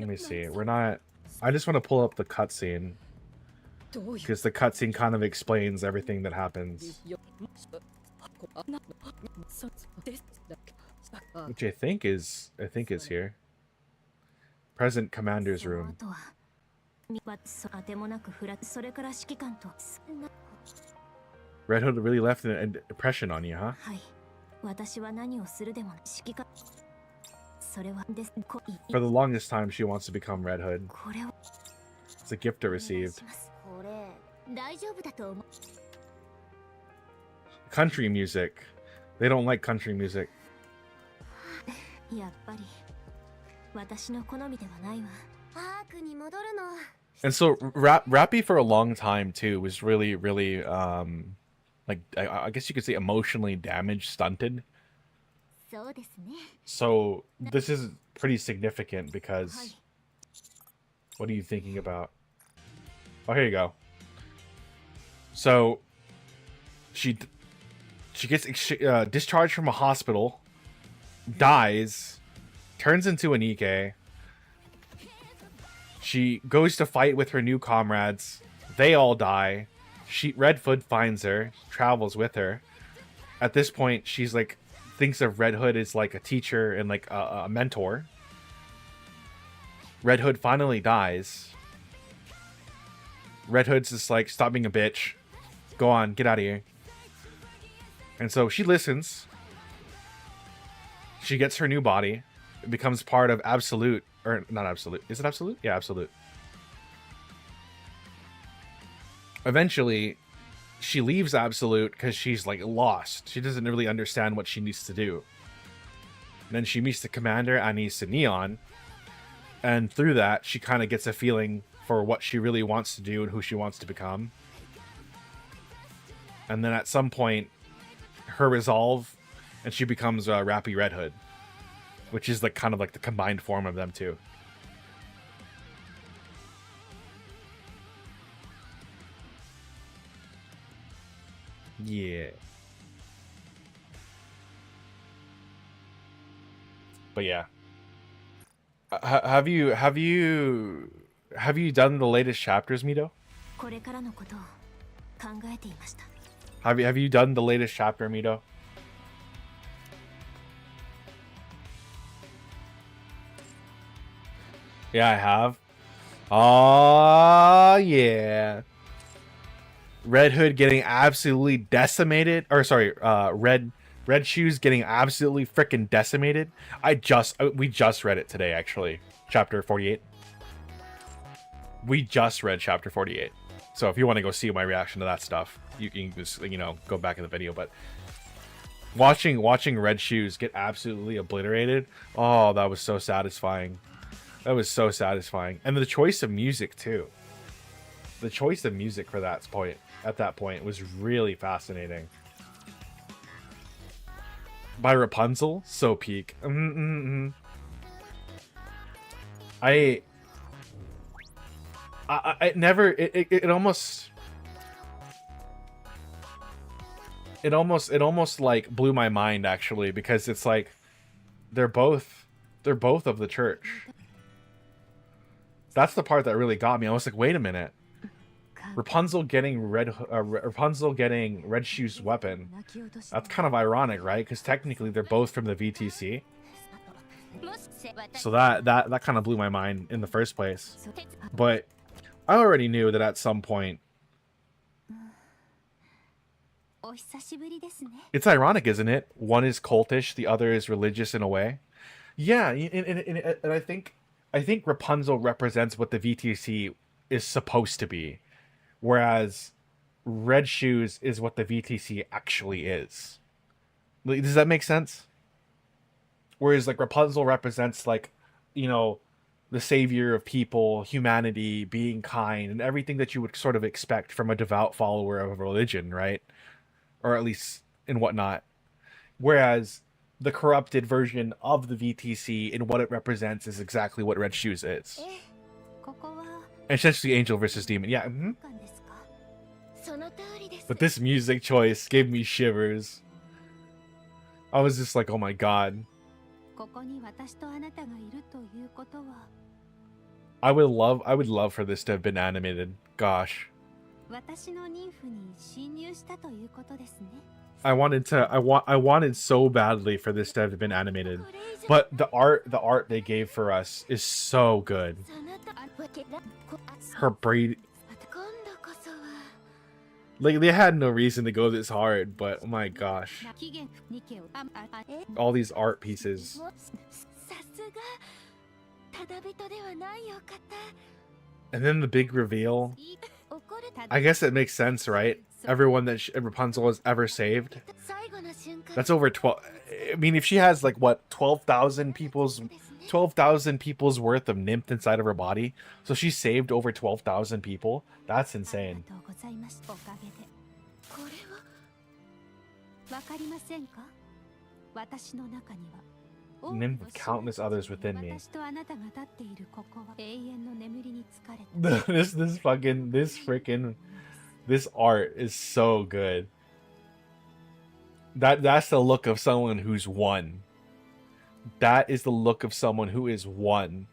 me see. I just want to pull up the cutscene because the cutscene kind of explains everything that happens, which I think is here. Present commander's room. Red Hood really left an impression on you, huh? For the longest time, she wants to become Red Hood. It's a gift I received. Country music. They don't like country music. And so Rappy for a long time too was really like I guess you could say emotionally damaged, stunted. So this is pretty significant because what are you thinking about? Oh, here you go. So she gets discharged from a hospital, dies, turns into a Nikke. She goes to fight with her new comrades. They all die. Red Hood finds her, travels with her. At this point, she's like, thinks of Red Hood as like a teacher and like a mentor. Red Hood finally dies. Red Hood's just like, stop being a bitch. Go on, get out of here. And so she listens. She gets her new body. It becomes part of Absolute. Or not Absolute. Is it Absolute? Yeah, Absolute. Eventually, she leaves Absolute because she's like lost. She doesn't really understand what she needs to do. And then she meets the commander, Anise and Neon. And through that, she kind of gets a feeling for what she really wants to do and who she wants to become. And then at some point, her resolve, and she becomes Rappy Red Hood, which is like kind of like the combined form of them two. Yeah. But yeah. Have you done the latest chapters, Mito? Have you done the latest chapter, Mito? Yeah, I have. Oh yeah. Red Hood getting absolutely decimated, or sorry, Red Shoes getting absolutely freaking decimated. We just read it today, actually. Chapter 48. We just read chapter 48. So if you want to go see my reaction to that stuff, you can just, you know, go back in the video. But watching Red Shoes get absolutely obliterated, oh, that was so satisfying. That was so satisfying. And the choice of music too. The choice of music for that point at that point was really fascinating. By Rapunzel, so peak. I never. It almost like blew my mind, actually, because it's like they're both of the church. That's the part that really got me. I was like, wait a minute. Rapunzel getting Red Shoes' weapon. That's kind of ironic, right? Because technically they're both from the VTC. So that kind of blew my mind in the first place. But I already knew that at some point. It's ironic, isn't it? One is cultish, the other is religious in a way. Yeah, and I think Rapunzel represents what the VTC is supposed to be. Whereas Red Shoes is what the VTC actually is. Does that make sense? Whereas like Rapunzel represents, like, you know, the savior of people, humanity, being kind, and everything that you would sort of expect from a devout follower of a religion, right? Or at least in whatnot. Whereas the corrupted version of the VTC and what it represents is exactly what Red Shoes is. Essentially angel versus demon. Yeah. But this music choice gave me shivers. I was just like, oh my god. I would love for this to have been animated. Gosh. I wanted so badly for this to have been animated. But the art they gave for us is so good. Her braid. Like, they had no reason to go this hard, but oh my gosh. All these art pieces. And then the big reveal. I guess it makes sense, right? Everyone that Rapunzel has ever saved. That's over 12. I mean, if she has like what, 12,000 people's worth of nymph inside of her body, so she saved over 12,000 people. That's insane. Nymph with countless others within me. This art is so good. That's the look of someone who's won. That is the look of someone who is one.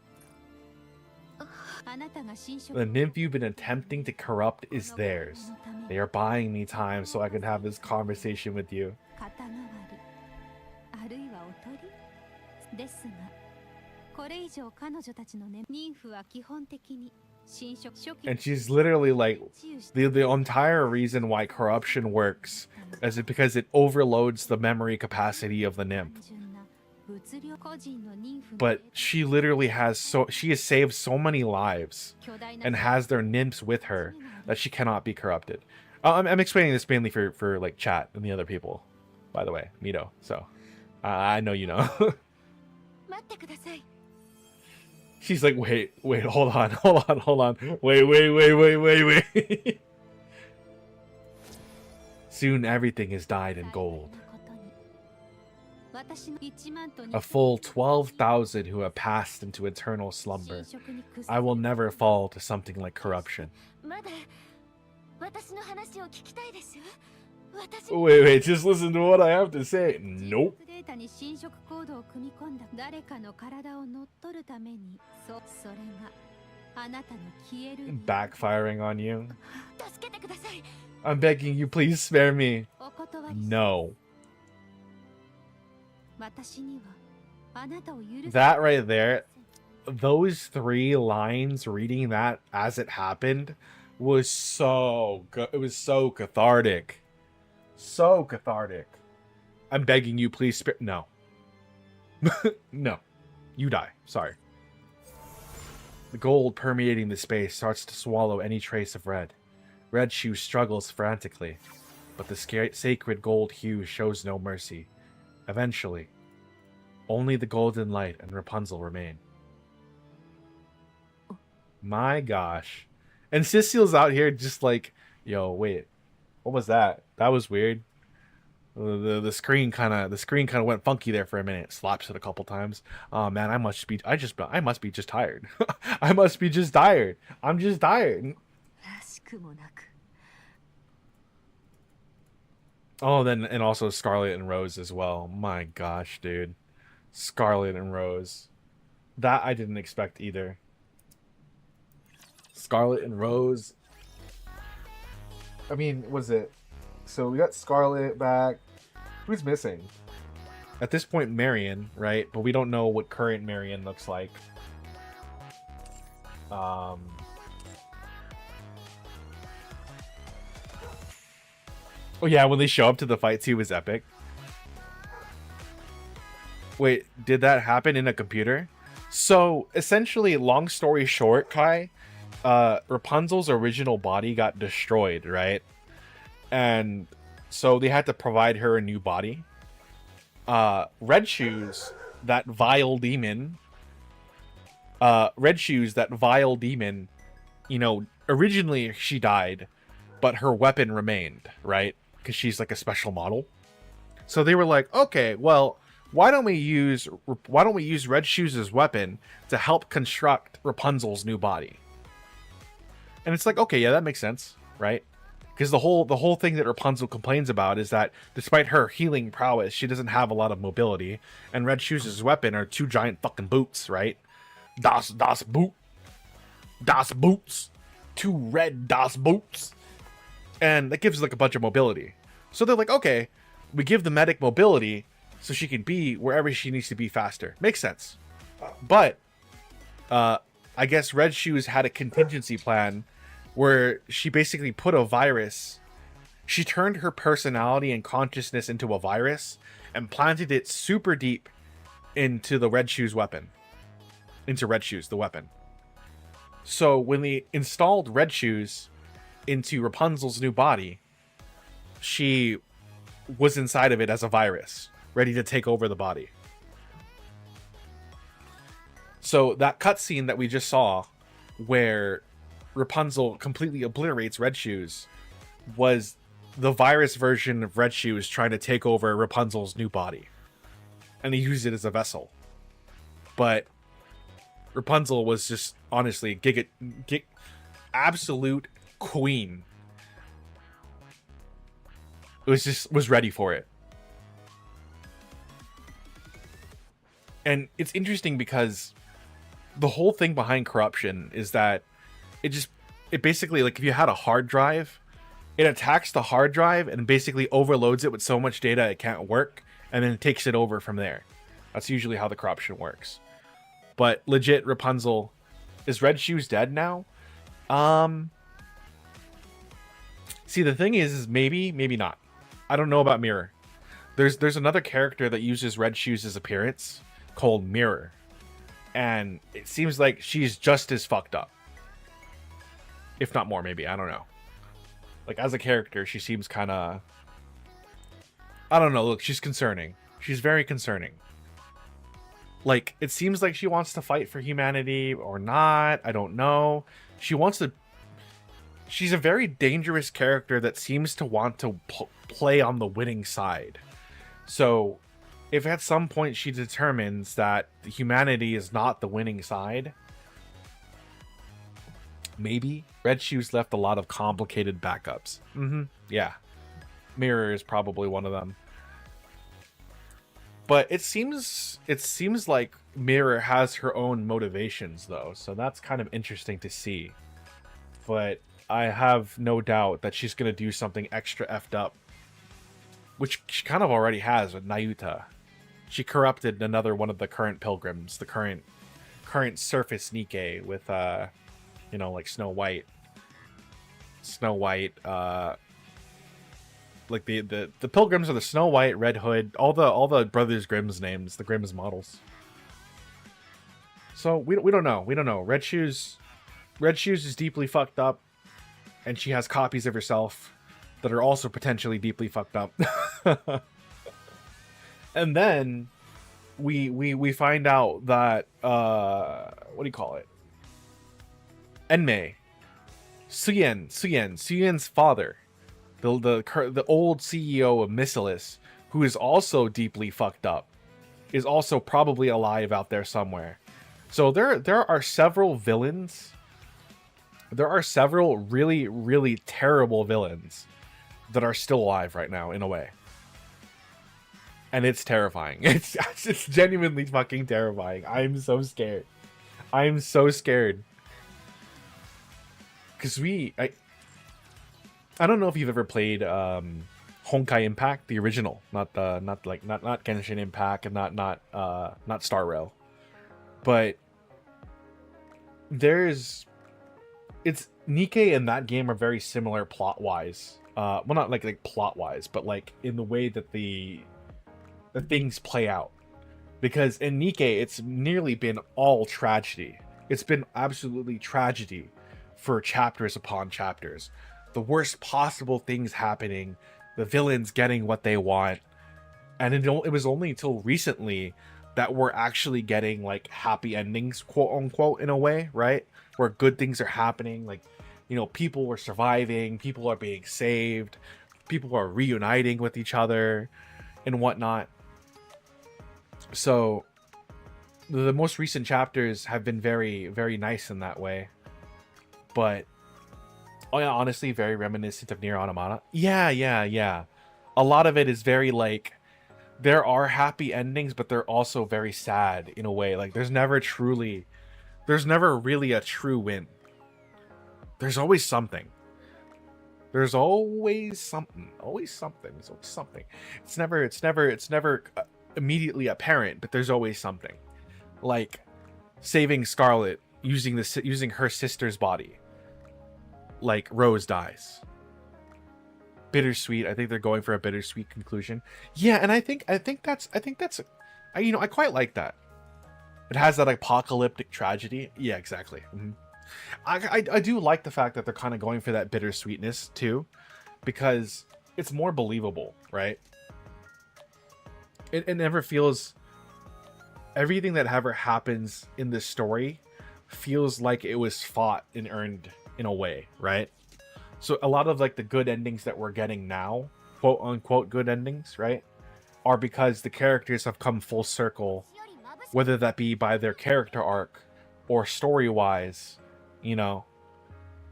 The nymph you've been attempting to corrupt is theirs. They are buying me time so I can have this conversation with you. And she's literally like, the entire reason why corruption works is it because it overloads the memory capacity of the nymph. But she literally she has saved so many lives and has their nymphs with her that she cannot be corrupted. I'm explaining this mainly for like chat and the other people, by the way, Mito. So I know you know. She's like, wait, hold on. Wait. Soon everything is dyed in gold. A full 12,000 who have passed into eternal slumber. I will never fall to something like corruption. Wait, just listen to what I have to say. Nope. Backfiring on you. I'm begging you, please spare me. No. That right there, those 3 lines, reading that as it happened, was so good. It was so cathartic. So cathartic. I'm begging you, please spare. No. No. You die. Sorry. The gold permeating the space starts to swallow any trace of red. Red Shoe struggles frantically, but the sacred gold hue shows no mercy. Eventually, only the golden light and Rapunzel remain. My gosh. And Cecile's out here just like, yo, wait. What was that? That was weird. The screen kind of went funky there for a minute. Slaps it a couple times. Oh man, I must be just tired. I must be just tired. I'm just tired. Oh, and also Scarlet and Rose as well. My gosh, dude. Scarlet and Rose. That I didn't expect either. Scarlet and Rose. I mean, was it? So we got Scarlet back. Who's missing? At this point, Marion, right? But we don't know what current Marion looks like. Oh yeah, when they show up to the fight too was epic. Wait, did that happen in a computer? So essentially, long story short, Kai, Rapunzel's original body got destroyed, right? And so they had to provide her a new body. Red Shoes, that vile demon, you know, originally she died, but her weapon remained, right? Because she's like a special model. So they were like, okay, well, why don't we use Red Shoes' weapon to help construct Rapunzel's new body? And it's like, okay, yeah, that makes sense, right? Because the whole thing that Rapunzel complains about is that despite her healing prowess, she doesn't have a lot of mobility, and Red Shoes' weapon are 2 giant fucking boots, right? Das Boots, 2 red Das Boots, and that gives like a bunch of mobility. So they're like, okay, we give the medic mobility so she can be wherever she needs to be faster. Makes sense. But I guess Red Shoes had a contingency plan where she basically put a virus. She turned her personality and consciousness into a virus and planted it super deep into the Red Shoes weapon. Into Red Shoes, the weapon. So when they installed Red Shoes into Rapunzel's new body, she was inside of it as a virus, ready to take over the body. So that cutscene that we just saw, where Rapunzel completely obliterates Red Shoes, was the virus version of Red Shoes trying to take over Rapunzel's new body. And they used it as a vessel. But Rapunzel was just, honestly, absolute queen. It was ready for it. And it's interesting because the whole thing behind corruption is that it basically, like, if you had a hard drive, it attacks the hard drive and basically overloads it with so much data it can't work, and then it takes it over from there. That's usually how the corruption works. But legit, Rapunzel, is Red Shoes dead now? See, the thing is maybe not. I don't know about Mirror. There's another character that uses Red Shoes' appearance called Mirror, and it seems like she's just as fucked up, if not more. Maybe, I don't know. Like, as a character, she seems kind of, I don't know. Look, she's concerning. She's very concerning. Like, it seems like she wants to fight for humanity or not. I don't know. She wants to. She's a very dangerous character that seems to want to play on the winning side. So, if at some point she determines that humanity is not the winning side, maybe. Red Shoes left a lot of complicated backups. Yeah. Mirror is probably one of them. But it seems like Mirror has her own motivations, though. So that's kind of interesting to see. But I have no doubt that she's going to do something extra effed up. Which she kind of already has with Nayuta. She corrupted another one of the current pilgrims. The current surface Nikke with, you know, like Snow White. Like the pilgrims are the Snow White, Red Hood, all the Brothers Grimm's names, the Grimm's models. So we don't know. Red Shoes is deeply fucked up, and she has copies of herself that are also potentially deeply fucked up. And then we find out that what do you call it? Enmei, Suyen's father, the old CEO of Missilis, who is also deeply fucked up, is also probably alive out there somewhere. So there are several villains. There are several really, really terrible villains that are still alive right now, in a way. And it's terrifying. It's genuinely fucking terrifying. I'm so scared. I'm so scared. Because I don't know if you've ever played Honkai Impact, the original, not Genshin Impact, and not Star Rail. But it's Nikke and that game are very similar plot wise. Well, not like plot wise, but like in the way that the things play out. Because in Nikke, it's nearly been all tragedy. It's been absolutely tragedy for chapters upon chapters. The worst possible things happening, the villains getting what they want, and it was only until recently that we're actually getting like happy endings, quote unquote, in a way, right? Where good things are happening, like, you know, people are surviving, people are being saved, people are reuniting with each other and whatnot. So the most recent chapters have been very, very nice in that way. But honestly, very reminiscent of Nier Automata. Yeah. A lot of it is very like, there are happy endings, but they're also very sad in a way. Like there's never really a true win. There's always something. There's always something. It's never immediately apparent, but there's always something. Like saving Scarlet using her sister's body. Like Rose dies. Bittersweet. I think they're going for a bittersweet conclusion. Yeah, and I think that's you know, I quite like that. It has that apocalyptic tragedy. Yeah, exactly. Mm-hmm. I do like the fact that they're kind of going for that bittersweetness too, because it's more believable, right? It never feels, everything that ever happens in this story feels like it was fought and earned in a way, right? So a lot of like the good endings that we're getting now, quote unquote good endings, right, are because the characters have come full circle, whether that be by their character arc or story wise, you know,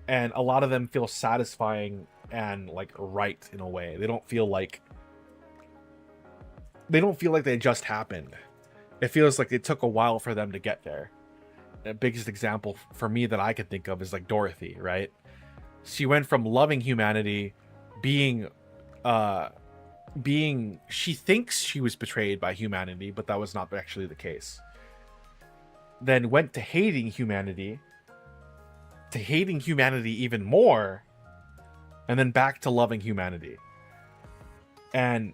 and a lot of them feel satisfying and like right in a way. They don't feel like they just happened. It feels like it took a while for them to get there. The biggest example for me that I could think of is like Dorothy, right? She went from loving humanity, being she thinks she was betrayed by humanity, but that was not actually the case. Then went to hating humanity, to hating humanity even more, and then back to loving humanity. And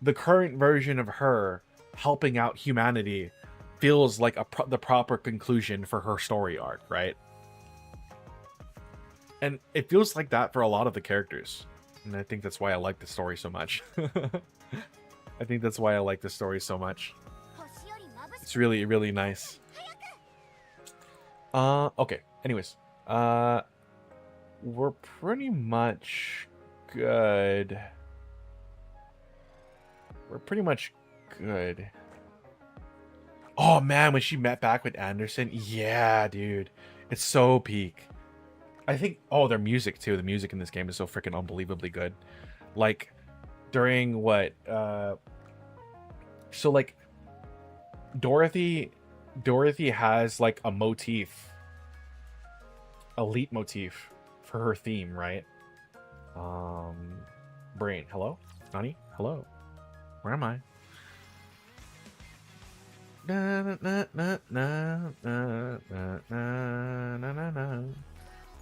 the current version of her helping out humanity feels like the proper conclusion for her story arc, right? And it feels like that for a lot of the characters. And I think that's why I like the story so much. I think that's why I like the story so much. It's really, really nice. Okay. Anyways. We're pretty much good. We're pretty much good. Oh, man, when she met back with Anderson. Yeah, dude. It's so peak. I think, oh, their music too. The music in this game is so freaking unbelievably good. Like, during what, so like, Dorothy has like a motif, a leitmotif for her theme, right? Brain, hello? Nani? Hello? Where am I? Na, na, na, na, na, na, na, na, na, na.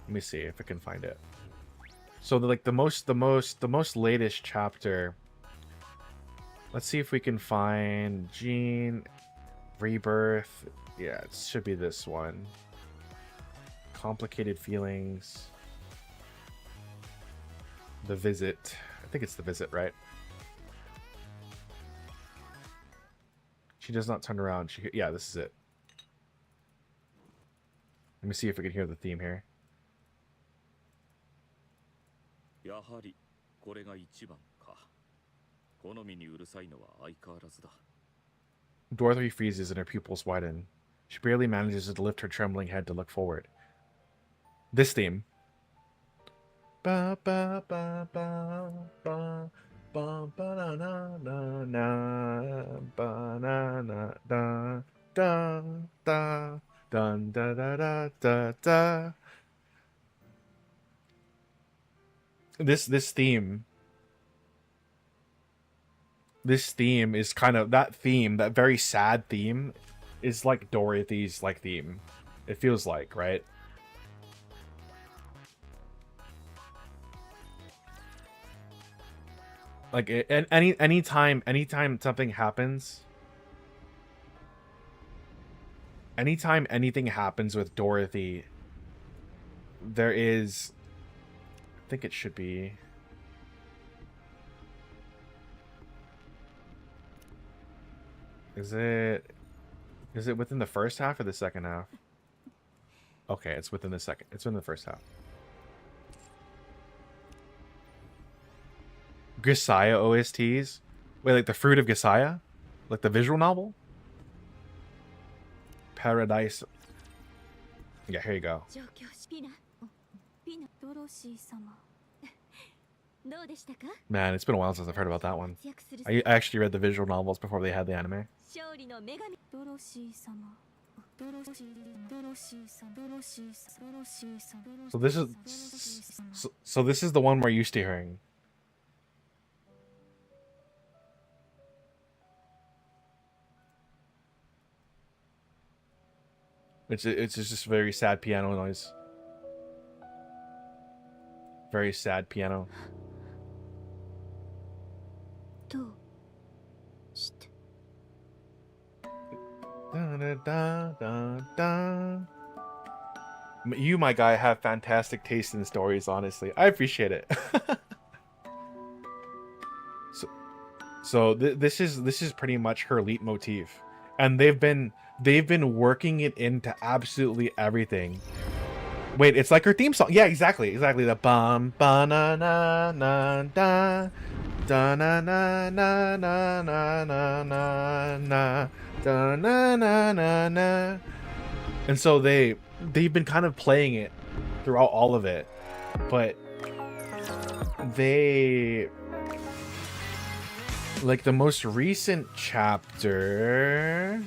Let me see if I can find it. So like the most latest chapter. Let's see if we can find Gene Rebirth. Yeah, it should be this one. Complicated Feelings. The Visit. I think it's The Visit, right? She does not turn around. Yeah, this is it. Let me see if we can hear the theme here. Dorothy freezes and her pupils widen. She barely manages to lift her trembling head to look forward. This theme. Ba ba ba ba ba ba ba na na na na ba na na da da da dun da da da da da. This theme is kind of that very sad theme is like Dorothy's like theme. It feels like, right? Like anytime something happens, anytime anything happens with Dorothy, there is, I think it should be, is it within the first half or the second half? Okay, it's within the first half. Grisaya OSTs? Wait, like the Fruit of Grisaya? Like the visual novel? Paradise. Yeah, here you go. Man, it's been a while since I've heard about that one. I actually read the visual novels before they had the anime. So this is the one we're used to hearing. It's just very sad piano noise. Very sad piano. Da, da, da, da, da. You, my guy, have fantastic taste in stories, honestly. I appreciate it. So this is pretty much her leitmotif. And they've been working it into absolutely everything. Wait, it's like her theme song. Yeah, exactly. The bum ba na na na da da na na na na na na na na da na na na na. And so they've been kind of playing it throughout all of it, but they, like the most recent chapter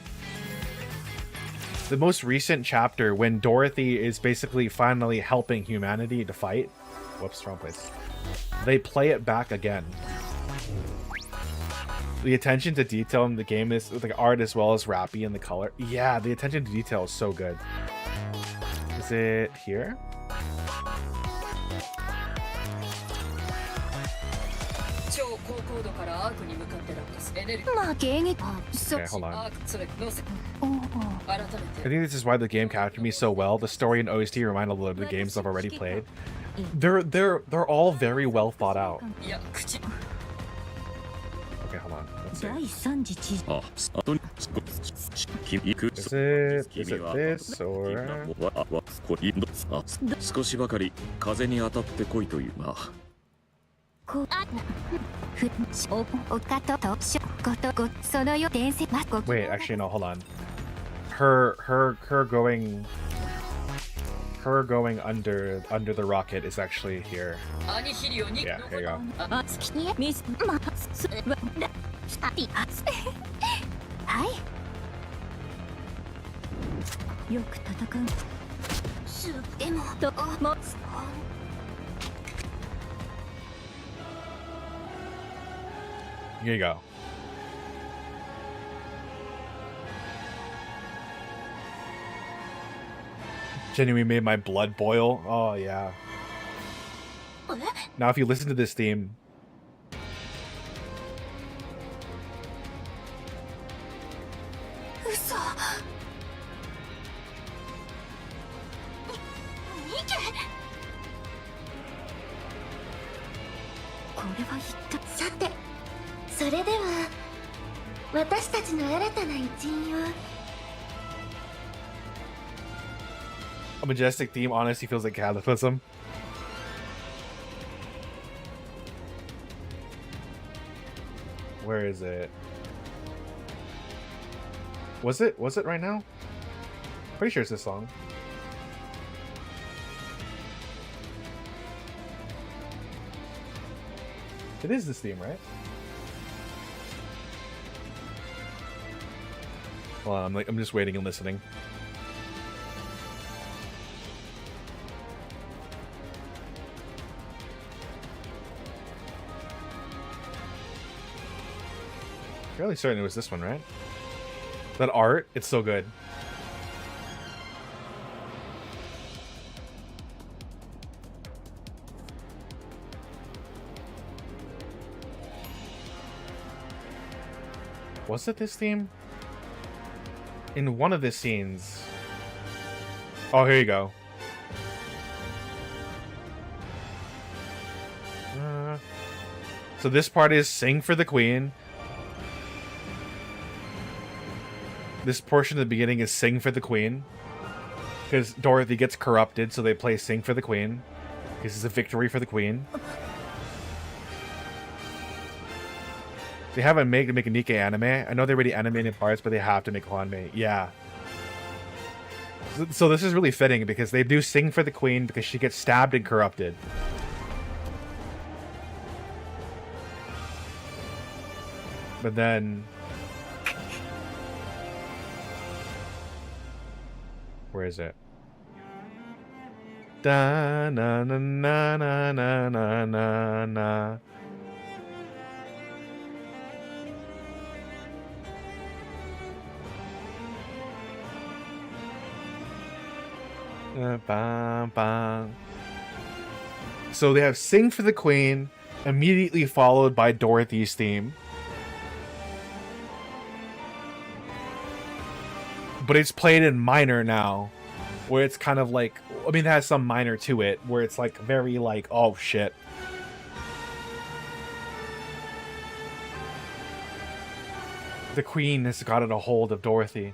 when Dorothy is basically finally helping humanity to fight. Whoops, wrong place. They play it back again. The attention to detail in the game is with the art as well as rappy and the color. Yeah, the attention to detail is so good. This Is it here? Okay, hold on. I think this is why the game captured me so well. The story and OST remind a little of the games I've already played. They're all very well thought out. Okay, hold on. Let's see. Is it this or? Wait, actually no, hold on. Her going under the rocket is actually here. Yeah, here you go. Here you go. Genuinely made my blood boil. Oh yeah. Now if you listen to this theme, a majestic theme honestly feels like Cataclysm. Where is it? Was it right now? Pretty sure it's this song. It is this theme, right? Hold on, I'm just waiting and listening. Fairly certain it was this one, right? That art, it's so good. Was it this theme? In one of the scenes. Oh, here you go. So this part is Sing for the Queen. This portion at the beginning is Sing for the Queen. Because Dorothy gets corrupted, so they play Sing for the Queen. This is a victory for the Queen. They haven't made to make a Nikke anime. I know they already animated parts, but they have to make anime. Yeah. So this is really fitting because they do Sing for the Queen because she gets stabbed and corrupted. But then... Where is it? Da na na na na na na na na. Bam, bam. So they have Sing for the Queen, immediately followed by Dorothy's theme. But it's played in minor now, where it's kind of like, I mean, it has some minor to it, where it's like very like, oh shit. The Queen has gotten a hold of Dorothy.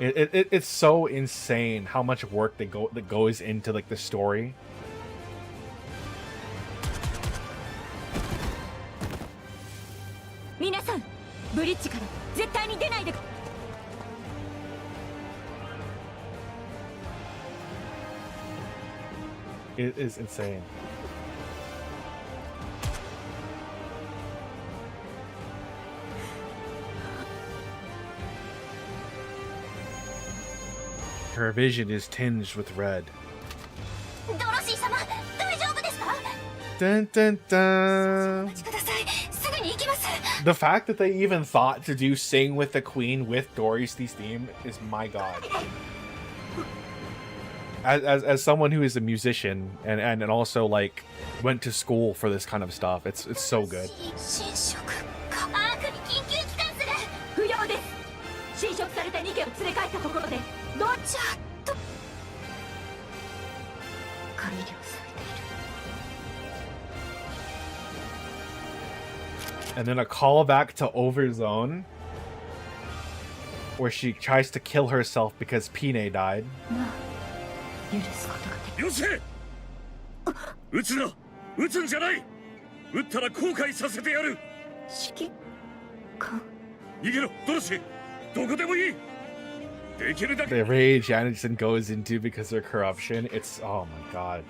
It's so insane how much work that goes into like the story. It is insane. Her vision is tinged with red. Dun, dun, dun. The fact that they even thought to do Sing with the Queen with Dorothy's theme is my god. As someone who is a musician and also like went to school for this kind of stuff, it's so good. And then a callback to Overzone, where she tries to kill herself because Pine died. The rage Anderson goes into because of corruption, it's, oh my god.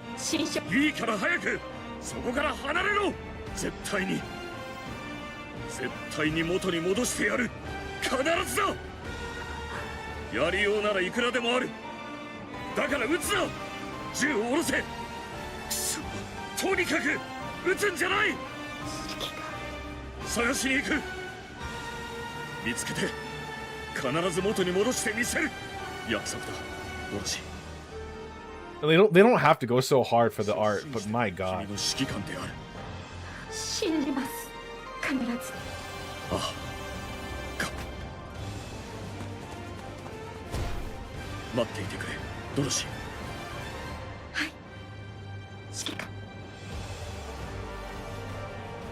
They don't have to go so hard for the art, but my god.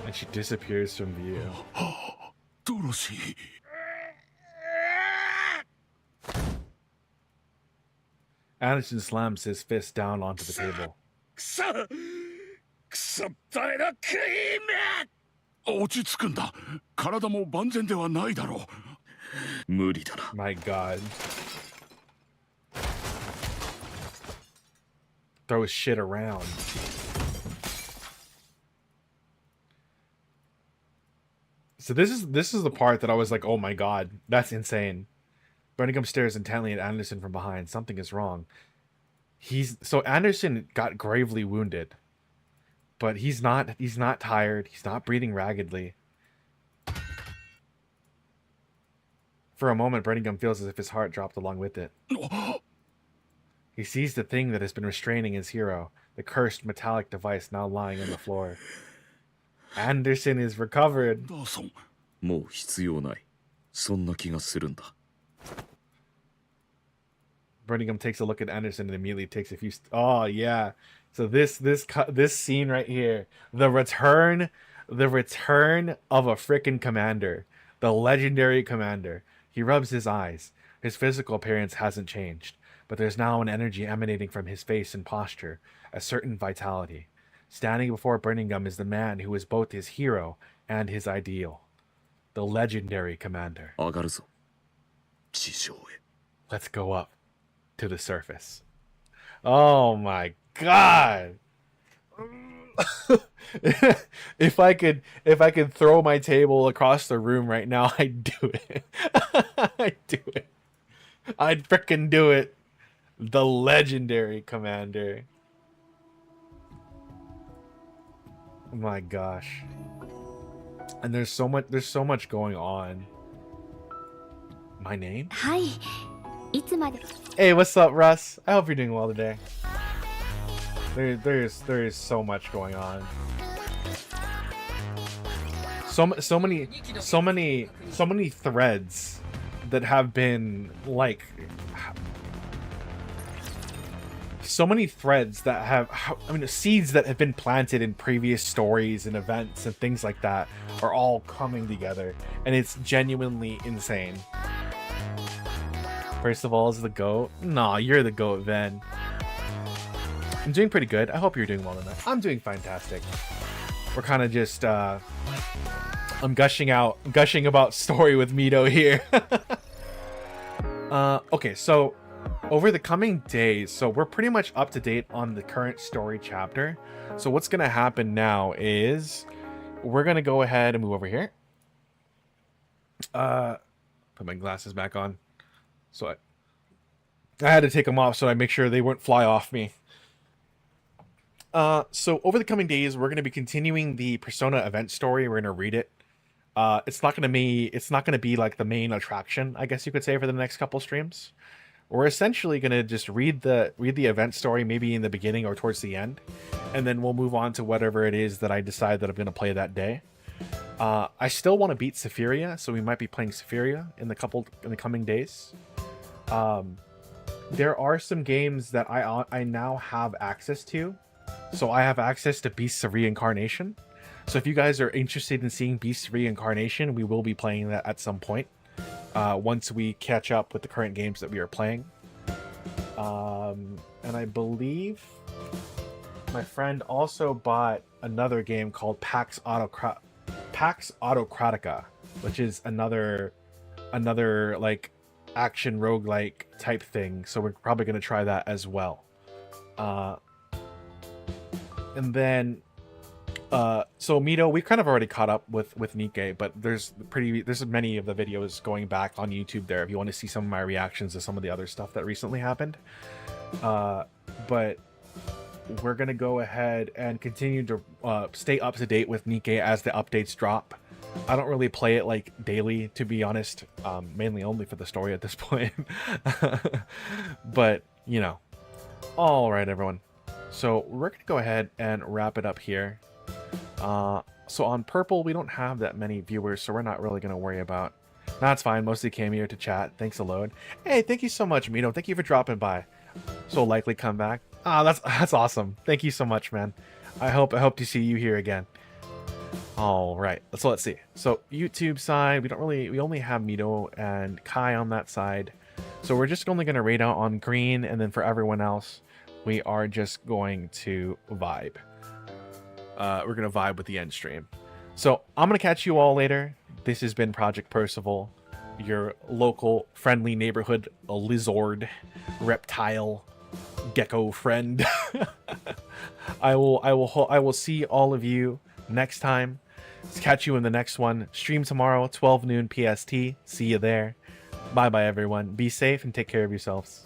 And she disappears from view. Anderson slams his fist down onto the table. My god. Throws shit around. So this is the part that I was like, oh my god, that's insane. Brenningham stares intently at Anderson from behind. Something is wrong. So Anderson got gravely wounded, but he's not tired. He's not breathing raggedly. For a moment, Brenningham feels as if his heart dropped along with it. He sees the thing that has been restraining his hero, the cursed metallic device now lying on the floor. Anderson is recovered. Brenningham takes a look at Anderson and immediately takes a few. Oh yeah. So this scene right here, the return of a frickin' commander, the legendary commander. He rubs his eyes. His physical appearance hasn't changed, but there's now an energy emanating from his face and posture, a certain vitality. Standing before Brenningham is the man who is both his hero and his ideal, the legendary commander. Let's go up to the surface. Oh my god. If I could throw my table across the room right now, I'd do it. I'd do it. I'd frickin' do it. The legendary commander. Oh my gosh. And there's so much going on. My name? Hi. Hey, what's up, Russ? I hope you're doing well today. There is so much going on. So many threads that have been like seeds that have been planted in previous stories and events and things like that are all coming together, and it's genuinely insane. First of all, is the GOAT? Nah, you're the GOAT, Ven. I'm doing pretty good. I hope you're doing well tonight. I'm doing fantastic. We're kind of just I'm gushing about story with Mito here. Okay, so over the coming days, so we're pretty much up to date on the current story chapter. So what's gonna happen now is we're gonna go ahead and move over here. Put my glasses back on. So I had to take them off so I make sure they wouldn't fly off me. So over the coming days, we're going to be continuing the Persona event story. We're going to read it. It's not gonna be like the main attraction, I guess you could say, for the next couple streams. We're essentially gonna just read the event story, maybe in the beginning or towards the end, and then we'll move on to whatever it is that I decide that I'm gonna play that day. I still want to beat Sephiria, so we might be playing Sephiria in the coming days. There are some games that I now have access to, so I have access to Beasts of Reincarnation. So if you guys are interested in seeing Beasts of Reincarnation, we will be playing that at some point. Once we catch up with the current games that we are playing. And I believe my friend also bought another game called Pax Autocratica, which is another like action roguelike type thing. So we're probably going to try that as well. And then so Mito, we kind of already caught up with Nikke, but there's many of the videos going back on YouTube there if you want to see some of my reactions to some of the other stuff that recently happened. But we're gonna go ahead and continue to stay up to date with Nikke as the updates drop. I don't really play it like daily, to be honest, mainly only for the story at this point. But you know, all right, everyone. So we're gonna go ahead and wrap it up here. So on Purple, we don't have that many viewers, so we're not really going to worry about. That's fine. Mostly came here to chat. Thanks a load. Hey, thank you so much, Mito. Thank you for dropping by. So likely come back. That's awesome. Thank you so much, man. I hope to see you here again. All right. So let's see. So YouTube side, we only have Mito and Kai on that side. So we're just only going to raid out on green, and then for everyone else, we are just going to vibe. We're going to vibe with the end stream. So I'm going to catch you all later. This has been Project Percival, your local friendly neighborhood lizard reptile gecko friend. I will see all of you next time. Let's catch you in the next one. Stream tomorrow, 12 noon PST. See you there. Bye bye, everyone. Be safe and take care of yourselves.